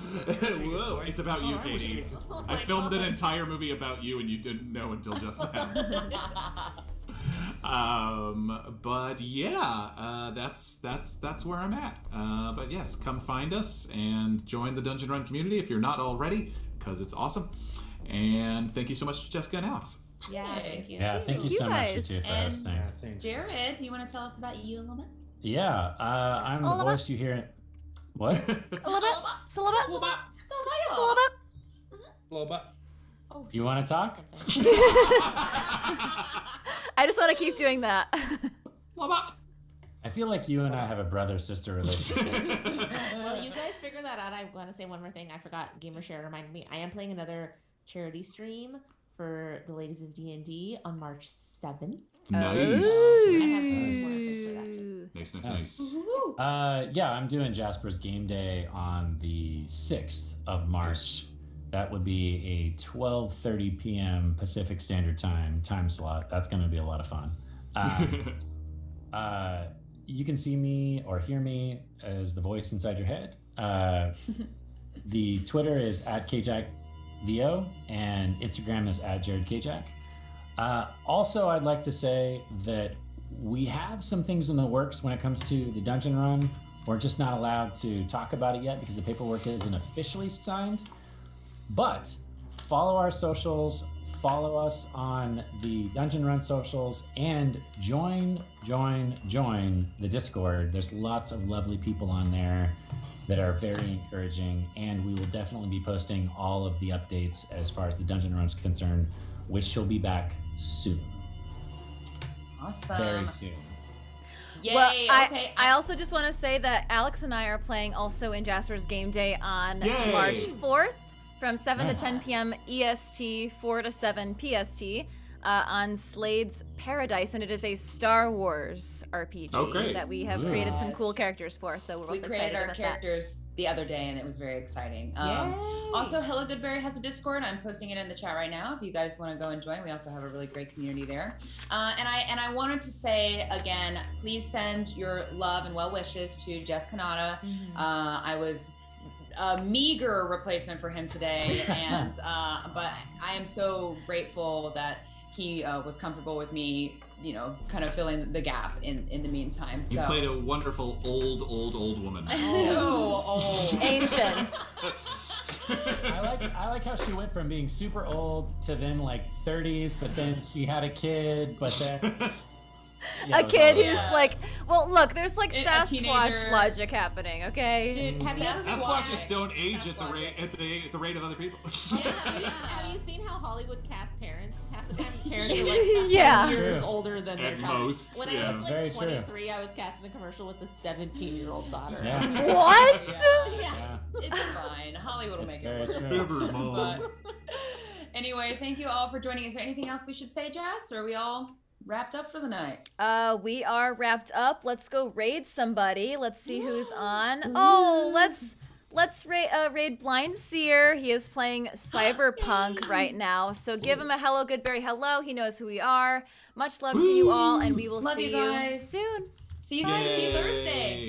Whoa, it's about you, Katie. I filmed an entire movie about you, and you didn't know until just now. That's where I'm at. But yes, come find us and join the Dungeon Run community if you're not already, because it's awesome. And thank you so much to Jessica and Alex. Yeah, thank you. Yeah, thank you so much, you two, for And- hosting. Yeah, thanks. Jared, you want to tell us about you a little bit? Yeah, I'm the voice you hear. What? A little bit? Just a little bit? Just a little bit? Little bit. Oh, You want to talk? I just want to keep doing that. I feel like you and I have a brother-sister relationship. Well, you guys figure that out. I want to say one more thing. I forgot. Gamershare reminded me. I am playing another charity stream for the Ladies of D&D on March 7th. Nice. I have more info for that too. Nice. I'm doing Jasper's Game Day on the 6th of March. That would be a 12:30 p.m. Pacific Standard Time slot. That's going to be a lot of fun. You can see me or hear me as the voice inside your head. The Twitter is @KJackVO and Instagram is @JaredKjack. Also, I'd like to say that we have some things in the works when it comes to the Dungeon Run. We're just not allowed to talk about it yet because the paperwork isn't officially signed. But follow our socials, follow us on the Dungeon Run socials, and join the Discord. There's lots of lovely people on there that are very encouraging, and we will definitely be posting all of the updates as far as the Dungeon Run is concerned, which shall be back soon. Awesome. Very soon. Yay. Well, okay. I also just want to say that Alex and I are playing also in Jasper's Game Day on Yay. March 4th from 7 Nice. to 10 p.m. EST, 4 to 7 PST on Slade's Paradise, and it is a Star Wars RPG that we have created some cool characters for, so we're both we excited created our about characters the other day, and it was very exciting. Also, HelloGoodberry has a Discord. I'm posting it in the chat right now. If you guys want to go and join, we also have a really great community there. And I wanted to say again, please send your love and well wishes to Jeff Cannata. I was a meager replacement for him today, and but I am so grateful that he was comfortable with me, you know, kind of filling the gap in the meantime. So You played a wonderful old woman. so old. Ancient. I like how she went from being super old to then like 30s, but then she had a kid, but then A kid who's Yeah. like, well, look, there's like A Sasquatch teenager. logic happening, okay? Dude, have you ever Sasquatches don't age at the Sasquatch. rate of other people. Have you seen how Hollywood cast parents? Half the time, parents are like Yeah. 10 years True. older than their At child. most, When I yeah. was Very like true. 23, I was casting a commercial with a 17-year-old daughter. Yeah. What? Yeah. Yeah. It's fine. Hollywood will It's make it very work. true. Never, Mom. But anyway, thank you all for joining. Is there anything else we should say, Jess? Or are we all wrapped up for the night? We are wrapped up. Let's go raid somebody. Let's see who's on. Oh, let's raid Blind Seer. He is playing Cyberpunk right now. So give him a HelloGoodberry hello. He knows who we are. Much love to you all, and we will Love see you guys. soon. See you soon. See you Thursday.